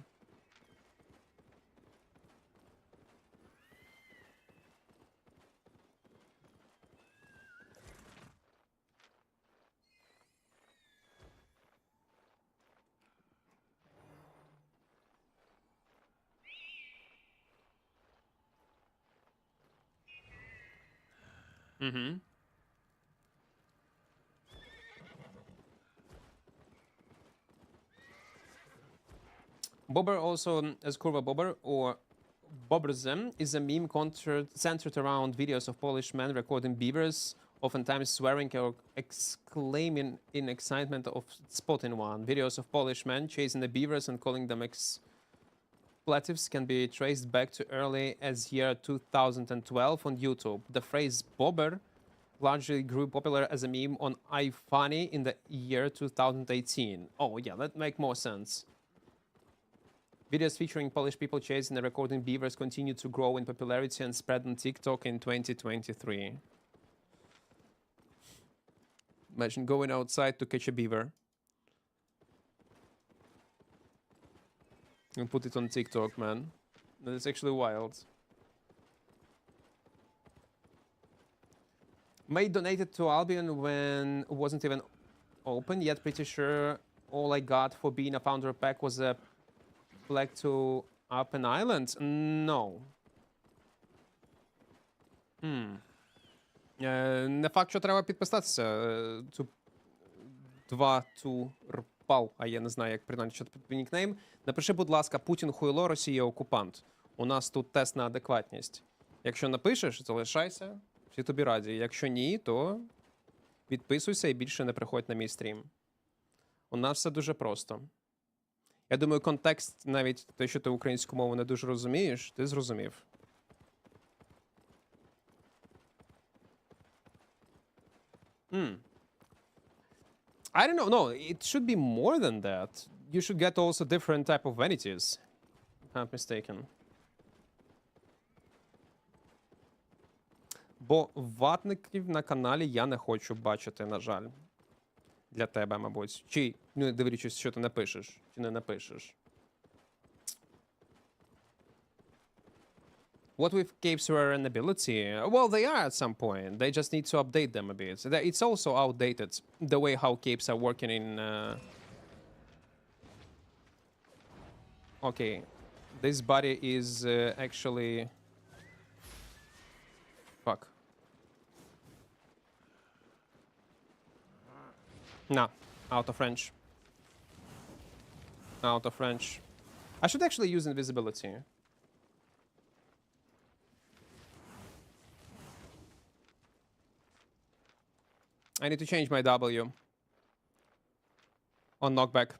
Mm-hmm. Bobber also, as Kurva Bobber or Bobberzem, is a meme centered around videos of Polish men recording beavers, oftentimes swearing or exclaiming in excitement of spotting one. Videos of Polish men chasing the beavers and calling them expletives can be traced back to early as year 2012 on YouTube. The phrase Bobber largely grew popular as a meme on iFunny in the year 2018. Oh yeah, that makes more sense. Videos featuring Polish people chasing and recording beavers continue to grow in popularity and spread on TikTok in 2023. Imagine going outside to catch a beaver. And put it on TikTok, man. That is actually wild. May donated to Albion when it wasn't even open, yet pretty sure all I got for being a founder pack was a flag to up an island. No. Не факт, що треба підписатися. Два турпал, а я не знаю, як принаймні читати нікнейм. Напиши, будь ласка, Путін хуйло, Росія окупант. У нас тут тест на адекватність. Якщо напишеш, залишайся. Всі тобі раді. Якщо ні, то підписуйся і більше не приходь на мій стрім. У нас все дуже просто. Я думаю, контекст, навіть те, що ти українську мову не дуже розумієш, ти зрозумів. I don't know. No, it should be more than that. You should get also different type of vanities. If I'm not mistaken. Бо ватників на каналі я не хочу бачити, на жаль. Для тебе, мабуть. Чи, ну, дивлячись, що ти напишеш, чи не напишеш. What with capes rare and ability? Well, they are at some point. They just need to update them a bit. It's also outdated, the way how capes are working in... Okay, this body is actually... Fuck. No, out of range. Out of range. I should actually use invisibility. I need to change my W on knockback.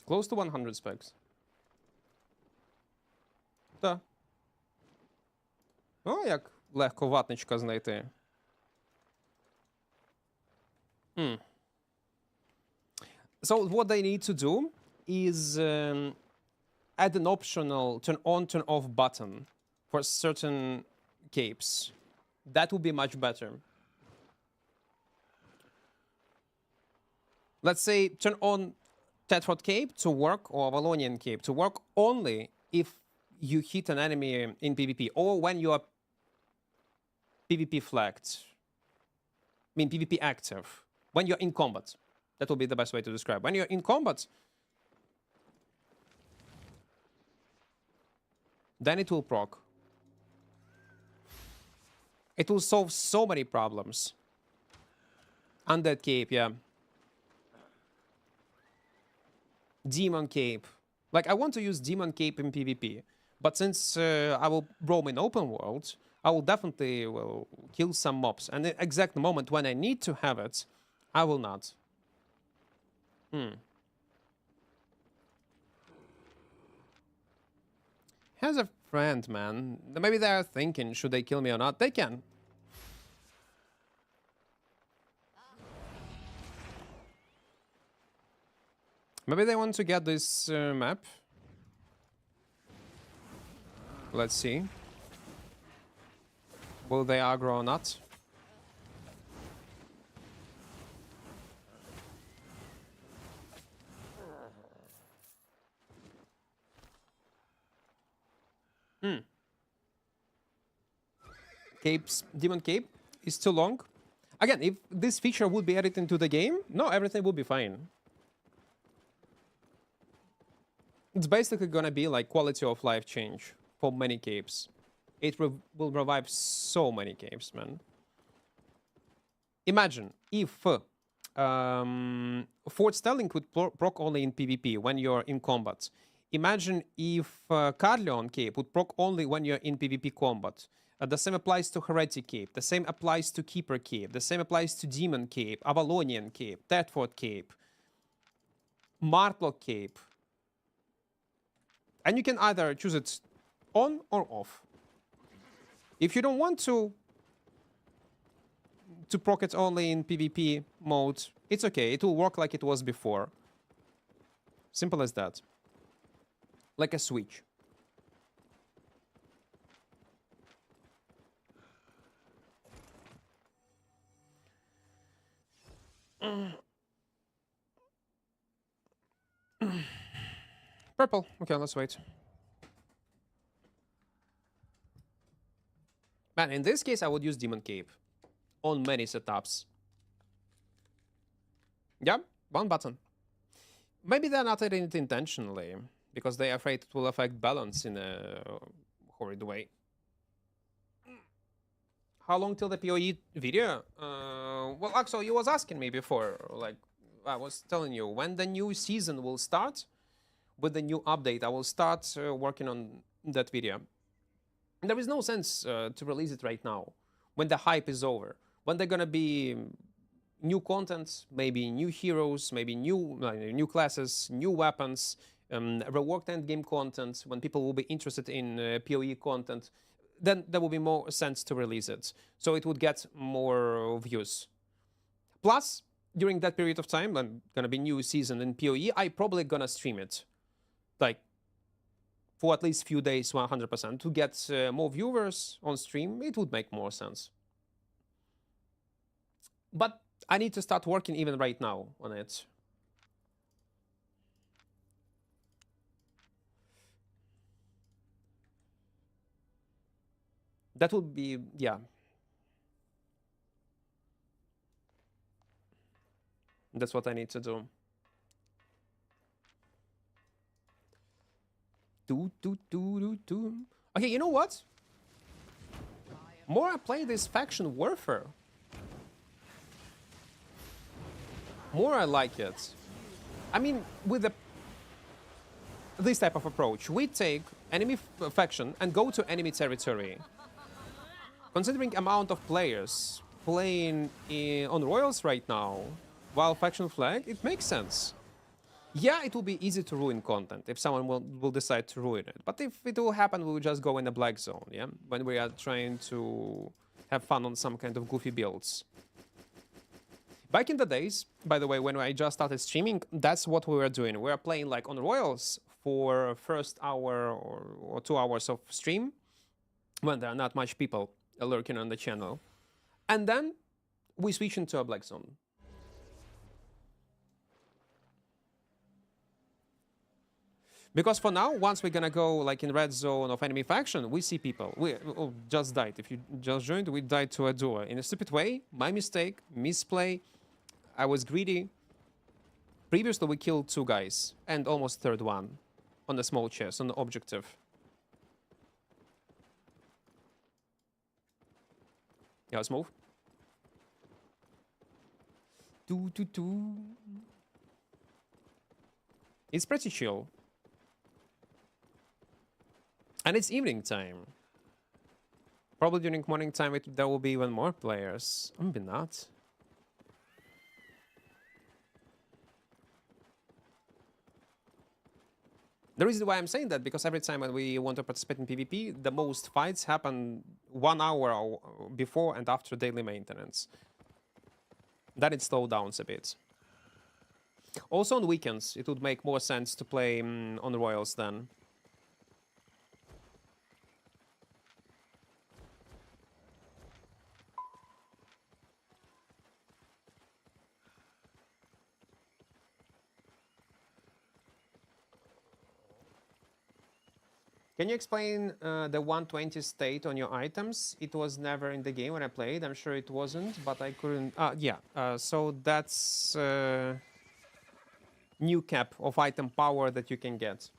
Close to 100 specs. Та. О, як легко ватничка знайти. So what they need to do is add an optional turn on, turn off button for certain capes. That would be much better. Let's say turn on Tetrod cape to work or Avalonian cape to work only if you hit an enemy in PvP or when you are PvP flagged. I mean PvP active. When you're in combat. That will be the best way to describe. When you're in combat, then it will proc. It will solve so many problems. Undead cape, yeah. Demon cape. Like, I want to use demon cape in PvP. But since I will roam in open world, I will definitely kill some mobs. And the exact moment when I need to have it, I will not. Has a friend, man. Maybe they are thinking, should they kill me or not? They can. Maybe they want to get this map. Let's see. Will they aggro or not? Cape's Demon Cape is too long. Again, if this feature would be added into the game, no, everything would be fine. It's basically gonna be like quality of life change for many capes. It will revive so many capes, man. Imagine if Fort Stelling could proc only in PvP when you're in combat. Imagine if Carleon Cape would proc only when you're in PvP combat. The same applies to Heretic Cape. The same applies to Keeper Cape. The same applies to Demon Cape, Avalonian Cape, Thetford Cape, Martlock Cape. And you can either choose it on or off. If you don't want to proc it only in PvP mode, it's okay. It will work like it was before. Simple as that. Like a switch. Purple. Okay, let's wait. Man, in this case, I would use Demon Cape on many setups. Yeah, one button. Maybe they're not adding it intentionally, because they are afraid it will affect balance in a horrid way. How long till the PoE video? Well, Axel, you was asking me before, like, I was telling you, when the new season will start, with the new update, I will start working on that video. There is no sense to release it right now, when the hype is over. When they're gonna be new content, maybe new heroes, maybe new classes, new weapons, reworked endgame content, when people will be interested in PoE content. then there will be more sense to release it. So it would get more views. Plus, during that period of time, when gonna be new season in PoE, I probably gonna stream it. Like, for at least few days, 100%. To get more viewers on stream, it would make more sense. But I need to start working even right now on it. That would be, yeah. That's what I need to do. Okay, you know what? More I play this faction warfare, more I like it. I mean, with this type of approach, we take enemy faction and go to enemy territory. Considering amount of players playing on Royals right now, while faction flag, it makes sense. Yeah, it will be easy to ruin content if someone will decide to ruin it. But if it will happen, we will just go in the black zone, yeah? When we are trying to have fun on some kind of goofy builds. Back in the days, by the way, when I just started streaming, that's what we were doing. We were playing like on Royals for first hour or 2 hours of stream, when there are not much people lurking on the channel. And then we switch into a black zone. Because for now, once we're gonna go like in red zone of enemy faction, we see people. We just died. If you just joined, we died to a duo. In a stupid way, my mistake, misplay. I was greedy. Previously, we killed 2 guys and almost third one on the small chest, on the objective. Yeah, let's move. It's pretty chill. And it's evening time. Probably during morning time there will be even more players. Maybe not. The reason why I'm saying that, because every time when we want to participate in PvP, the most fights happen 1 hour before and after daily maintenance. Then it slows down a bit. Also on weekends, it would make more sense to play on Royals then. Can you explain the 120 state on your items? It was never in the game when I played. I'm sure it wasn't, but I couldn't... yeah, so that's new cap of item power that you can get.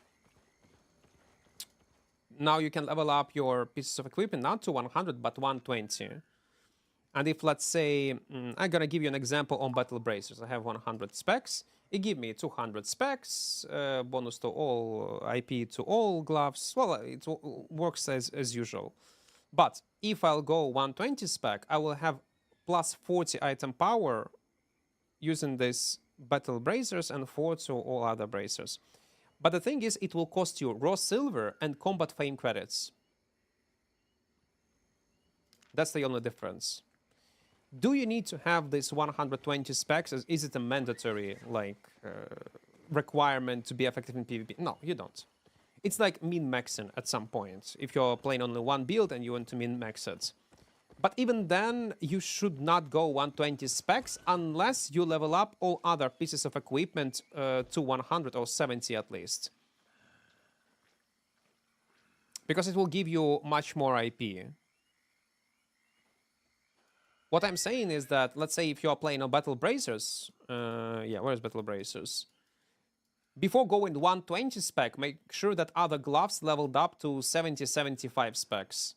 Now you can level up your pieces of equipment not to 100, but 120. And if, let's say, I'm gonna give you an example on battle bracers. I have 100 specs. It gives me 200 specs, bonus to all, IP to all gloves. Well, it works as usual. But if I'll go 120 spec, I will have plus 40 item power using this battle bracers and 4 to all other bracers. But the thing is, it will cost you raw silver and combat fame credits. That's the only difference. Do you need to have this 120 specs? Is it a mandatory requirement to be effective in PvP? No, you don't. It's like min-maxing at some point. If you're playing only one build and you want to min-max it. But even then, you should not go 120 specs unless you level up all other pieces of equipment to 100 or 70 at least. Because it will give you much more IP. What I'm saying is that, let's say if you're playing on Battle Bracers, yeah, where's Battle Bracers? Before going 120 spec, make sure that other gloves leveled up to 70-75 specs.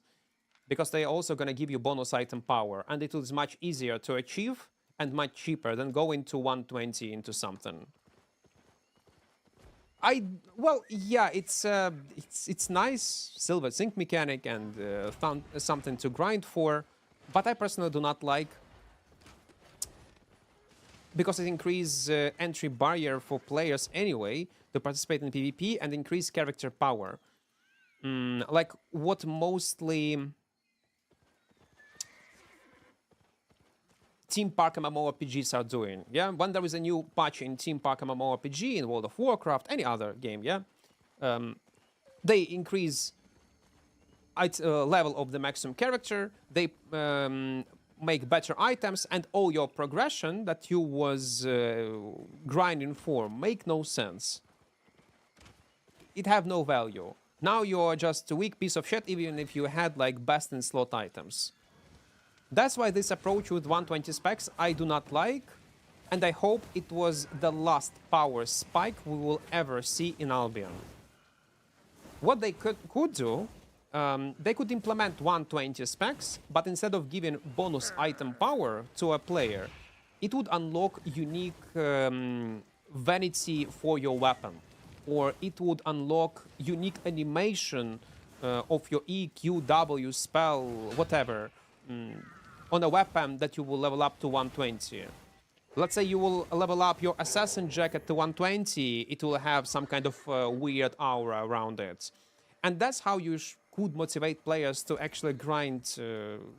Because they're also going to give you bonus item power, and it is much easier to achieve and much cheaper than going to 120 into something. Well, yeah, it's nice, silver zinc mechanic and something to grind for. But I personally do not like, because it increases entry barrier for players anyway to participate in PvP and increase character power. like what mostly Team Park MMORPGs are doing. Yeah, when there is a new patch in Team Park MMORPG, in World of Warcraft, any other game, yeah, they increase level of the maximum character, they make better items, and all your progression that you was grinding for make no sense. It have no value. Now you're just a weak piece of shit, even if you had like best in slot items. That's why this approach with 120 specs I do not like, and I hope it was the last power spike we will ever see in Albion. What they could do, they could implement 120 specs, but instead of giving bonus item power to a player, it would unlock unique vanity for your weapon, or it would unlock unique animation of your E, Q, W, spell, whatever, on a weapon that you will level up to 120. Let's say you will level up your assassin jacket to 120, it will have some kind of weird aura around it. And that's how you could motivate players to actually grind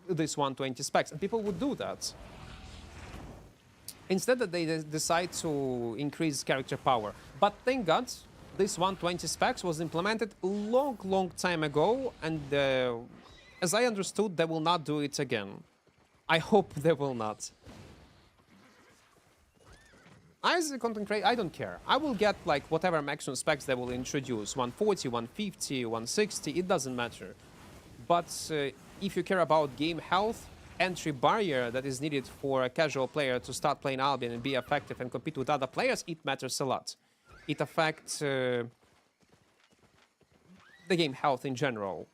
this 120 specs, and people would do that. Instead that they decide to increase character power. But thank God, this 120 specs was implemented long time ago, and as I understood, they will not do it again. I hope they will not. As a content creator, I don't care. I will get like whatever maximum specs they will introduce, 140, 150, 160, it doesn't matter. But if you care about game health, entry barrier that is needed for a casual player to start playing Albion and be effective and compete with other players, it matters a lot. It affects the game health in general.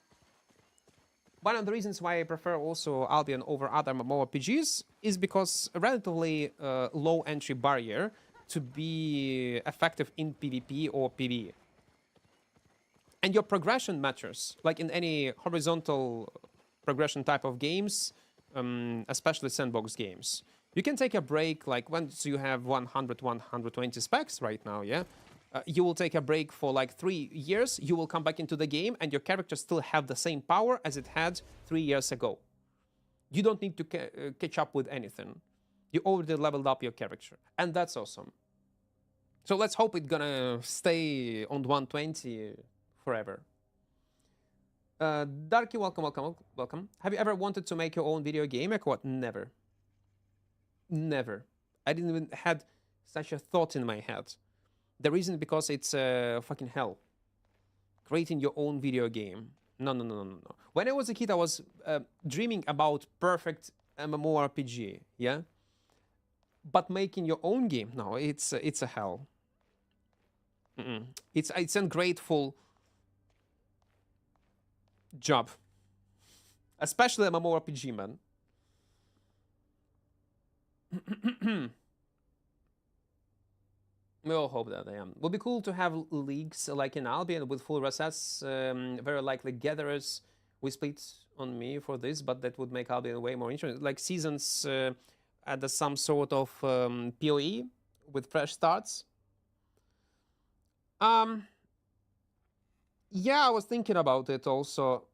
One of the reasons why I prefer also Albion over other MMORPGs is because a relatively low entry barrier to be effective in PvP or PvE. And your progression matters, like in any horizontal progression type of games, especially sandbox games. You can take a break, like once you have 100, 120 specs right now, yeah? You will take a break for like 3 years, you will come back into the game, and your character still have the same power as it had 3 years ago. You don't need to catch up with anything. You already leveled up your character, and that's awesome. So let's hope it's gonna stay on 120 forever. Darky, welcome. Have you ever wanted to make your own video game? Equart? Never. Never. I didn't even had such a thought in my head. The reason because it's fucking hell. Creating your own video game. No. When I was a kid, I was dreaming about perfect MMORPG, yeah? But making your own game, no, it's a hell. It's ungrateful job. Especially MMORPG, man. We all hope that I am. Would be cool to have leagues like in Albion with full resets, very likely gatherers. We split on me for this, but that would make Albion way more interesting. Like seasons at some sort of PoE with fresh starts. Yeah, I was thinking about it also.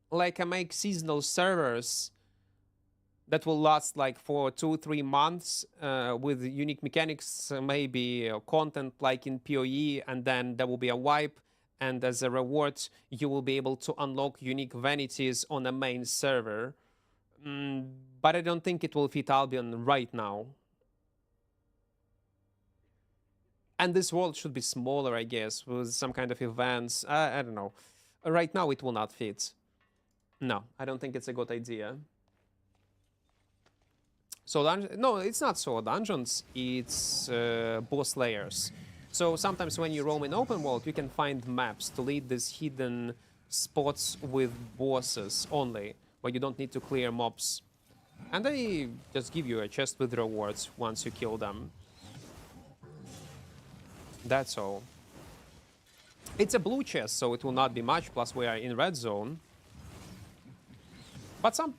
Like I make seasonal servers that will last like for 2-3 months with unique mechanics, maybe content like in PoE, and then there will be a wipe, and as a reward you will be able to unlock unique vanities on a main server. But I don't think it will fit Albion right now. And this world should be smaller, I guess, with some kind of events. I don't know. Right now it will not fit. No, I don't think it's a good idea. So no, it's not so dungeons, it's boss layers. So sometimes when you roam in open world, you can find maps to lead these hidden spots with bosses only, where you don't need to clear mobs. And they just give you a chest with rewards once you kill them. That's all. It's a blue chest, so it will not be much, plus we are in red zone. But some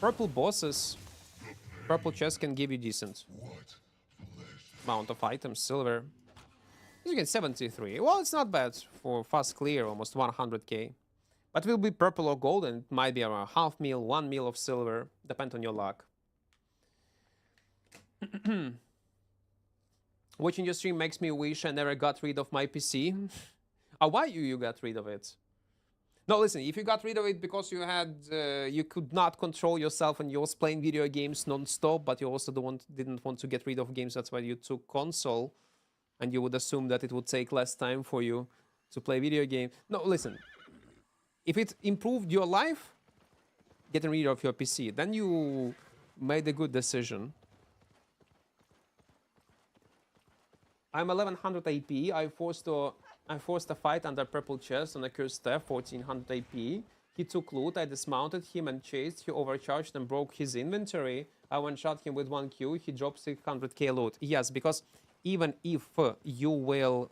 purple bosses, purple chests can give you decent amount of items, silver. As you get 73. Well, it's not bad for fast clear, almost 100k. But it will be purple or gold, and it might be around half mil, 1 mil of silver, depend on your luck. Watching your stream makes me wish I never got rid of my PC. Why you got rid of it? No, listen, if you got rid of it because you had, you could not control yourself and you was playing video games non-stop, but you also didn't want to get rid of games, that's why you took console, and you would assume that it would take less time for you to play video game. No, listen, if it improved your life, getting rid of your PC, then you made a good decision. I'm 1100 AP. I forced a fight under purple chest on a cursed step, 1400 AP. He took loot. I dismounted him and chased. He overcharged and broke his inventory. I one-shot him with 1Q. He dropped 600k loot. Yes, because even if you will...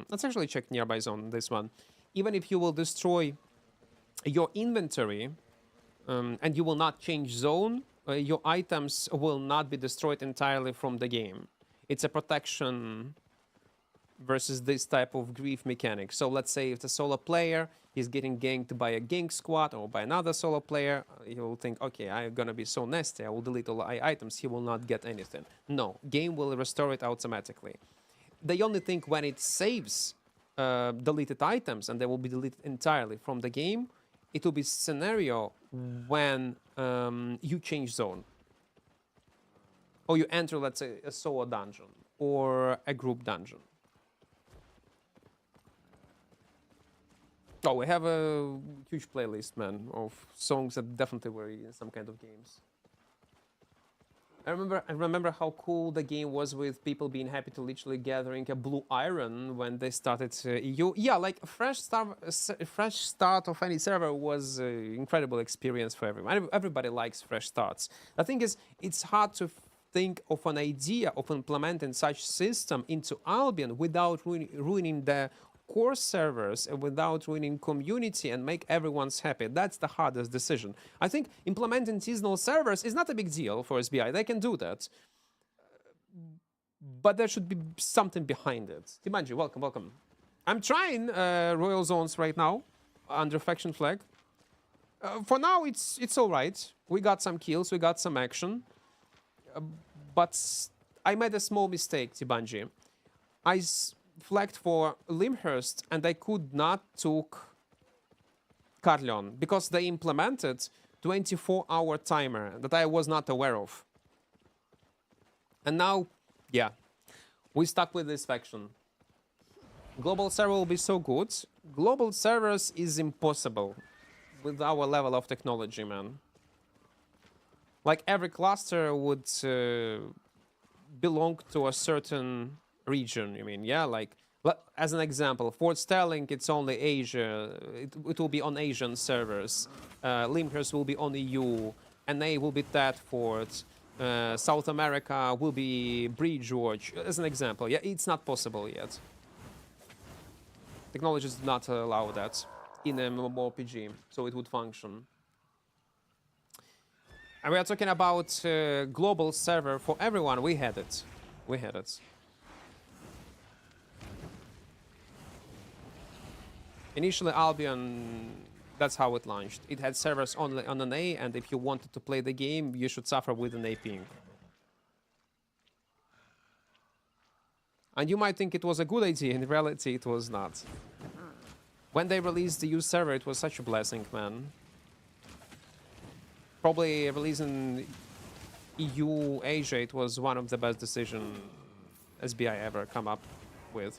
let's actually check nearby zone, this one. Even if you will destroy your inventory and you will not change zone, your items will not be destroyed entirely from the game. It's a protection versus this type of grief mechanic. So let's say if the solo player is getting ganked by a gank squad or by another solo player, he will think, okay, I'm gonna be so nasty, I will delete all my items, he will not get anything. No, game will restore it automatically. The only thing when it saves deleted items and they will be deleted entirely from the game, it will be scenario when you change zone. Or you enter, let's say, a solo dungeon or a group dungeon. Oh, we have a huge playlist, man, of songs that definitely were in some kind of games. I remember how cool the game was with people being happy to literally gathering a blue iron when they started EU. Yeah, like a fresh start of any server was an incredible experience for everyone. Everybody likes fresh starts. The thing is, it's hard to think of an idea of implementing such system into Albion without ruining the core servers and without ruining community and make everyone's happy. That's the hardest decision. I think implementing seasonal servers is not a big deal for SBI. They can do that. But there should be something behind it. Timanji, welcome, welcome. I'm trying Royal Zones right now under Faction Flag. For now, it's all right. We got some kills, we got some action. But I made a small mistake, Tibanji. I flagged for Limhurst and I could not took Carleon because they implemented 24-hour timer that I was not aware of. And now, yeah, we stuck with this faction. Global server will be so good. Global servers is impossible with our level of technology, man. Like every cluster would belong to a certain region, you mean, yeah? Like, as an example, Fort Sterling, it's only Asia. It will be on Asian servers. Limhurst will be on EU. NA will be Thetford. South America will be Bridge George, as an example. Yeah, it's not possible yet. Technology does not allow that in a mmorpg, so it would function. And we are talking about global server for everyone. We had it. We had it. Initially, Albion, that's how it launched. It had servers only on an A, and if you wanted to play the game, you should suffer with an A ping. And you might think it was a good idea. In reality, it was not. When they released the EU server, it was such a blessing, man. Probably releasing EU Asia, it was one of the best decisions SBI ever come up with.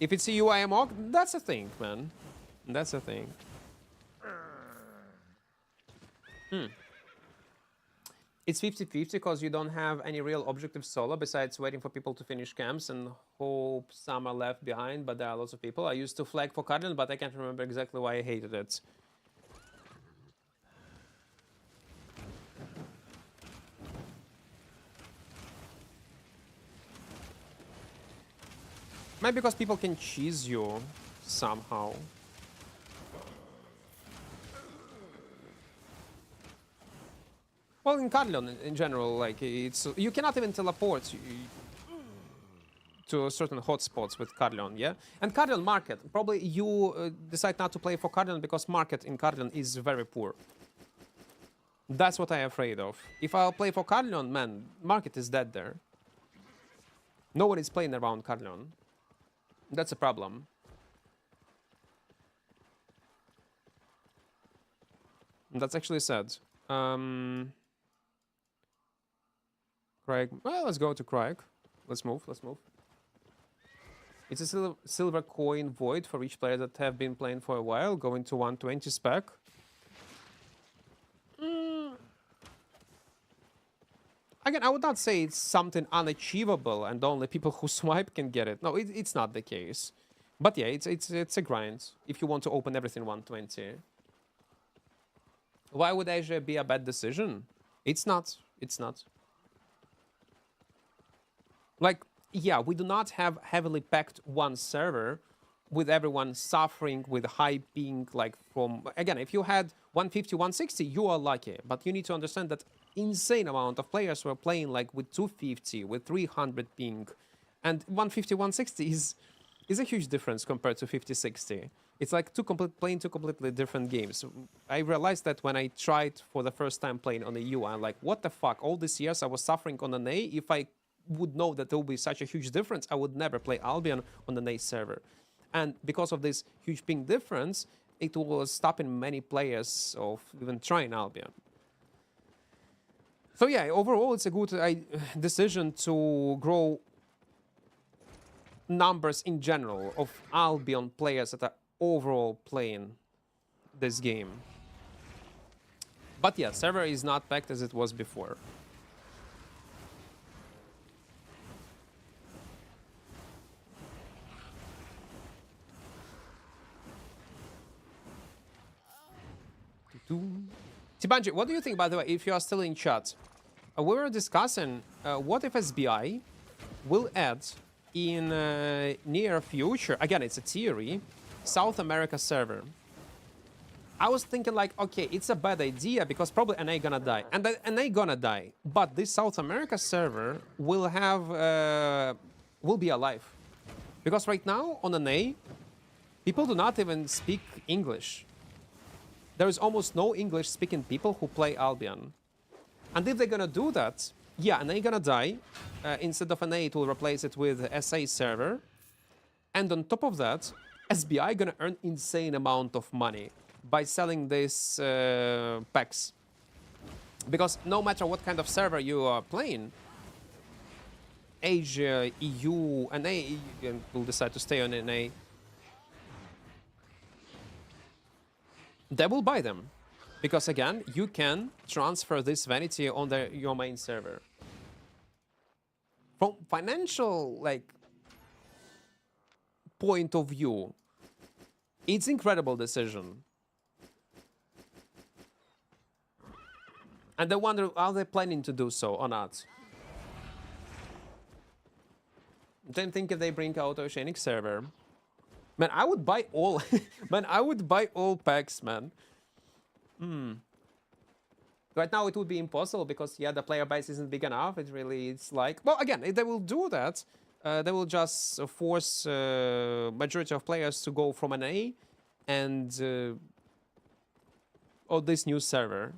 If it's EU IMO, that's a thing, man. That's a thing. It's 50-50 because you don't have any real objective solo besides waiting for people to finish camps and hope some are left behind, but there are lots of people. I used to flag for Cardinal, but I can't remember exactly why I hated it. Maybe because people can cheese you somehow. Well, in Carleon, in general, like, it's... You cannot even teleport to certain hotspots with Carleon, yeah? And Carleon Market, probably you decide not to play for Carleon because Market in Carleon is very poor. That's what I'm afraid of. If I'll play for Carleon, man, Market is dead there. No one is playing around Carleon. That's a problem. That's actually sad. Craig. Well, let's go to Craig. Let's move, let's move. It's a silver coin void for each player that have been playing for a while, going to 120 spec. Again, I would not say it's something unachievable and only people who swipe can get it. No, it's not the case. But yeah, it's a grind if you want to open everything 120. Why would Asia be a bad decision? It's not. It's not. Like, yeah, we do not have heavily packed one server with everyone suffering with high ping, like from... Again, if you had 150, 160, you are lucky. But you need to understand that insane amount of players were playing like with 250, with 300 ping. And 150, 160 is a huge difference compared to 50, 60. It's like playing two completely different games. I realized that when I tried for the first time playing on a U, I'm like, what the fuck? All these years I was suffering on an A. If I would know that there will be such a huge difference, I would never play Albion on an A server. And because of this huge ping difference, it was stopping many players of even trying Albion. So yeah, overall it's a good decision to grow numbers in general of Albion players that are overall playing this game. But yeah, server is not packed as it was before. Tibanji, what do you think, by the way, if you are still in chat? We were discussing what if SBI will add in near future, again, it's a theory, South America server. I was thinking like, okay, it's a bad idea because probably NA gonna die. And NA gonna die. But this South America server will have, will be alive. Because right now on NA, people do not even speak English. There is almost no English-speaking people who play Albion. And if they're gonna do that, yeah, NA gonna die. Instead of NA, it will replace it with SA server. And on top of that, SBI gonna earn insane amount of money by selling these packs. Because no matter what kind of server you are playing, Asia, EU, NA will decide to stay on NA. They will buy them. Because again, you can transfer this vanity on your main server. From financial point of view, it's incredible decision. And I wonder, are they planning to do so or not? Then think if they bring out a Oceanic server. Man, I would buy all... man, I would buy all packs, man. Right now it would be impossible because, yeah, the player base isn't big enough. It's like... Well, again, if they will do that, they will just force majority of players to go from an A and... or this new server.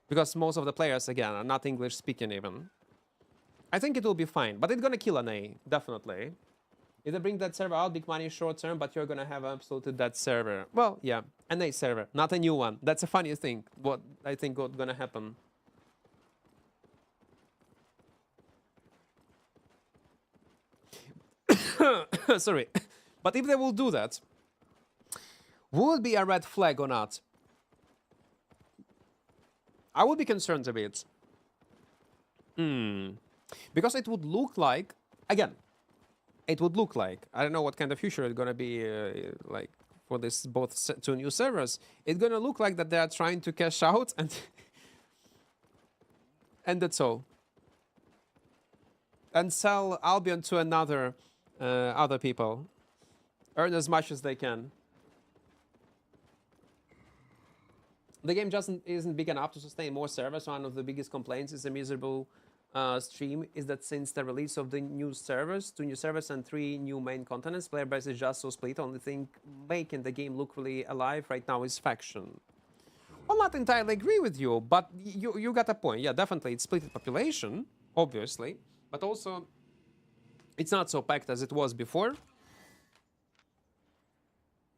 Because most of the players, again, are not English speaking even. I think it will be fine, but it's gonna kill an A, definitely. If they bring that server out, big money short term, but you're gonna have absolutely that server. Well, yeah, an A server, not a new one. That's a funny thing, what I think what's gonna happen. Sorry. But if they will do that, will it be a red flag or not? I would be concerned a bit. Because it would look like, again, it would look like, I don't know what kind of future it's gonna be like for this both two new servers. It's gonna look like that they are trying to cash out and and that's all. And sell Albion to another other people. Earn as much as they can. The game just isn't big enough to sustain more servers. One of the biggest complaints is the miserable stream is that since the release of the new servers, 2 new servers and 3 new main continents, player base is just so split. Only thing making the game look really alive right now is faction. I'll not entirely agree with you, but you got a point. Yeah, definitely it's split population, obviously, but also it's not so packed as it was before.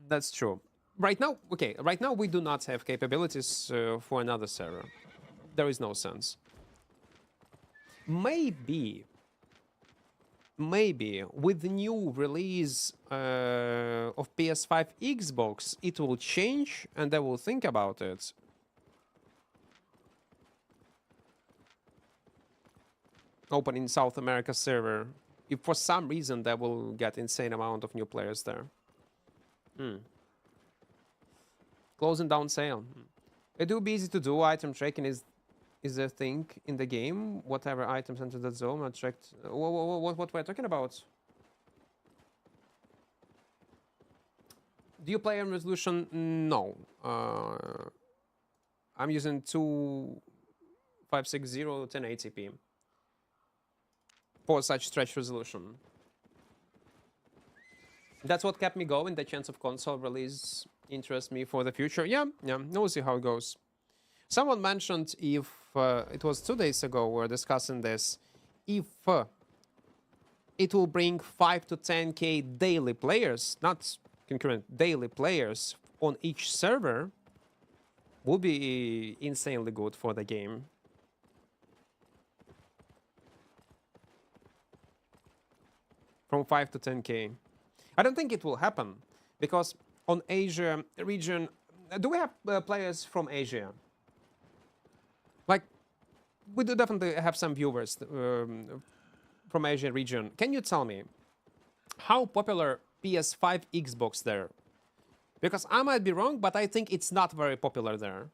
That's true. Right now, okay, right now we do not have capabilities for another server. There is no sense. Maybe with the new release of PS5 Xbox, it will change and they will think about it. Opening South America server. If for some reason they will get insane amount of new players there. Closing down sale. It will be easy to do. Item tracking is a thing in the game. Whatever items enter that zone are tracked. What we're talking about? Do you play in resolution? No. I'm using 2560 1080p for such stretch resolution. That's what kept me going. The chance of console release interests me for the future. Yeah, we'll see how it goes. Someone mentioned if it was 2 days ago we were discussing this, if it will bring 5 to 10k daily players, not concurrent, daily players on each server, would be insanely good for the game. From 5 to 10k. I don't think it will happen because on Asia region, do we have players from Asia? Like, we do definitely have some viewers from Asia region. Can you tell me how popular PS5 Xbox there? Because I might be wrong, but I think it's not very popular there.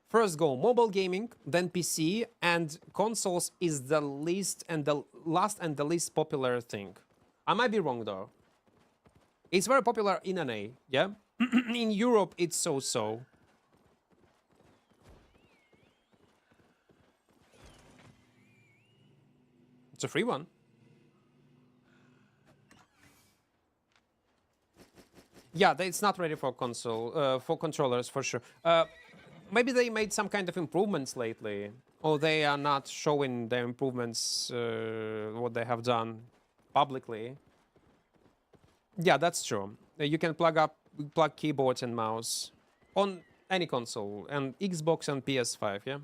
First go mobile gaming, then PC, and consoles is the least and the last and the least popular thing. I might be wrong though. It's very popular in NA, yeah? In Europe, it's so-so. It's a free one. Yeah, it's not ready for console, for controllers, for sure. Maybe they made some kind of improvements lately. Or they are not showing their improvements, what they have done publicly. Yeah, that's true. You can plug keyboards and mouse on any console, and Xbox and PS5, yeah?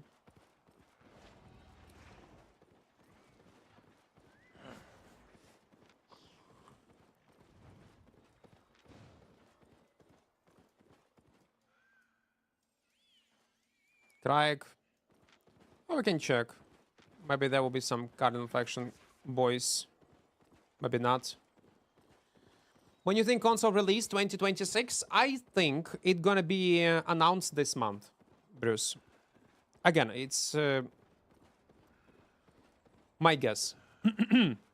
Craig. Oh, we can check. Maybe there will be some Cardinal Faction boys. Maybe not. When you think console release 2026, I think it's gonna be announced this month, Bruce. Again, it's my guess.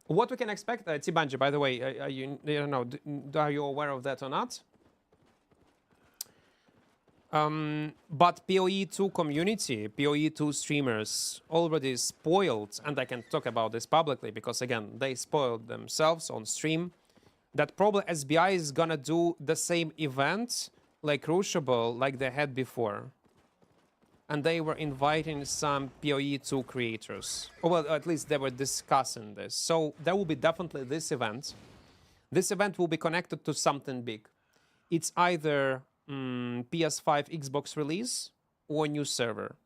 What we can expect, Tsibanji, by the way, are you, I don't know, are you aware of that or not? But PoE2 community, PoE2 streamers already spoiled, and I can talk about this publicly because, again, they spoiled themselves on stream, that probably SBI is gonna do the same event like Crucible like they had before. And they were inviting some PoE2 creators. Or well, at least they were discussing this. So there will be definitely this event. This event will be connected to something big. It's either PS5 Xbox release or a new server.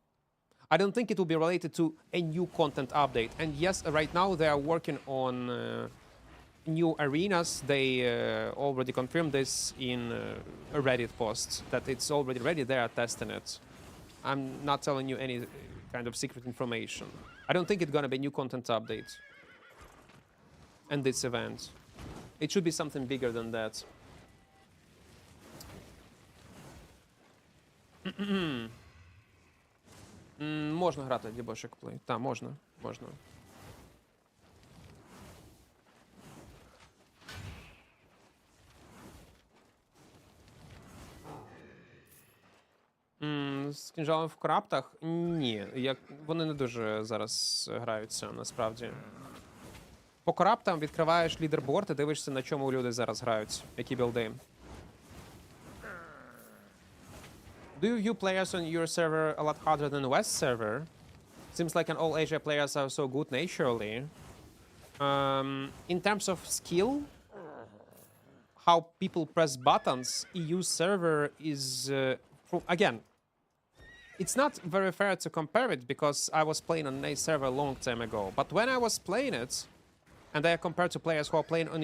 I don't think it will be related to a new content update. And yes, right now they are working on new arenas. They already confirmed this in a Reddit post, that it's already ready. They are testing it. I'm not telling you any kind of secret information. I don't think it's gonna be a new content update. And this event. It should be something bigger than that. Можна грати дебошек плей. Так, можна. з кінжалом в кораптах? Ні, вони не дуже зараз граються, насправді. По кораптам відкриваєш лідерборд і дивишся, на чому люди зараз грають, які білди. Do you view players on your server a lot harder than West server? Seems like an all Asia players are so good naturally. In terms of skill, how people press buttons, EU server is again. It's not very fair to compare it because I was playing on a server a long time ago. But when I was playing it, and they are compared to players who are playing on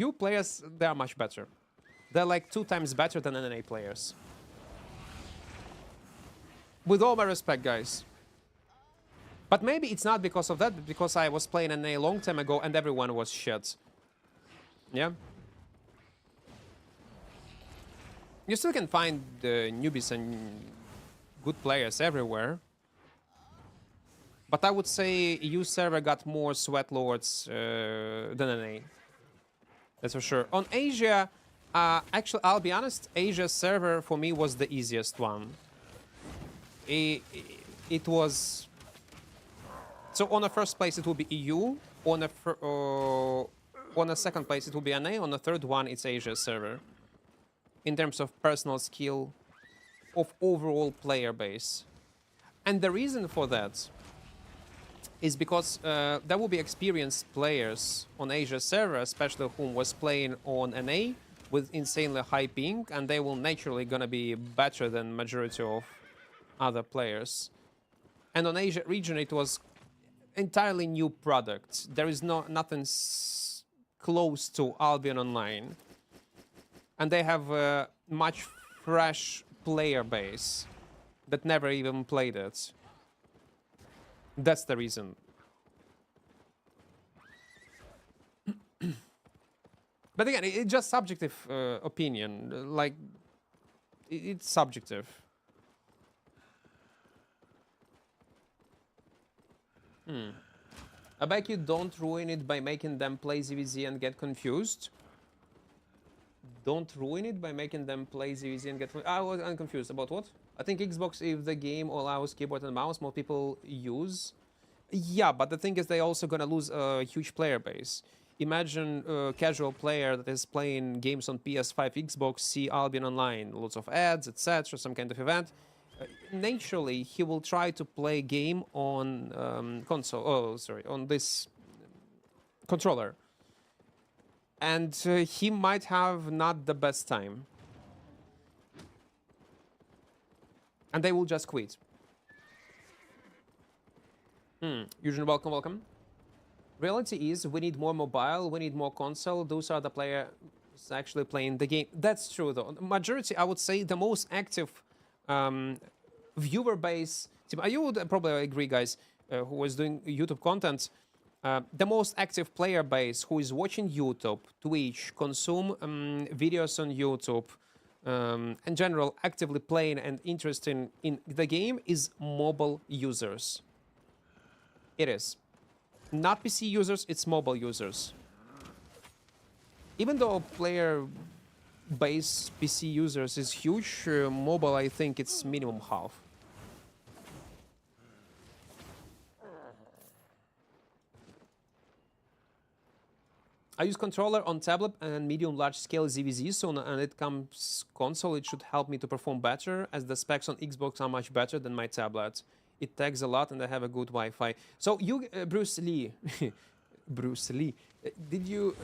EU players, they are much better. They're like 2 times better than NA players. With all my respect, guys. But maybe it's not because of that, but because I was playing NA a long time ago and everyone was shit. Yeah? You still can find newbies and good players everywhere. But I would say EU server got more sweat lords than NA. That's for sure. On Asia, actually, I'll be honest, Asia server for me was the easiest one. It was... So on the first place, it will be EU. On the second place, it will be NA. On the third one, it's Asia server. In terms of personal skill, of overall player base. And the reason for that is because there will be experienced players on Asia server, especially whom was playing on NA with insanely high ping, and they will naturally gonna be better than majority of other players. And on Asia region, it was entirely new product. There is nothing close to Albion Online. And they have a much fresh player base that never even played it. That's the reason. But again, it's just subjective opinion. Like, it's subjective. I beg you don't ruin it by making them play ZVZ and get confused. Don't ruin it by making them play ZVZ and get... I'm confused. About what? I think Xbox, if the game allows keyboard and mouse, more people use. Yeah, but the thing is they're also gonna lose a huge player base. Imagine a casual player that is playing games on PS5, Xbox, see Albion Online, lots of ads, etc., some kind of event. Naturally, he will try to play game on console. Oh, sorry, on this controller. And he might have not the best time. And they will just quit. Eugene, welcome. Reality is, we need more mobile, we need more console. Those are the players actually playing the game. That's true, though. Majority, I would say, the most active viewer base... You would probably agree, guys, who was doing YouTube content. The most active player base who is watching YouTube, Twitch, consume videos on YouTube, in general, actively playing and interested in the game is mobile users. It is. Not PC users, it's mobile users. Even though player base PC users is huge, mobile, I think it's minimum half. I use controller on tablet and medium large scale ZVZ, so when it comes console, it should help me to perform better, as the specs on Xbox are much better than my tablet. It tags a lot and I have a good Wi-Fi. So you, Bruce Lee, Bruce Lee, did you,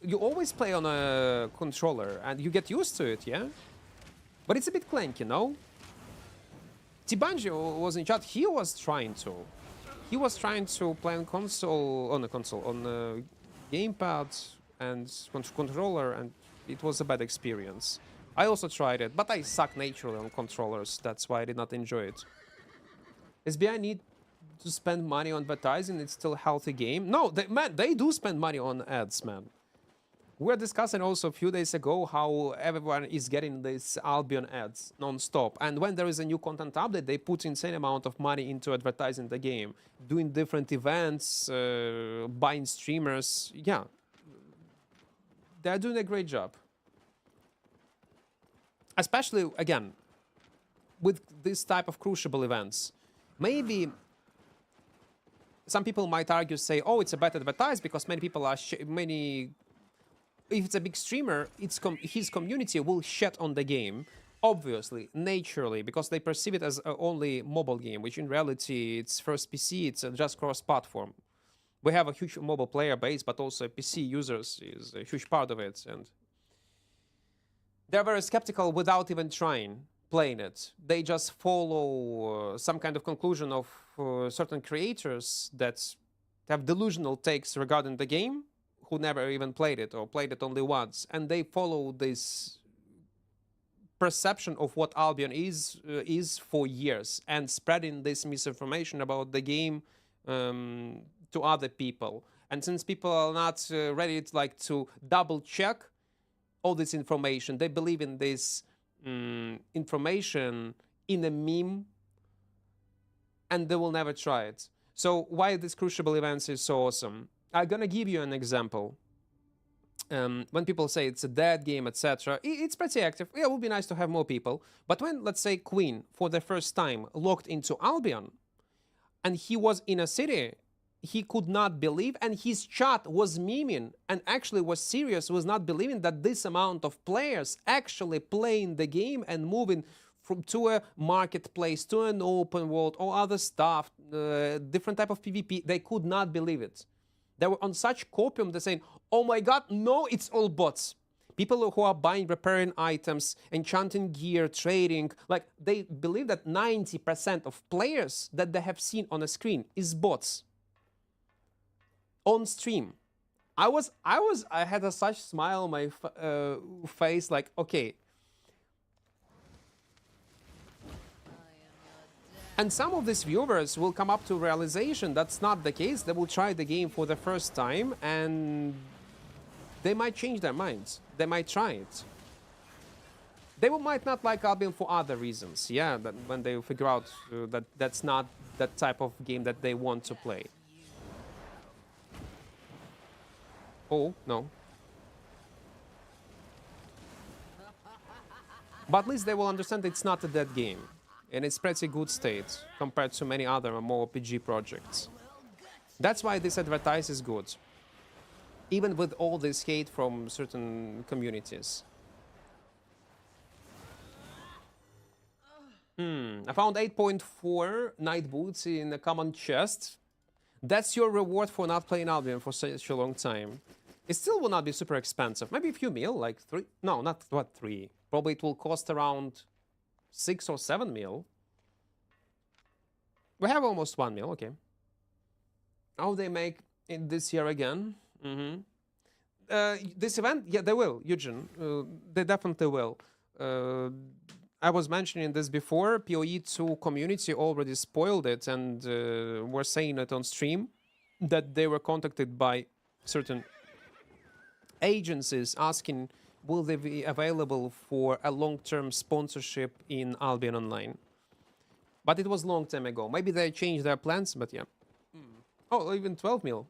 you always play on a controller and you get used to it, yeah? But it's a bit clanky, no? Tibanji was in chat, he was trying to play on on a gamepad and controller, and it was a bad experience. I also tried it, but I suck naturally on controllers. That's why I did not enjoy it. SBI need to spend money on advertising. It's still a healthy game. No, they do spend money on ads, man. We were discussing also a few days ago how everyone is getting these Albion ads non-stop. And when there is a new content update, they put insane amount of money into advertising the game. Doing different events, buying streamers. Yeah. They're doing a great job. Especially, again, with this type of crucible events. Maybe some people might argue, say, oh, it's a bad advertise because many people are if it's a big streamer, his community will shit on the game, obviously, naturally, because they perceive it as only mobile game, which in reality, it's first PC, it's just cross-platform. We have a huge mobile player base, but also PC users is a huge part of it, and they're very skeptical without even playing it. They just follow some kind of conclusion of certain creators that have delusional takes regarding the game, who never even played it or played it only once, and they follow this perception of what Albion is for years, and spreading this misinformation about the game to other people. And since people are not ready to double check all this information, they believe in this information in a meme, and they will never try it. So why this Crucible events is so awesome? I'm gonna give you an example. When people say it's a dead game, etc., it's pretty active. Yeah, it would be nice to have more people. But when, let's say, Queen, for the first time, logged into Albion, and he was in a city, he could not believe, and his chat was memeing, and actually was serious, was not believing that this amount of players actually playing the game and moving to a marketplace, to an open world, or other stuff, different type of PvP. They could not believe it. They were on such copium, they're saying, oh my god, no, it's all bots. People who are buying, repairing items, enchanting gear, trading, like, they believe that 90% of players that they have seen on a screen is bots. On stream. I had a such smile on my face, like, okay. And some of these viewers will come up to realization that's not the case. They will try the game for the first time, and they might change their minds. They might try it. They might not like Albion for other reasons. Yeah, that when they figure out that that's not that type of game that they want to play. Oh, no. But at least they will understand it's not a dead game. And it's pretty good state compared to many other mmorpg projects. That's why this advertise is good. Even with all this hate from certain communities. I found 8.4 night boots in a common chest. That's your reward for not playing Albion for such a long time. It still will not be super expensive. Maybe a few mil, like 3. No, not what 3. Probably it will cost around 6 or 7 mil. We have almost 1 mil, okay. Oh, they make it this year again. This event, yeah, they will, Eugene. They definitely will. I was mentioning this before. PoE2 community already spoiled it and were saying it on stream that they were contacted by certain agencies asking will they be available for a long-term sponsorship in Albion Online. But it was long time ago. Maybe they changed their plans, but yeah. Oh, even 12 mil.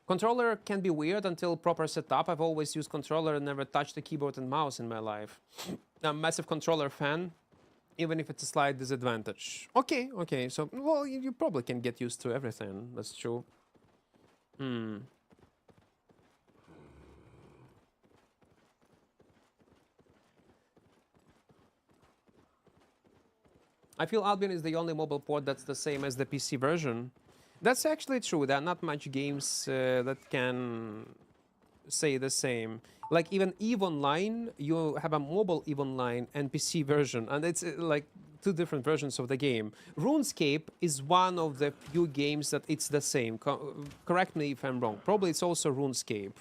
Controller can be weird until proper setup. I've always used controller and never touched the keyboard and mouse in my life. I'm a massive controller fan, even if it's a slight disadvantage. Okay, okay. So, well, you probably can get used to everything. That's true. I feel Albion is the only mobile port that's the same as the PC version. That's actually true. There are not much games that can say the same. Like even EVE Online, you have a mobile EVE Online and PC version, and it's like two different versions of the game. RuneScape is one of the few games that it's the same. Correct me if I'm wrong. Probably it's also RuneScape.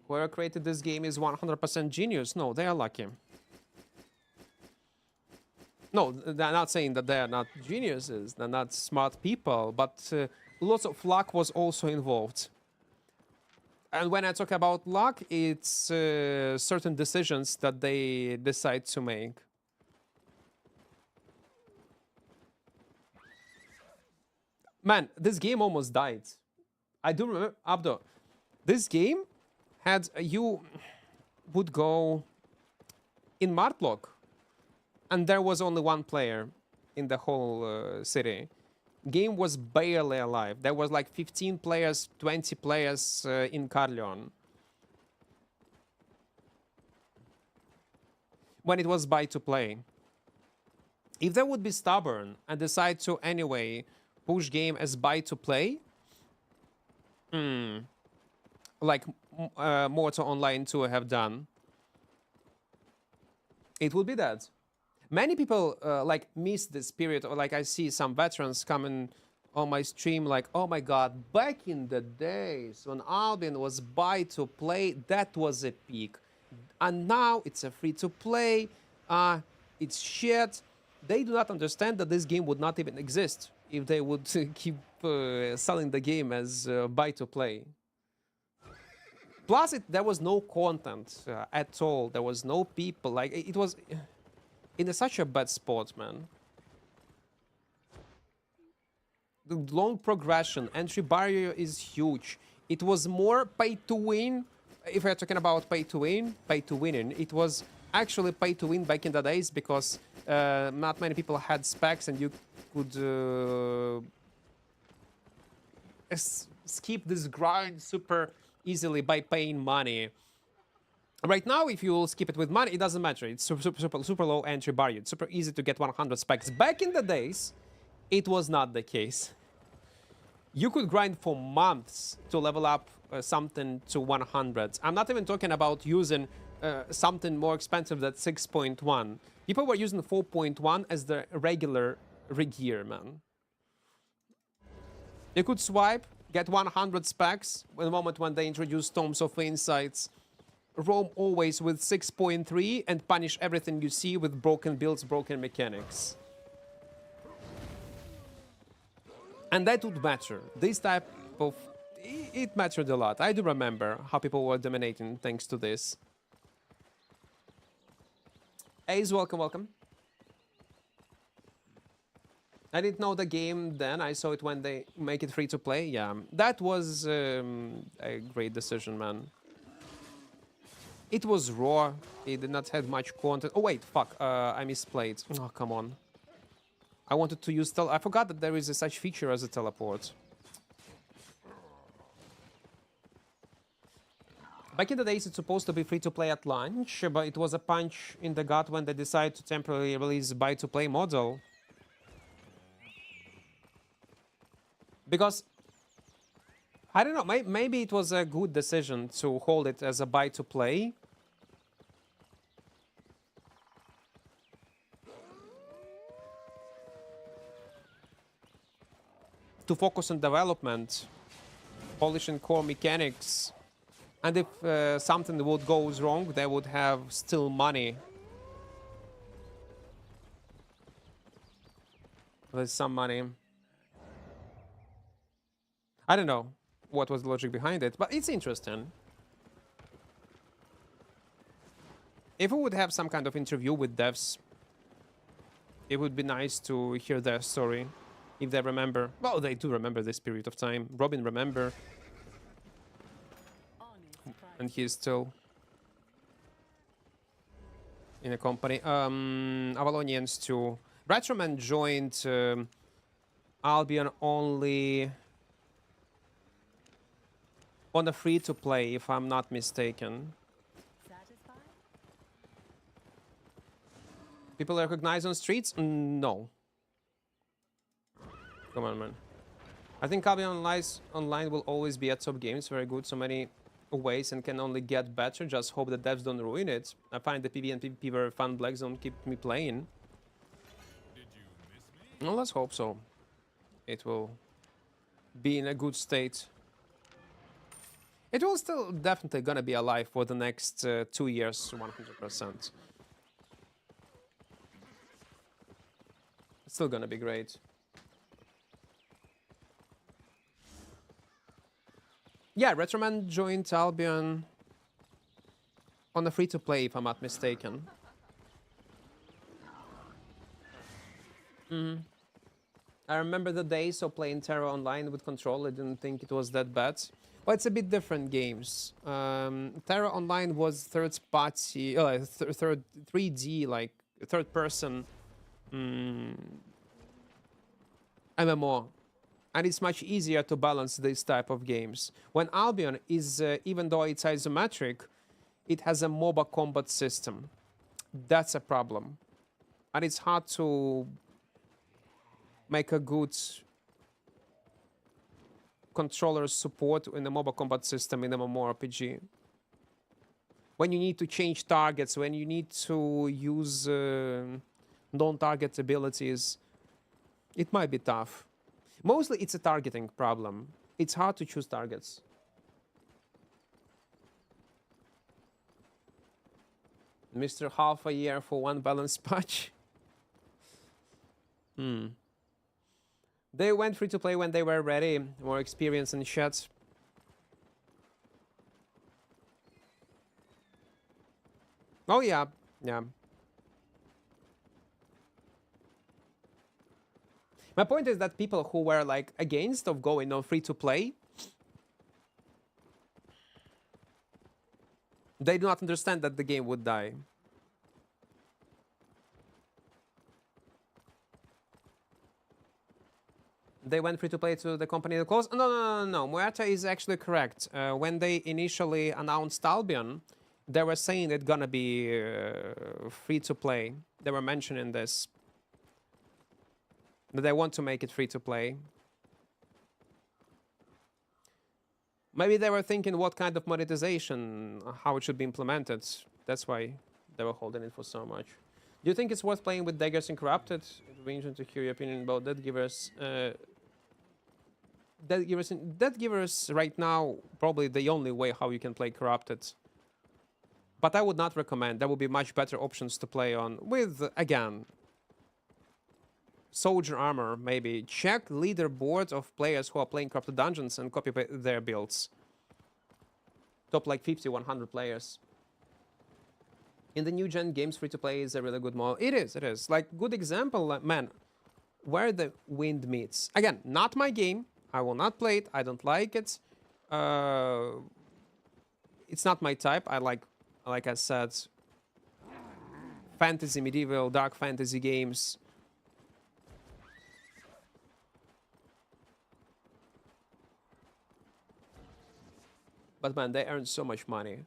Whoever created this game is 100% genius. No, they are lucky. No, they're not saying that they are not geniuses, they're not smart people, but lots of luck was also involved. And when I talk about luck, it's certain decisions that they decide to make. Man, this game almost died. I do remember, Abdo, this game had, you would go in Martlock, and there was only one player in the whole city. Game was barely alive. There was like 15 players, 20 players in Carleon. When it was buy to play. If they would be stubborn and decide to anyway push game as buy to play, like Mortal Online 2 have done, it would be that. Many people like miss this period, or like I see some veterans coming on my stream like, oh my god, back in the days when Albion was buy to play, that was a peak. And now it's a free to play, it's shit. They do not understand that this game would not even exist if they would keep selling the game as buy to play. Plus, there was no content at all. There was no people. Like, it was in such a bad spot, man. The long progression, entry barrier is huge. It was more pay to win. If we're talking about pay to win, pay to winning, it was actually pay to win back in the days because not many people had specs and you could skip this grind super easily by paying money. Right now, if you skip it with money, it doesn't matter. It's super low entry barrier. It's super easy to get 100 specs. Back in the days, it was not the case. You could grind for months to level up something to 100. I'm not even talking about using something more expensive than 6.1. People were using 4.1 as the regular rig gear, man. You could swipe, get 100 specs in the moment when they introduced Tomes of Insights. Roam always with 6.3 and punish everything you see with broken builds, broken mechanics. And that would matter. This type of... It mattered a lot. I do remember how people were dominating thanks to this. Ace, welcome, welcome. I didn't know the game then. I saw it when they make it free to play. Yeah, that was a great decision, man. It was raw. It did not have much content. Oh, wait, fuck. I misplayed. Oh, come on. I wanted to use... I forgot that there is a such feature as a teleport. Back in the days, it's supposed to be free to play at launch, but it was a punch in the gut when they decided to temporarily release buy-to-play model. Because, I don't know, maybe it was a good decision to hold it as a buy-to-play. To focus on development, polishing core mechanics. And if something would goes wrong, they would have still money. There's some money. I don't know what was the logic behind it, but it's interesting. If we would have some kind of interview with devs, it would be nice to hear their story, if they remember. Well, they do remember this period of time. Robin remember. And he's still in a company. Avalonians too. Retroman joined Albion only on a free-to-play, if I'm not mistaken. Satisfied? People recognize on streets? No. Come on, man. I think Albion Online will always be at top games. Very good. So many ways and can only get better. Just hope the devs don't ruin it. I find the PvE and PvP very fun. Black Zone keep me playing. Did you miss me? Well, let's hope so. It will be in a good state. It will still definitely gonna be alive for the next 2 years, 100%. It's still gonna be great. Yeah, Retroman joined Albion on a free-to-play, if I'm not mistaken. I remember the days of playing Terra Online with control. I didn't think it was that bad. Well, it's a bit different games. Terra Online was third party, 3D, like third person MMO. And it's much easier to balance this type of games. When Albion is, even though it's isometric, it has a MOBA combat system. That's a problem. And it's hard to make a good controller support in the MOBA combat system in the mmorpg. When you need to change targets, when you need to use non-target abilities, it might be tough. Mostly it's a targeting problem. It's hard to choose targets. Mr. Half a year for one balance patch. They went free to play when they were ready, more experience in chat. Oh yeah, yeah. My point is that people who were like against of going on free to play, they do not understand that the game would die. They went free to play to the company that closed. No. Muerta is actually correct. When they initially announced Albion, they were saying it's gonna be free to play. They were mentioning this. That they want to make it free to play. Maybe they were thinking what kind of monetization, how it should be implemented. That's why they were holding it for so much. Do you think it's worth playing with Daggers and Corrupted? It would be interesting to hear your opinion about Dead Givers. Dead Givers right now probably the only way how you can play Corrupted. But I would not recommend. There would be much better options to play on with, again, soldier armor, maybe. Check leaderboard of players who are playing Corrupted Dungeons and copy their builds. Top like 50, 100 players. In the new gen games, free to play is a really good model. It is. Like, good example, man, Where the Wind Meets. Again, not my game. I will not play it. I don't like it. It's not my type. I like I said, fantasy, medieval, dark fantasy games. But man, they earn so much money.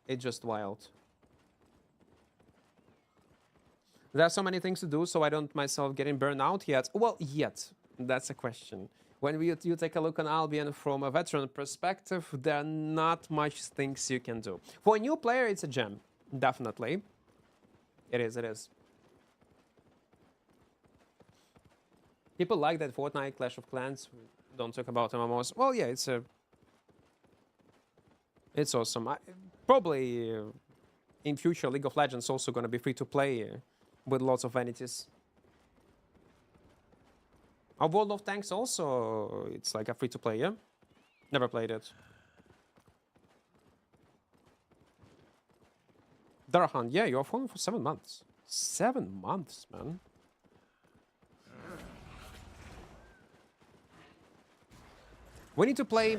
It's just wild. There are so many things to do, so I don't myself getting burned out yet. Well, yet. That's a question. When you take a look on Albion from a veteran perspective, there are not much things you can do. For a new player, it's a gem. Definitely. It is. People like that Fortnite, Clash of Clans. Don't talk about MMOs. Well, yeah, it's awesome. Probably in future, League of Legends also going to be free to play with lots of vanities. World of Tanks also, it's like a free to play, yeah? Never played it. Darahan, yeah, you're following for 7 months. 7 months, man. We need to play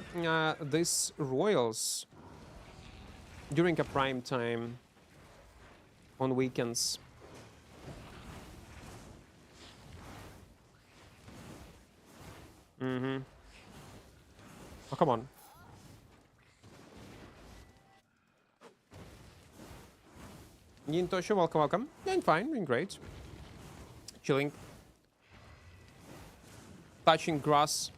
this Royals during a prime time on weekends. Oh, come on. Yintoshu, welcome. Doing fine, doing great. Chilling. Touching grass.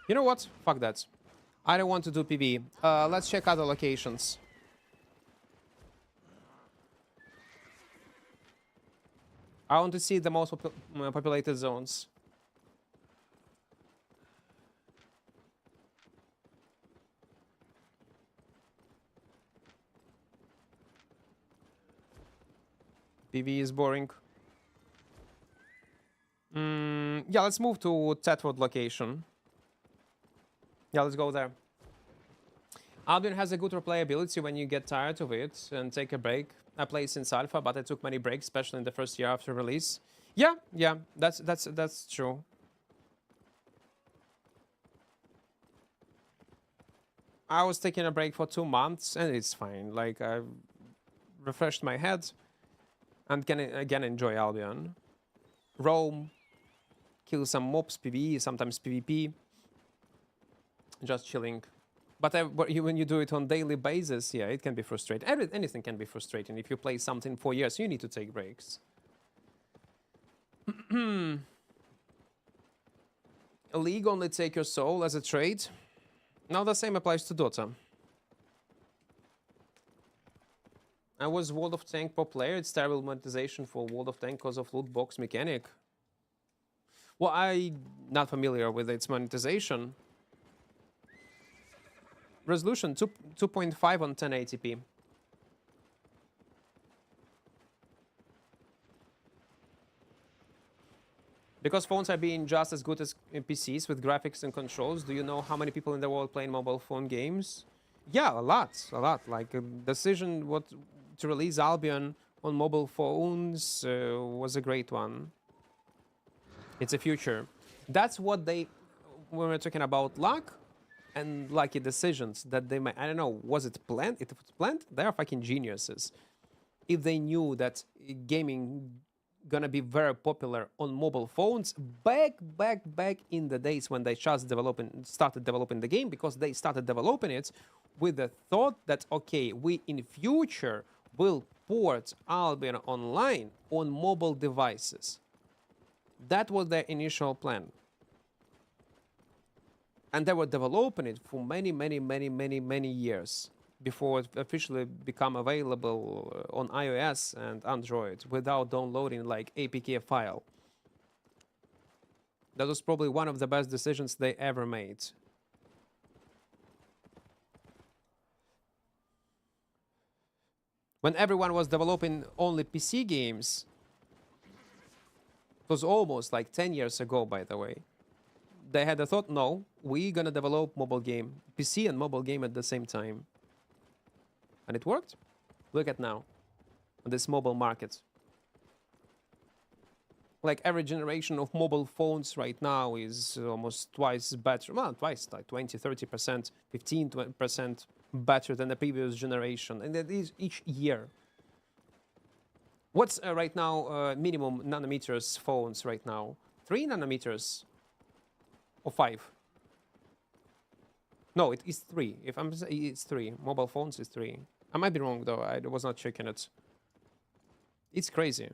You know what? Fuck that. I don't want to do PB. Let's check other locations. I want to see the most populated zones. PV is boring. Yeah, let's move to Tetford location. Yeah, let's go there. Albion has a good replayability when you get tired of it and take a break. I played since alpha, but I took many breaks, especially in the first year after release. Yeah, yeah, that's true. I was taking a break for 2 months, and it's fine. Like, I refreshed my head and can again enjoy Albion. Roam, kill some mobs, PvE, sometimes PvP. Just chilling. But when you do it on daily basis, yeah, it can be frustrating. Anything can be frustrating. If you play something for years, you need to take breaks. A league only take your soul as a trade. Now the same applies to Dota. I was World of Tank pro player. It's terrible monetization for World of Tank because of loot box mechanic. Well, I'm not familiar with its monetization. Resolution 2.5 on 1080p. Because phones are being just as good as PCs with graphics and controls, do you know how many people in the world playing mobile phone games? Yeah, a lot. Like, a decision to release Albion on mobile phones was a great one. It's a future. That's what when we're talking about luck and lucky decisions that they made. I don't know, was it planned? If it was planned, they are fucking geniuses. If they knew that gaming gonna be very popular on mobile phones back in the days when they started developing the game, because they started developing it with the thought that, okay, we in future will port Albion Online on mobile devices. That was their initial plan. And they were developing it for many years before it officially become available on iOS and Android without downloading like APK file. That was probably one of the best decisions they ever made. When everyone was developing only PC games, it was almost like 10 years ago, by the way. They had a thought, no, we're gonna develop mobile game, PC and mobile game at the same time. And it worked. Look at now, this mobile market. Like, every generation of mobile phones right now is almost twice better. Well, twice, like 20, 30%, 15% better than the previous generation. And that is each year. What's right now minimum nanometers phones right now? 3 nanometers or 5? No, it is 3. If I'm saying it's 3. Mobile phones is 3. I might be wrong though. I was not checking it. It's crazy.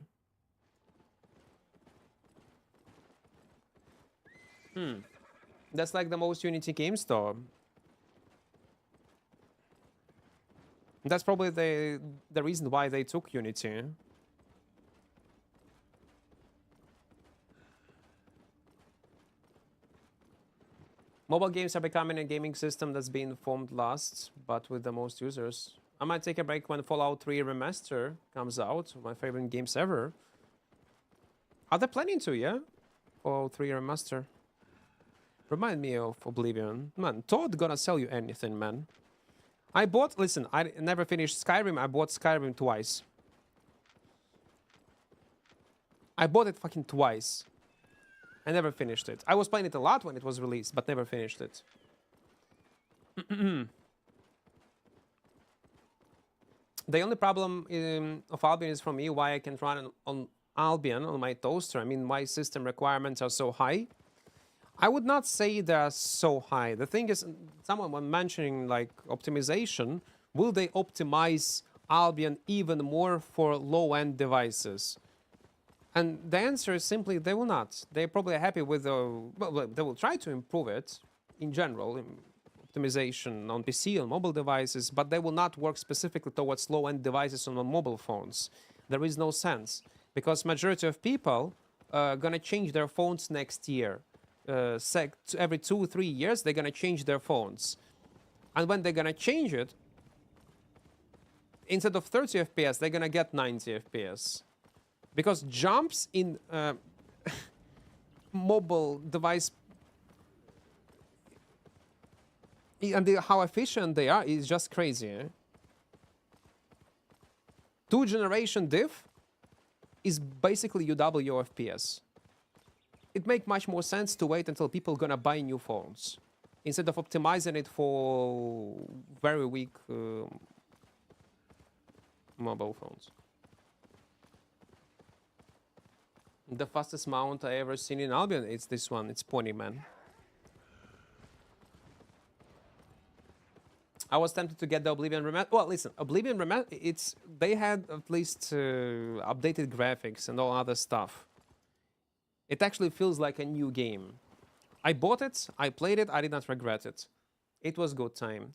That's like the most Unity games though. That's probably the reason why they took Unity. Mobile games are becoming a gaming system that's being formed last, but with the most users. I might take a break when Fallout 3 Remaster comes out, my favorite games ever. Are they planning to, yeah? Fallout 3 Remaster. Remind me of Oblivion. Man, Todd gonna sell you anything, man. Listen, I never finished Skyrim. I bought Skyrim twice. I bought it fucking twice. I never finished it. I was playing it a lot when it was released, but never finished it. The only problem of Albion is for me why I can't run on Albion on my toaster. I mean, my system requirements are so high. I would not say they're so high. The thing is, someone was mentioning like optimization. Will they optimize Albion even more for low-end devices? And the answer is simply they will not. They're probably happy with well, they will try to improve it in general, optimization on PC, on mobile devices, but they will not work specifically towards low-end devices on mobile phones. There is no sense, because majority of people are gonna change their phones next year. Every 2-3 years, they're gonna change their phones. And when they're gonna change it, instead of 30 FPS, they're gonna get 90 FPS. Because jumps in mobile device and how efficient they are is just crazy. 2-generation diff is basically UW FPS. It makes much more sense to wait until people gonna buy new phones instead of optimizing it for very weak mobile phones. The fastest mount I ever seen in Albion, it's this one. It's Pony Man. I was tempted to get the Oblivion Remaster. Well, listen, Oblivion Remaster, they had at least updated graphics and all other stuff. It actually feels like a new game. I bought it, I played it, I did not regret it. It was good time.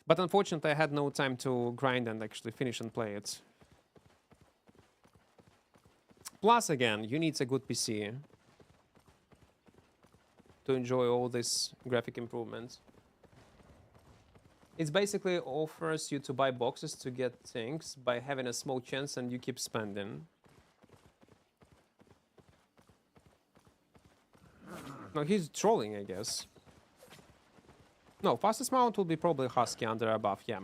But unfortunately, I had no time to grind and actually finish and play it. Plus, again, you need a good PC to enjoy all these graphic improvements. It basically offers you to buy boxes to get things by having a small chance and you keep spending. No, he's trolling, I guess. No, fastest mount will be probably Husky under above, yeah.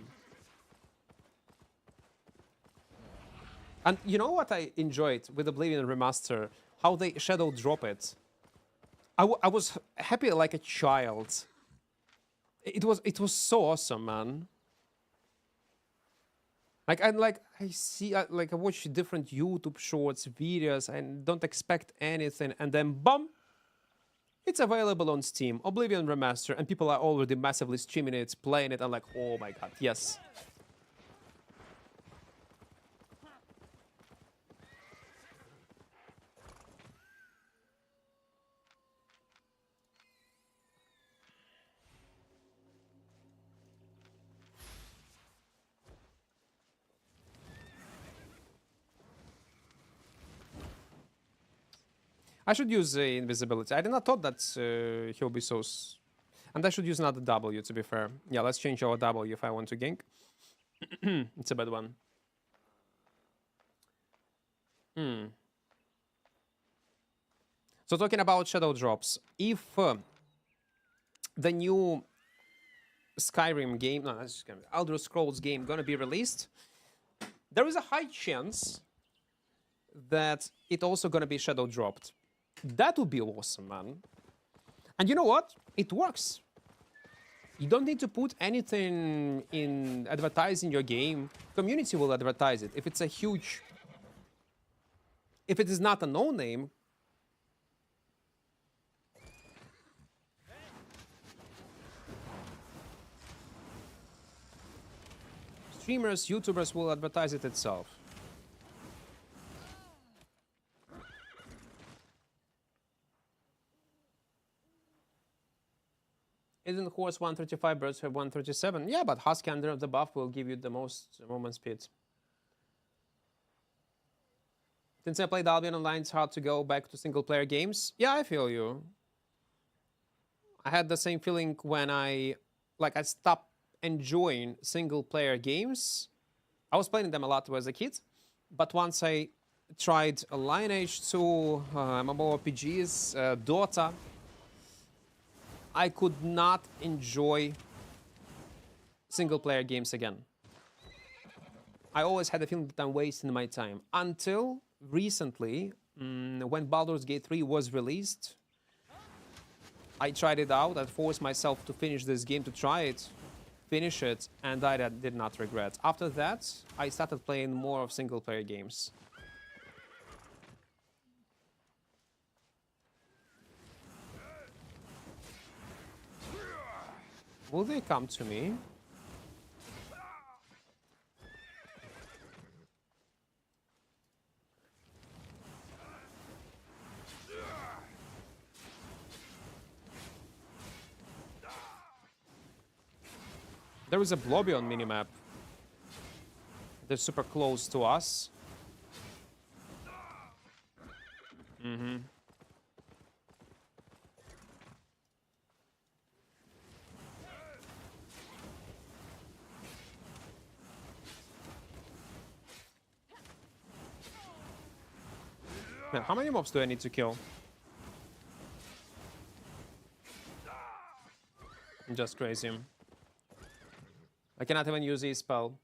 And you know what I enjoyed with Oblivion Remaster? How they shadow drop it. I was happy like a child. It was so awesome, man. Like I watch different YouTube shorts, videos, and don't expect anything, and then bum, it's available on Steam, Oblivion Remaster, and people are already massively streaming it, playing it, and like, oh my god, yes. I should use invisibility. I did not thought that he'll be so... And I should use another W, to be fair. Yeah, let's change our W if I want to gank. It's a bad one. So talking about shadow drops. If the new Skyrim game... No, that's just Elder Scrolls game gonna be released, there is a high chance that it also gonna be shadow dropped. That would be awesome, man. And you know what? It works. You don't need to put anything in advertising your game. Community will advertise it. If it's a huge... If it is not a no-name... Streamers, YouTubers will advertise it itself. Isn't horse 135, birds have 137? Yeah, but Husky under the buff will give you the most movement speed. Since I played Albion Online, it's hard to go back to single-player games. Yeah, I feel you. I had the same feeling when I stopped enjoying single-player games. I was playing them a lot as a kid, but once I tried Lineage 2, mmorpgs, Dota, I could not enjoy single-player games again. I always had the feeling that I'm wasting my time. Until recently, when Baldur's Gate 3 was released, I tried it out. I forced myself to finish this game, to try it, finish it, and I did not regret. After that, I started playing more of single-player games. Will they come to me? There is a Blobion minimap. They're super close to us. Man, how many mobs do I need to kill? I'm just crazy. I cannot even use his spell.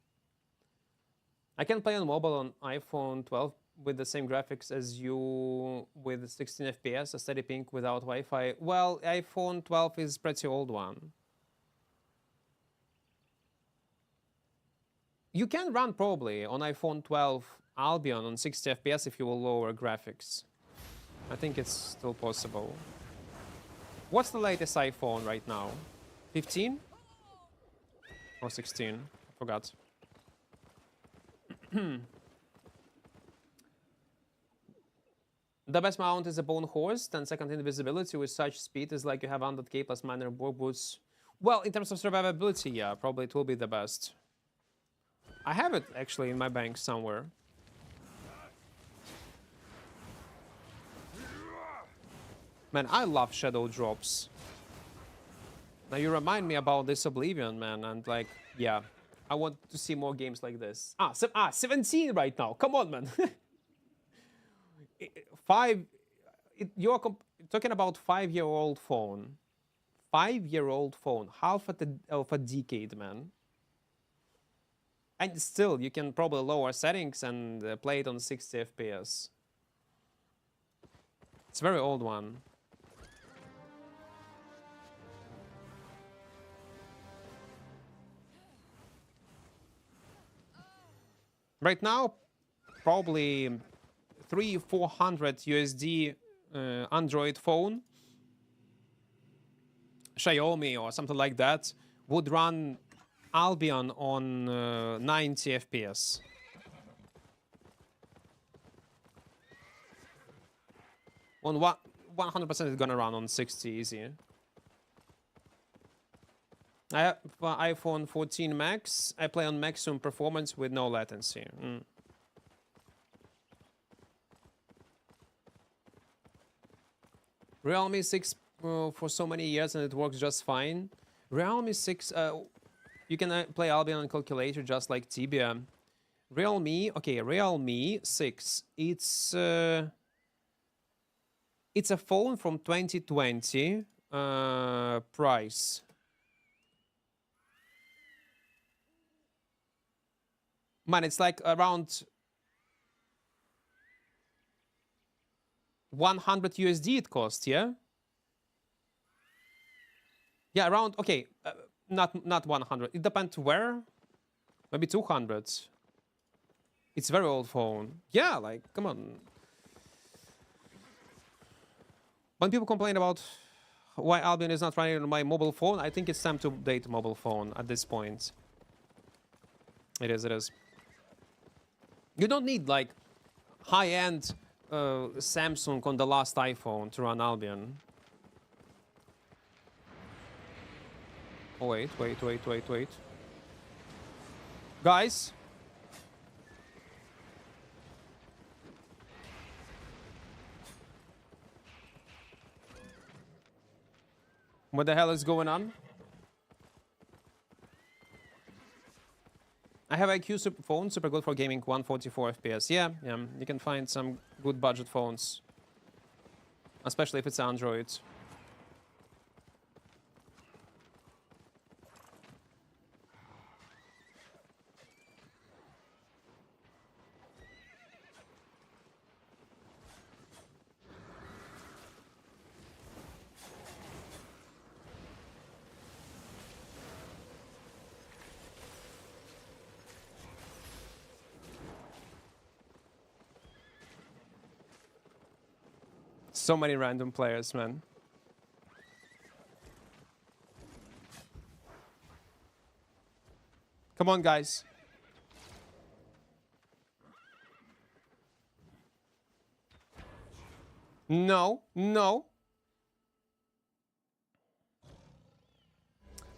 I can play on mobile on iPhone 12 with the same graphics as you with 16 FPS, a steady ping without Wi-Fi. Well, iPhone 12 is pretty old one. You can run probably on iPhone 12 Albion on 60 FPS if you will lower graphics. I think it's still possible. What's the latest iPhone right now? 15? Or 16? I forgot. The best mount is a bone horse, 10-second invisibility with such speed is like you have 100k plus minor war boots. Well, in terms of survivability, yeah, probably it will be the best. I have it actually in my bank somewhere. Man, I love shadow drops. Now you remind me about this Oblivion, man, and like, yeah, I want to see more games like this. 17 right now. Come on, man. You're talking about 5-year-old phone. 5-year-old phone, half of a decade, man. And still, you can probably lower settings and play it on 60 FPS. It's a very old one. Right now, probably 300-400 USD Android phone, Xiaomi or something like that, would run Albion on 90 FPS. On 100% it's gonna run on 60 easy. I have iPhone 14 Max. I play on maximum performance with no latency. Realme 6 for so many years and it works just fine. Realme 6, you can play Albion on calculator just like Tibia. Realme 6. It's a phone from 2020. Price. Man, it's like around 100 USD it costs, yeah? Yeah, around, okay, not 100. It depends where. Maybe 200. It's very old phone. Yeah, like, come on. When people complain about why Albion is not running on my mobile phone, I think it's time to update mobile phone at this point. It is. You don't need, like, high-end Samsung on the last iPhone to run Albion. Oh, wait. Guys. What the hell is going on? I have IQ phone, super good for gaming, 144 FPS. Yeah, you can find some good budget phones. Especially if it's Android. So many random players, man. Come on, guys. No.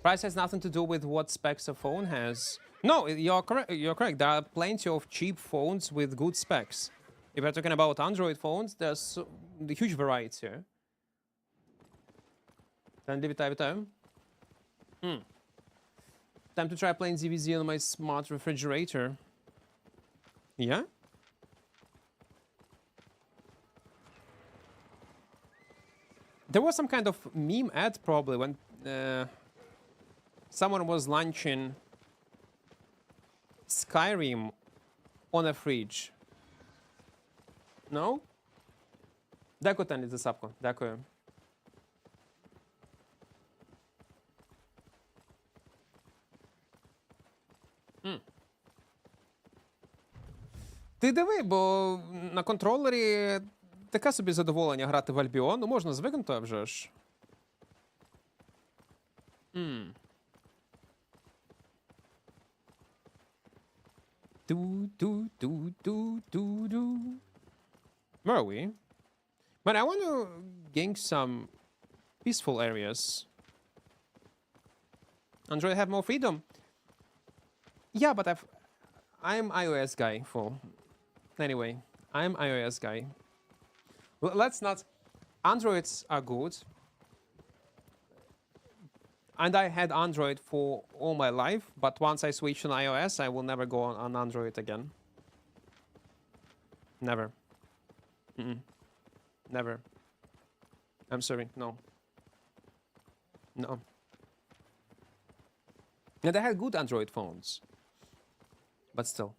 Price has nothing to do with what specs a phone has. No, you're correct. There are plenty of cheap phones with good specs. If we're talking about Android phones, there's a huge variety. Time to try playing ZVZ on my smart refrigerator. Yeah? There was some kind of meme ad probably when someone was launching Skyrim on a fridge. No? Дякую, Тані, за сапку. Дякую. Ти диви, бо на контролері таке собі задоволення грати в Альбіон. Ну, можна звикнути, а вже ж. Do. Where are we? Man, I want to gain some peaceful areas. Android have more freedom. Yeah, but I'm iOS guy full. Anyway, I'm iOS guy. Let's not. Androids are good. And I had Android for all my life, but once I switch on iOS, I will never go on Android again. Never. Never. I'm sorry, no. No. And I had good Android phones. But still.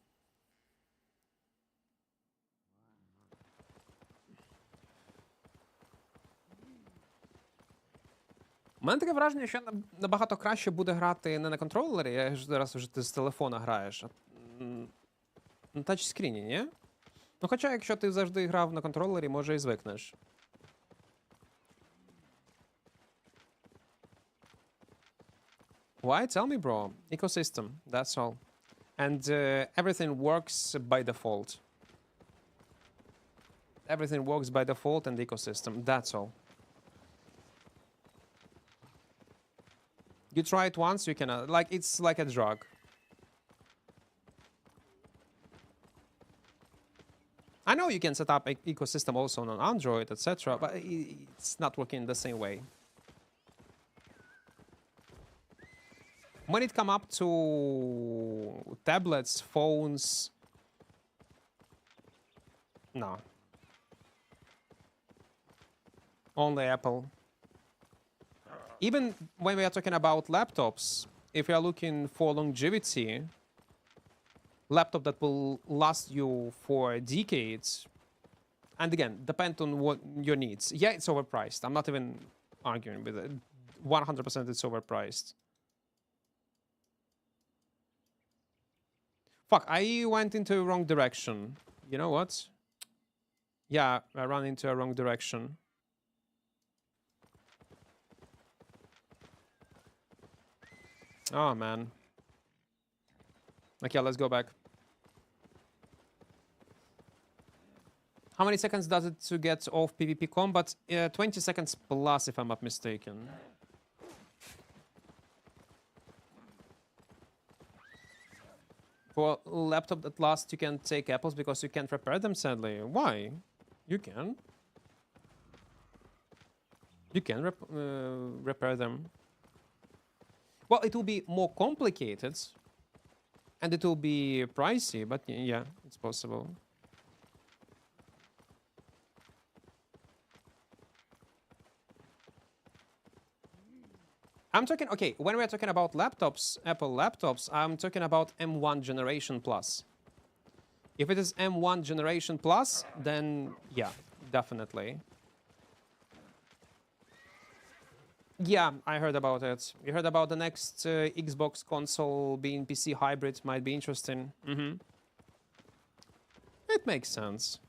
У мене таке враження, що набагато краще буде грати не на контролері, я ж зараз вже ти з телефона граєш, а на тачскріні, ні? Ну хоча, якщо ти завжди грав на контролері, може і звикнеш. Why? Tell me, bro. Ecosystem, that's all. And everything works by default. Everything works by default and ecosystem, that's all. You try it once, you cannot. Like, it's like a drug. I know you can set up an ecosystem also on Android, etc., but it's not working the same way. When it come up to tablets, phones, no. Only Apple. Even when we are talking about laptops, if you are looking for longevity, laptop that will last you for decades, and again, depend on what your needs. Yeah, it's overpriced. I'm not even arguing with it. 100% it's overpriced. Fuck, I went into the wrong direction. You know what? Yeah, I ran into a wrong direction. Oh, man. Okay, let's go back. How many seconds does it to get off PvP combat? 20 seconds plus, if I'm not mistaken. For a laptop that lasts, you can take apples because you can't repair them, sadly. Why? You can. You can repair them. Well, it will be more complicated. And it will be pricey, but yeah, it's possible. I'm talking, okay, when we're talking about laptops, Apple laptops, I'm talking about M1 generation plus. If it is M1 generation plus, then yeah, definitely. Yeah, I heard about it. You heard about the next Xbox console being PC hybrid, might be interesting. It makes sense.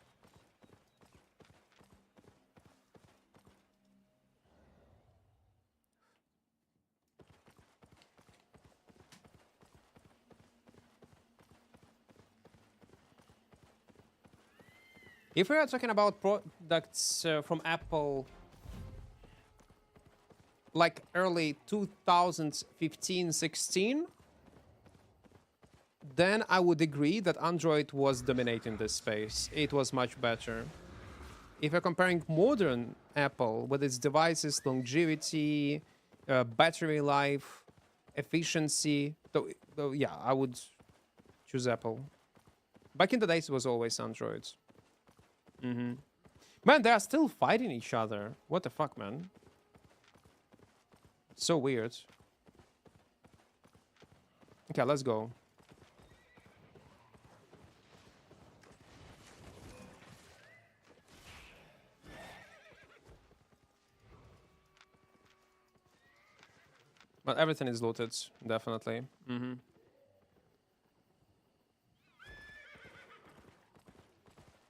If we are talking about products from Apple, like early 2015-16, then I would agree that Android was dominating this space. It was much better. If you're comparing modern Apple with its devices, longevity, battery life, efficiency, though, yeah, I would choose Apple. Back in the days, it was always Android. Man, they are still fighting each other. What the fuck, man? So weird. Okay, let's go. But everything is looted, definitely.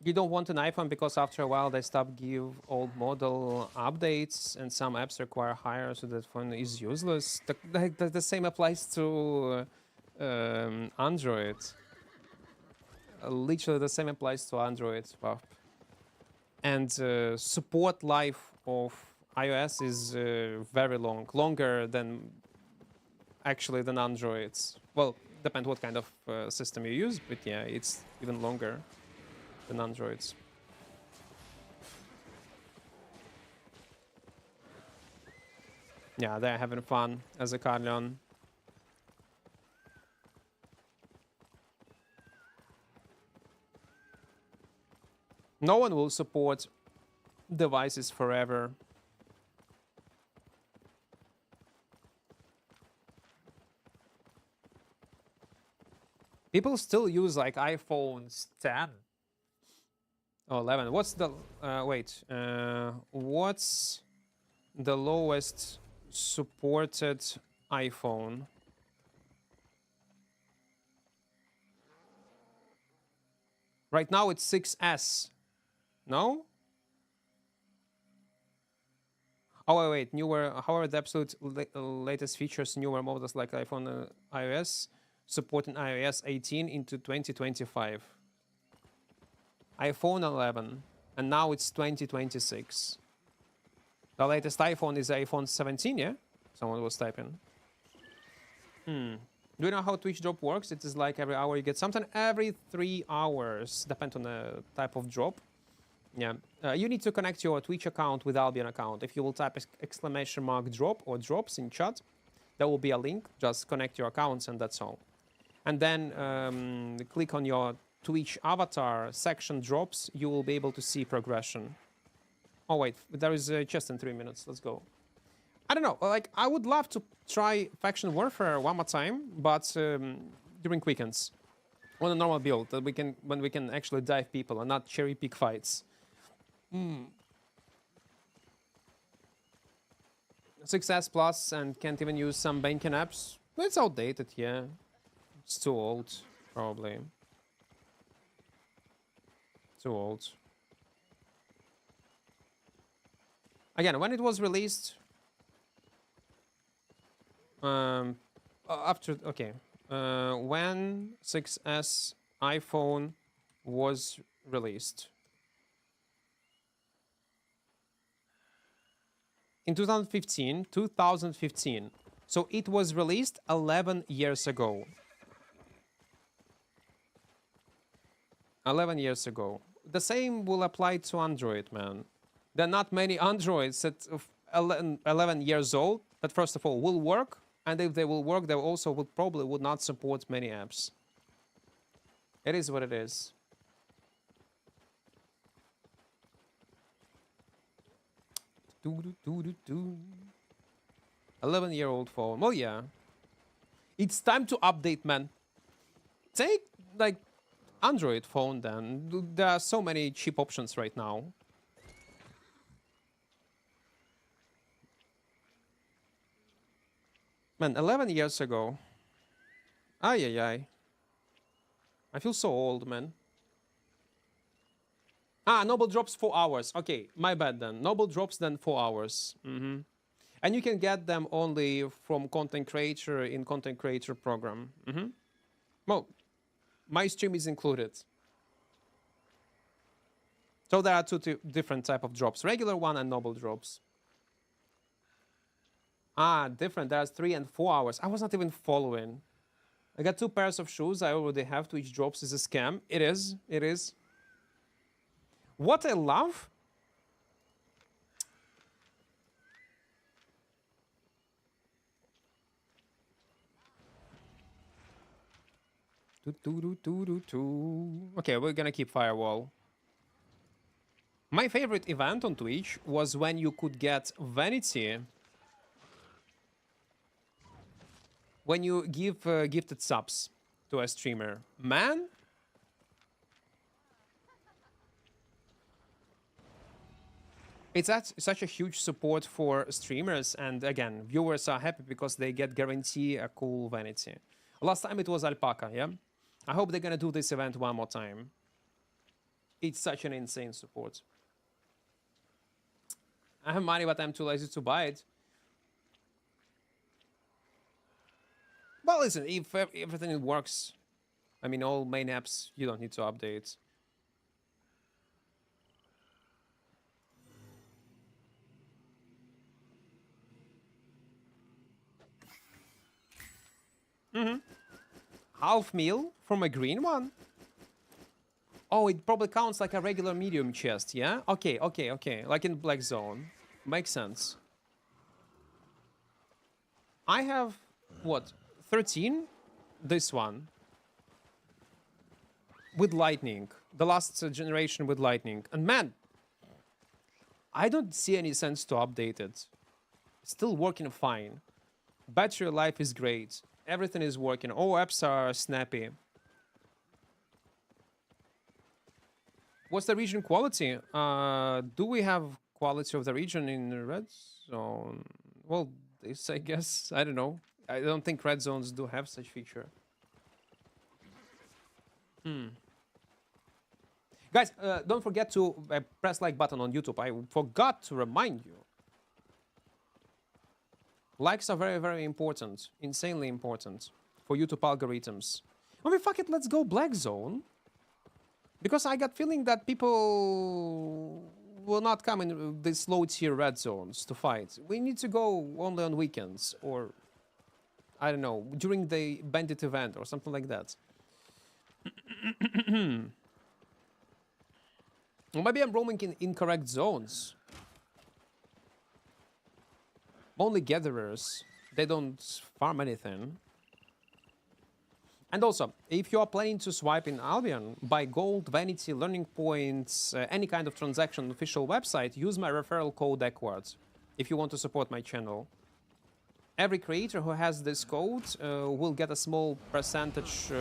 You don't want an iPhone because after a while they stop give old model updates and some apps require higher, so that phone is useless. The same applies to Android. Literally the same applies to Android. Wow. And support life of iOS is very long, longer than actually than Android's. Well, depends what kind of system you use, but yeah, it's even longer than Android's. Yeah, they're having fun as a Carleon. No one will support devices forever. People still use like iPhones 10 or 11. What's the what's the lowest supported iPhone? Right now it's 6S. No? Oh wait, newer. However, the absolute latest features, newer models like iPhone iOS supporting iOS 18 into 2025. iPhone 11, and now it's 2026. The latest iPhone is iPhone 17, yeah? Someone was typing. Do you know how Twitch drop works? It is like every hour you get something. Every 3 hours, depend on the type of drop. Yeah, you need to connect your Twitch account with Albion account. If you will type exclamation mark drop or drops in chat, there will be a link. Just connect your accounts and that's all. And then click on your Twitch avatar section drops. You will be able to see progression. Oh wait, there is a chest in 3 minutes. Let's go. I don't know. Like I would love to try faction warfare one more time, but during weekends on a normal build that when we can actually dive people and not cherry pick fights. 6S Plus and can't even use some banking apps. It's outdated, yeah. It's too old, probably. Too old. Again, when it was released, when 6S iPhone was released. In 2015. So it was released 11 years ago. 11 years ago. The same will apply to Android, man. There are not many Androids that 11 years old that first of all will work, and if they will work, they also would not support many apps. It is what it is. Do. 11-year-old phone. Well, yeah. It's time to update, man. Take, like, Android phone, then. There are so many cheap options right now. Man, 11 years ago. Ay. I feel so old, man. Ah, Noble drops 4 hours. Okay, my bad then. Noble drops then 4 hours. And you can get them only from content creator in content creator program. Well, my stream is included. So there are two different type of drops. Regular one and Noble drops. Ah, different. There's 3 and 4 hours. I was not even following. I got 2 pairs of shoes I already have. Twitch drops is a scam. It is. It is. What I love... Okay, we're gonna keep Firewall. My favorite event on Twitch was when you could get Vanity when you give gifted subs to a streamer. Man, It's such a huge support for streamers, and again, viewers are happy because they get guarantee a cool vanity. Last time it was Alpaca, yeah? I hope they're gonna do this event one more time. It's such an insane support. I have money, but I'm too lazy to buy it. Well, listen, if everything works, I mean, all main apps, you don't need to update. Half meal from a green one? Oh, it probably counts like a regular medium chest, yeah? Okay, okay, okay. Like in Black Zone. Makes sense. I have, what, 13? This one. With lightning. The last generation with lightning. And man, I don't see any sense to update it. Still working fine. Battery life is great. Everything is working. All apps are snappy. What's the region quality? Do we have quality of the region in the red zone? Well, this, I guess. I don't know. I don't think red zones do have such feature. Guys, don't forget to press like button on YouTube. I forgot to remind you. Likes are very, very important. Insanely important for YouTube algorithms. I mean, fuck it, let's go Black Zone. Because I got feeling that people will not come in these low tier red zones to fight. We need to go only on weekends or, I don't know, during the bandit event or something like that. Or maybe I'm roaming in incorrect zones. Only gatherers, they don't farm anything. And also, if you are planning to swipe in Albion, buy gold, vanity, learning points, any kind of transaction on official website, use my referral code Equart if you want to support my channel. Every creator who has this code will get a small percentage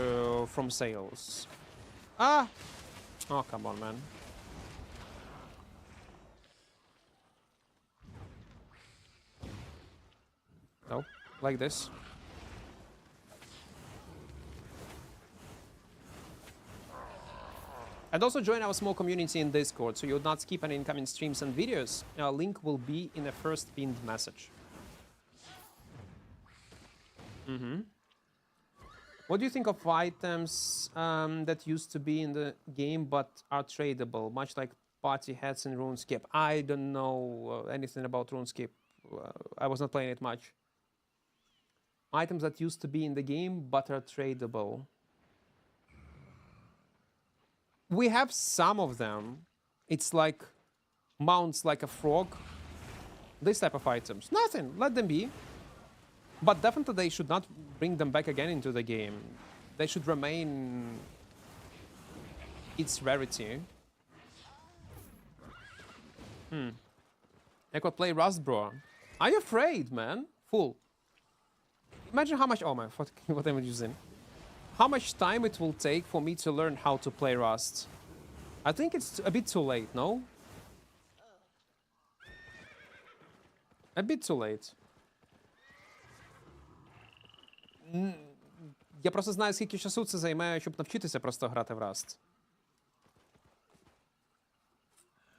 from sales. Ah! Oh, come on, man. No, like this. And also join our small community in Discord so you'll not skip any incoming streams and videos. Our link will be in the first pinned message. What do you think of items that used to be in the game but are tradable, much like party hats in RuneScape? I don't know anything about RuneScape. I was not playing it much. Items that used to be in the game but are tradable. We have some of them. It's like mounts like a frog. This type of items. Nothing. Let them be. But definitely they should not bring them back again into the game. They should remain its rarity. Equart play Rust, bro. Are you afraid, man? Fool. Imagine how much... Oh my, what am I using? How much time it will take for me to learn how to play Rust? I think it's a bit too late, no? A bit too late. Я просто знаю, скільки часу це займе, щоб навчитися просто грати в Rust.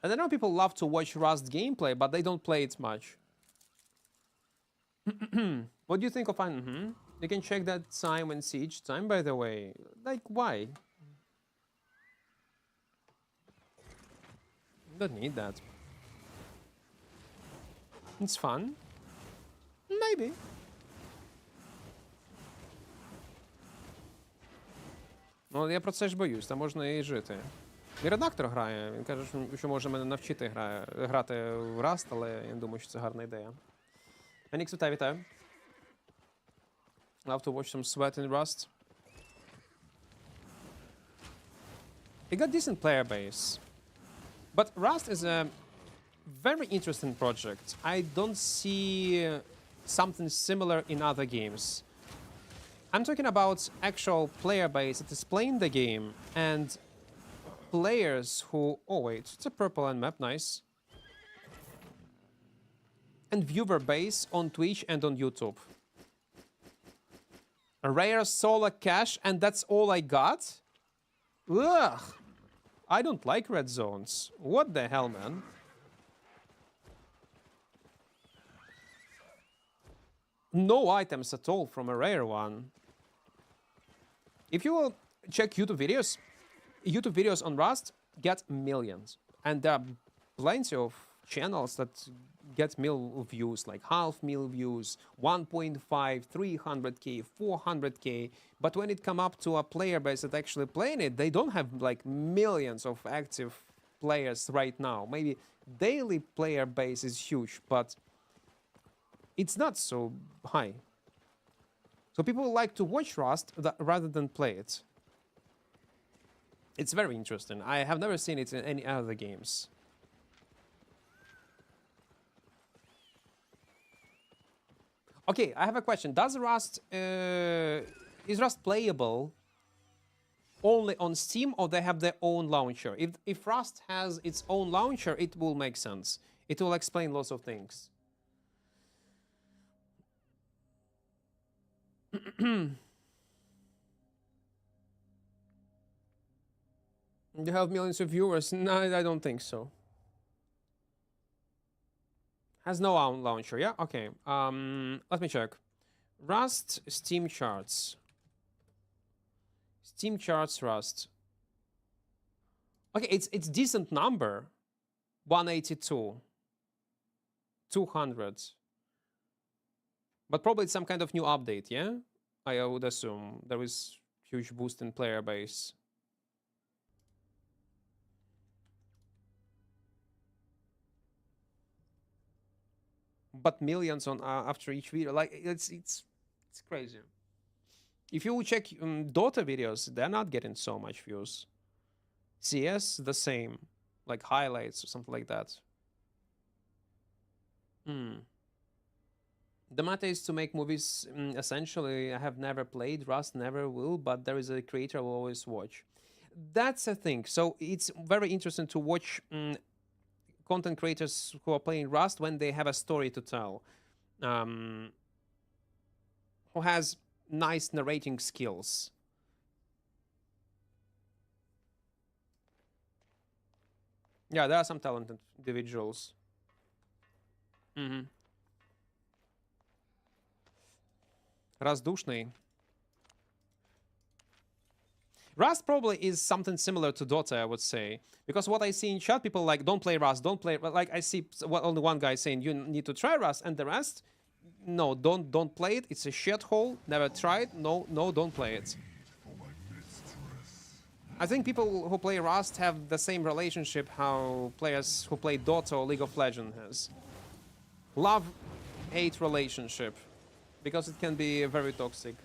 And I know people love to watch Rust gameplay, but they don't play it much. What do you think of... You can check that time and siege time, by the way. Like, why? Don't need that. It's fun. Maybe. Ну, я про це ж боюсь, там можна і жити. Мій редактор грає, він каже, що може мене навчити грати в Rust, але я не думаю, що це гарна ідея. Фенікс, вітаю. Love to watch some sweat in Rust. It got decent player base. But Rust is a very interesting project. I don't see something similar in other games. I'm talking about actual player base that is playing the game and players who... Oh wait, it's a purple end map, nice. and viewer base on Twitch and on YouTube. A rare solar cache, and that's all I got? Ugh! I don't like red zones. What the hell, man? No items at all from a rare one. If you will check YouTube videos on Rust get millions. And there are plenty of channels that get mil views, like 500,000 views, 1.5, 300k, 400k. But when it come up to a player base that actually playing it, they don't have like millions of active players right now. Maybe daily player base is huge, but it's not so high. So people like to watch Rust rather than play it. It's very interesting. I have never seen it in any other games. Okay, I have a question. Does Rust is Rust playable only on Steam, or they have their own launcher? If Rust has its own launcher, it will make sense. It will explain lots of things. You have millions of viewers? No, I don't think so. Has no own launcher, yeah? Okay. Let me check. Rust Steam charts. Steam charts Rust. Okay, it's decent number. 182. 200. But probably it's some kind of new update, yeah? I would assume there is huge boost in player base. But millions on after each video, like it's crazy. If you check Dota videos, they're not getting so much views. CS the same, like highlights or something like that. The matter is to make movies. Essentially, I have never played Rust, never will, but there is a creator I will always watch. That's a thing. So it's very interesting to watch content creators who are playing Rust when they have a story to tell, who has nice narrating skills. Yeah, there are some talented individuals. Раздушный. Rust probably is something similar to Dota, I would say. Because what I see in chat, people like, don't play Rust, don't play... Like, I see only one guy saying, you need to try Rust, and the rest, no, don't play it. It's a shithole. Never tried. No, don't play it. I think people who play Rust have the same relationship how players who play Dota or League of Legends has. Love-hate relationship. Because it can be very toxic.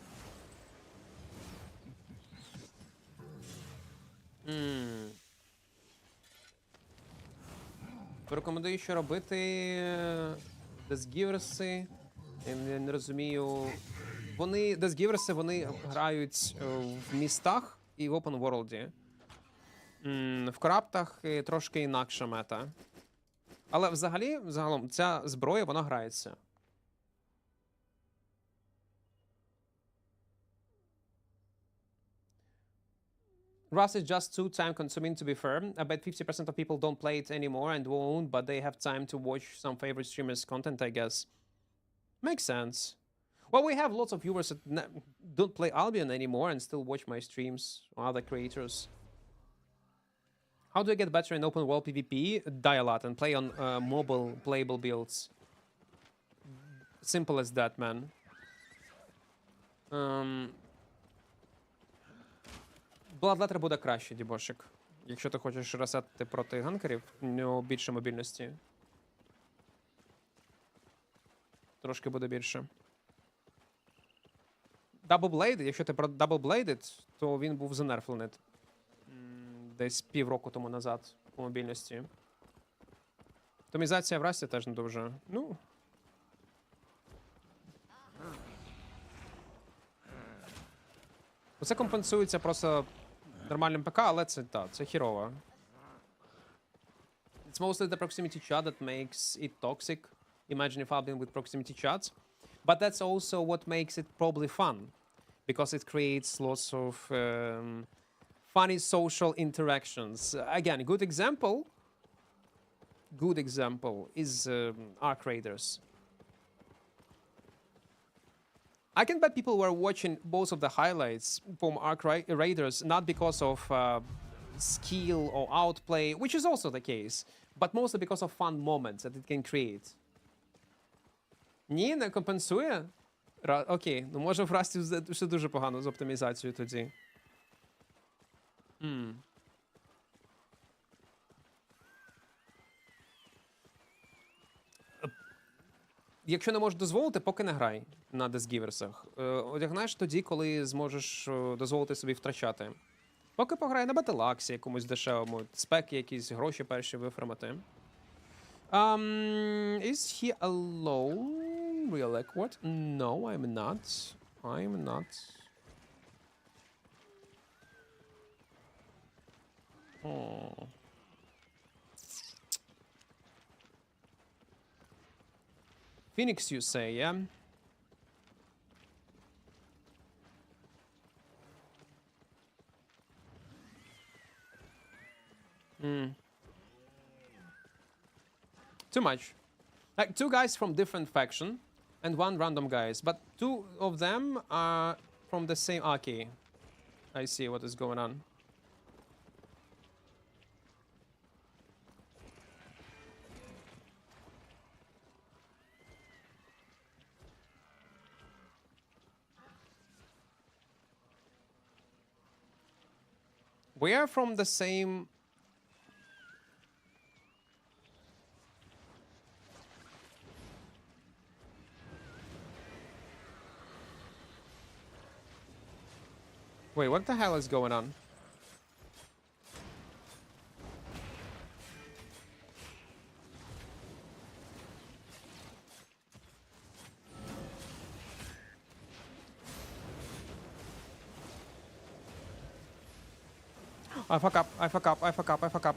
Порекомендую, що робити дезгіверси. Я не розумію. Дезгіверси, вони грають в містах і в open world. В кораптах трошки інакша мета. Але загалом, ця зброя, вона грається. Rust is just too time consuming, to be fair. I bet 50% of people don't play it anymore and won't, but they have time to watch some favorite streamers' content, I guess. Makes sense. Well, we have lots of viewers that don't play Albion anymore and still watch my streams or other creators. How do I get better in open world PvP? Die a lot and play on mobile playable builds. Simple as that, man. Bloodletter буде краще, дібошик. Якщо ти хочеш ресетити проти ганкерів, у нього більше мобільності. Трошки буде більше. Double-Blade, якщо ти про Double-Bladed, то він був занерфлений. Десь півроку тому назад по мобільності. Томізація в Расті теж не дуже. Ну... Це компенсується просто нормальним ПК, але це хірово. It's mostly the proximity chat that makes it toxic. Imagine if Albion with proximity chats. But that's also what makes it probably fun, because it creates lots of funny social interactions. Again, good example is Arc Raiders. I can bet people were watching both of the highlights from Arc Raiders not because of skill or outplay, which is also the case, but mostly because of fun moments that it can create. Ні, не компенсує? Окей, ну може в Расті все дуже погано з оптимізацією тоді. Якщо не можеш дозволити, поки не грай на десгіверсах. Одягнеш тоді, коли зможеш дозволити собі втрачати. Поки пограй на бетелаксі якомусь дешевому, спеки якісь, гроші перші вифармити. Is he alone? Real Equart? No, I'm not. I'm not. Oh. Phoenix, you say, yeah? Too much. Like, two guys from different faction and one random guys, but two of them are from the same... Okay. I see what is going on. We are from the same... Wait, what the hell is going on? I fuck up, I fuck up, I fuck up, I fuck up.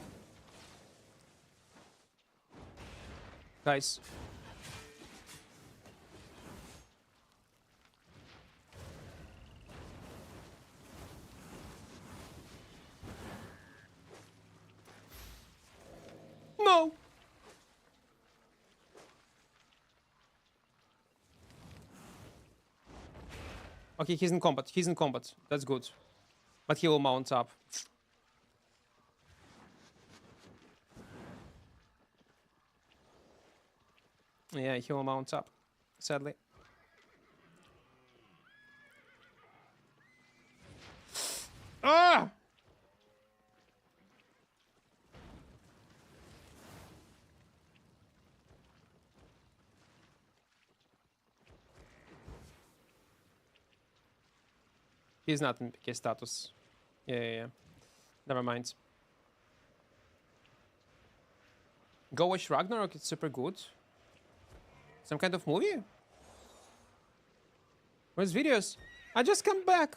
Guys. No! Okay, he's in combat. He's in combat. That's good. But he will mount up. Yeah, he will mount up. Sadly. Ah! He's not in PK status. Yeah. Never mind. Go watch Ragnarok, it's super good. Some kind of movie? Where's videos? I just come back.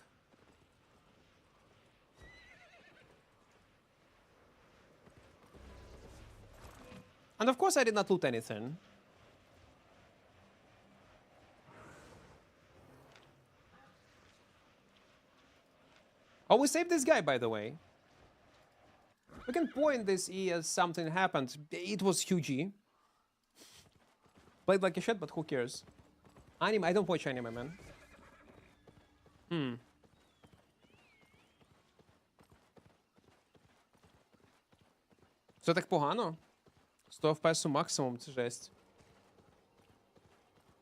And of course I did not loot anything. Oh, we saved this guy, by the way. We can point this E as something happened. It was huge. Played like a shit, but who cares? Anime, I don't watch anime, man. Все так погано? 100 FPS максимум, це жесть.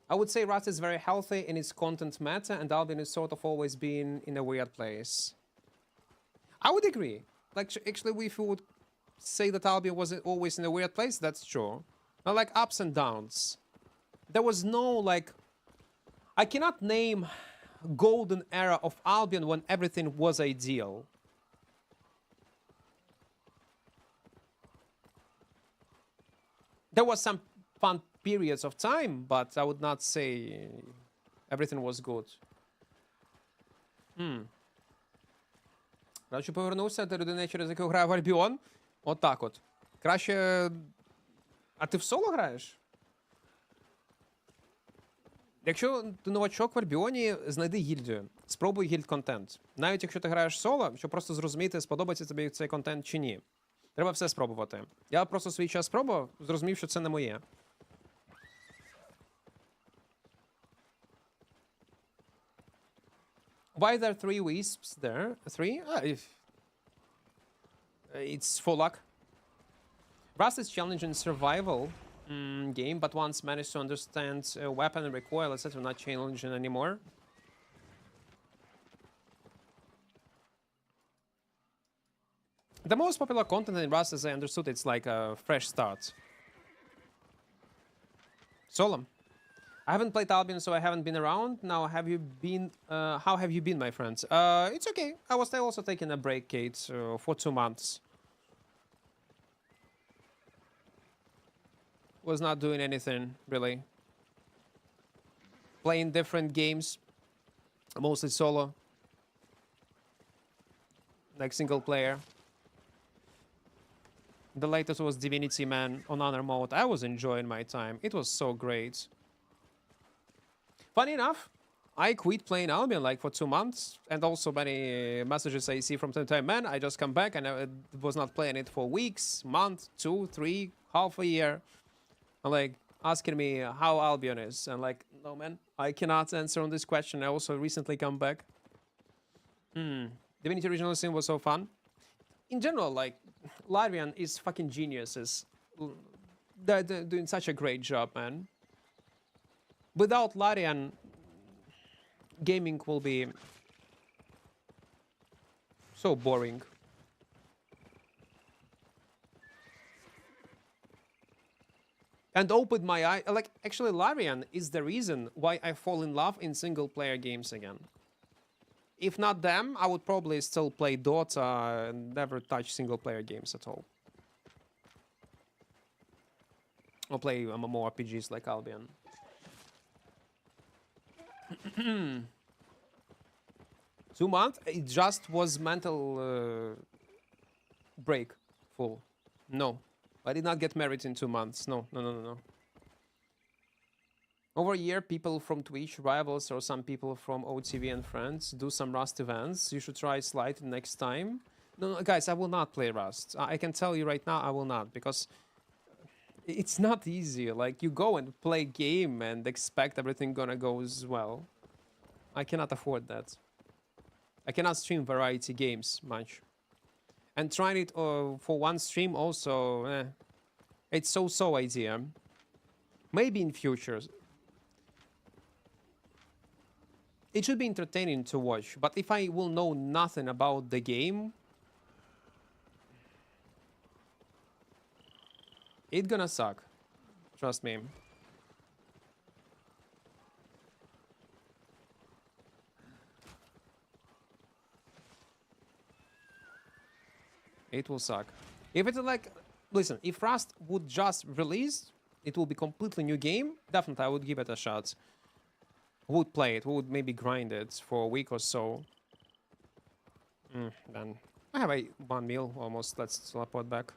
I would say Rust is very healthy in its content meta, and Albion is sort of always been in a weird place. I would agree. Like, actually, if you would say that Albion was always in a weird place, that's true. Not like ups and downs. There was no, like... I cannot name golden era of Albion when everything was ideal. There was some fun periods of time, but I would not say everything was good. Краще повернувся до людини, через яку грає в Альбіон. Отак от. Краще... А ти в соло граєш? Якщо ти новачок в Альбіоні, знайди гільдію. Спробуй гільд-контент. Навіть якщо ти граєш соло, щоб просто зрозуміти, сподобається тобі цей контент чи ні. Треба все спробувати. Я просто свій час спробував, зрозумів, що це не моє. Why there are 3 wisps there? 3? It's for luck. Rust is challenging survival game, but once managed to understand weapon and recoil, etc., not challenging anymore. The most popular content in Rust, as I understood, it's like a fresh start. Solemn. I haven't played Albion, so I haven't been around. Now, have you been? How have you been, my friends? It's okay. I was also taking a break, Kate, for 2 months. Was not doing anything really. Playing different games, mostly solo, like single player. The latest was Divinity Man on honor mode. I was enjoying my time. It was so great. Funny enough, I quit playing Albion like for 2 months, and also many messages I see from time to time. Man, I just come back and I was not playing it for weeks, month, 2, 3, half a year. And like asking me how Albion is, and like, no man, I cannot answer on this question. I also recently come back. Divinity Original Sin was so fun. In general, like, Larian is fucking geniuses. They're doing such a great job, man. Without Larian, gaming will be so boring. And opened my eye. Like, actually, Larian is the reason why I fall in love in single-player games again. If not them, I would probably still play Dota and never touch single-player games at all. Or play mmorpgs like Albion. 2 months? It just was mental break full. No. I did not get married in 2 months. No. Over a year, people from Twitch, rivals, or some people from OTV and friends do some Rust events. You should try Slide next time. No, guys, I will not play Rust. I can tell you right now, I will not, because it's not easy. Like, you go and play game and expect everything gonna go as well. I cannot afford that. I cannot stream variety games much. And trying it for one stream also, it's so-so idea. Maybe in future. It should be entertaining to watch, but if I will know nothing about the game, it's gonna suck. Trust me. It will suck. If it's like, listen, if Rust would just release, it will be completely new game. Definitely, I would give it a shot. Would play it. Would maybe grind it for a week or so. Then I have 1 meal almost. Let's teleport back.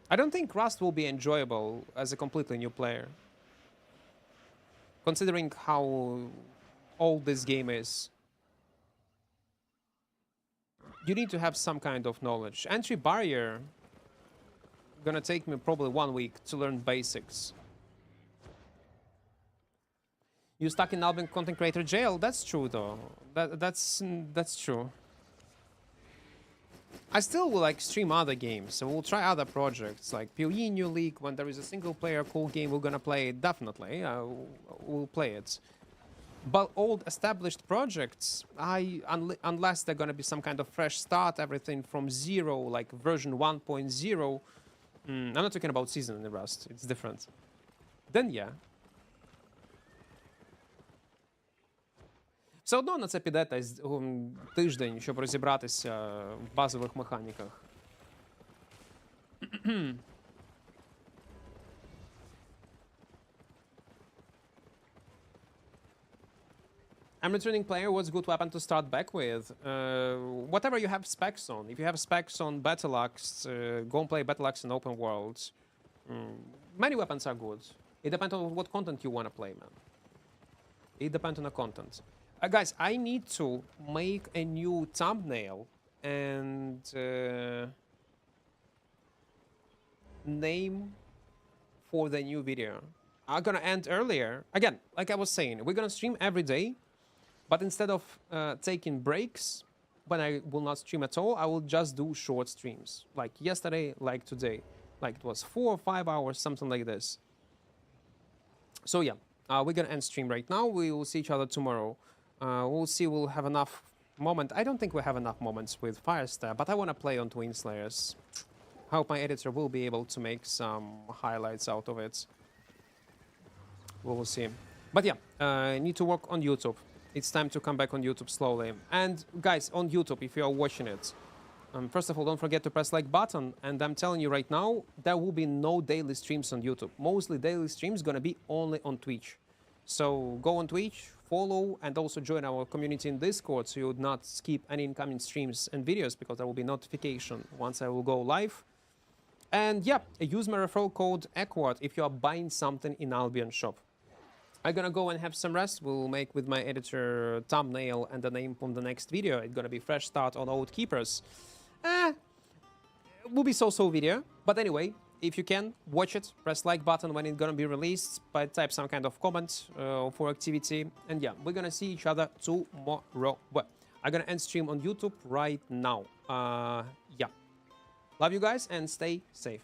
I don't think Rust will be enjoyable as a completely new player, considering how old this game is. You need to have some kind of knowledge. Entry barrier gonna take me probably 1 week to learn basics. You stuck in Albion content creator jail? That's true though. That's true. I still will like stream other games, so we'll try other projects like PoE New League. When there is a single player cool game, we're gonna play it. Definitely, we'll play it. But old established projects, unless they're gonna be some kind of fresh start, everything from zero, like version 1.0. I'm not talking about season in the Rust. It's different. Then yeah. Все одно на це піде тиждень, щоб розібратися в базових механіках. I'm returning player. What's good weapon to start back with? Whatever you have specs on. If you have specs on Battle Axe, go and play Battle Axe in open world. Many weapons are good. It depends on what content you want to play, man. It depends on the content. Guys, I need to make a new thumbnail and name for the new video. I'm gonna end earlier. Again, like I was saying, we're gonna stream every day, but instead of taking breaks, when I will not stream at all, I will just do short streams. Like yesterday, like today. Like it was 4 or 5 hours, something like this. So yeah, we're gonna end stream right now. We will see each other tomorrow. We'll see. We'll have enough moment. I don't think we have enough moments with Firestar, but I want to play on Twin Slayers. Hope my editor will be able to make some highlights out of it. We will see. But yeah, I need to work on YouTube. It's time to come back on YouTube slowly. And guys, on YouTube, if you are watching it, first of all, don't forget to press like button. And I'm telling you right now, there will be no daily streams on YouTube. Mostly daily streams gonna be only on Twitch. So go on Twitch, follow, and also join our community in Discord so you would not skip any incoming streams and videos because there will be notification once I will go live. And yeah, use my referral code Equart if you are buying something in Albion shop. I'm gonna go and have some rest. We'll make with my editor thumbnail and the name from the next video. It's gonna be fresh start on Old Keepers. It will be so-so video. But anyway, if you can, watch it. Press like button when it's gonna be released. But type some kind of comment for activity. And yeah, we're gonna see each other tomorrow. Well, I'm gonna end stream on YouTube right now. Yeah. Love you guys and stay safe.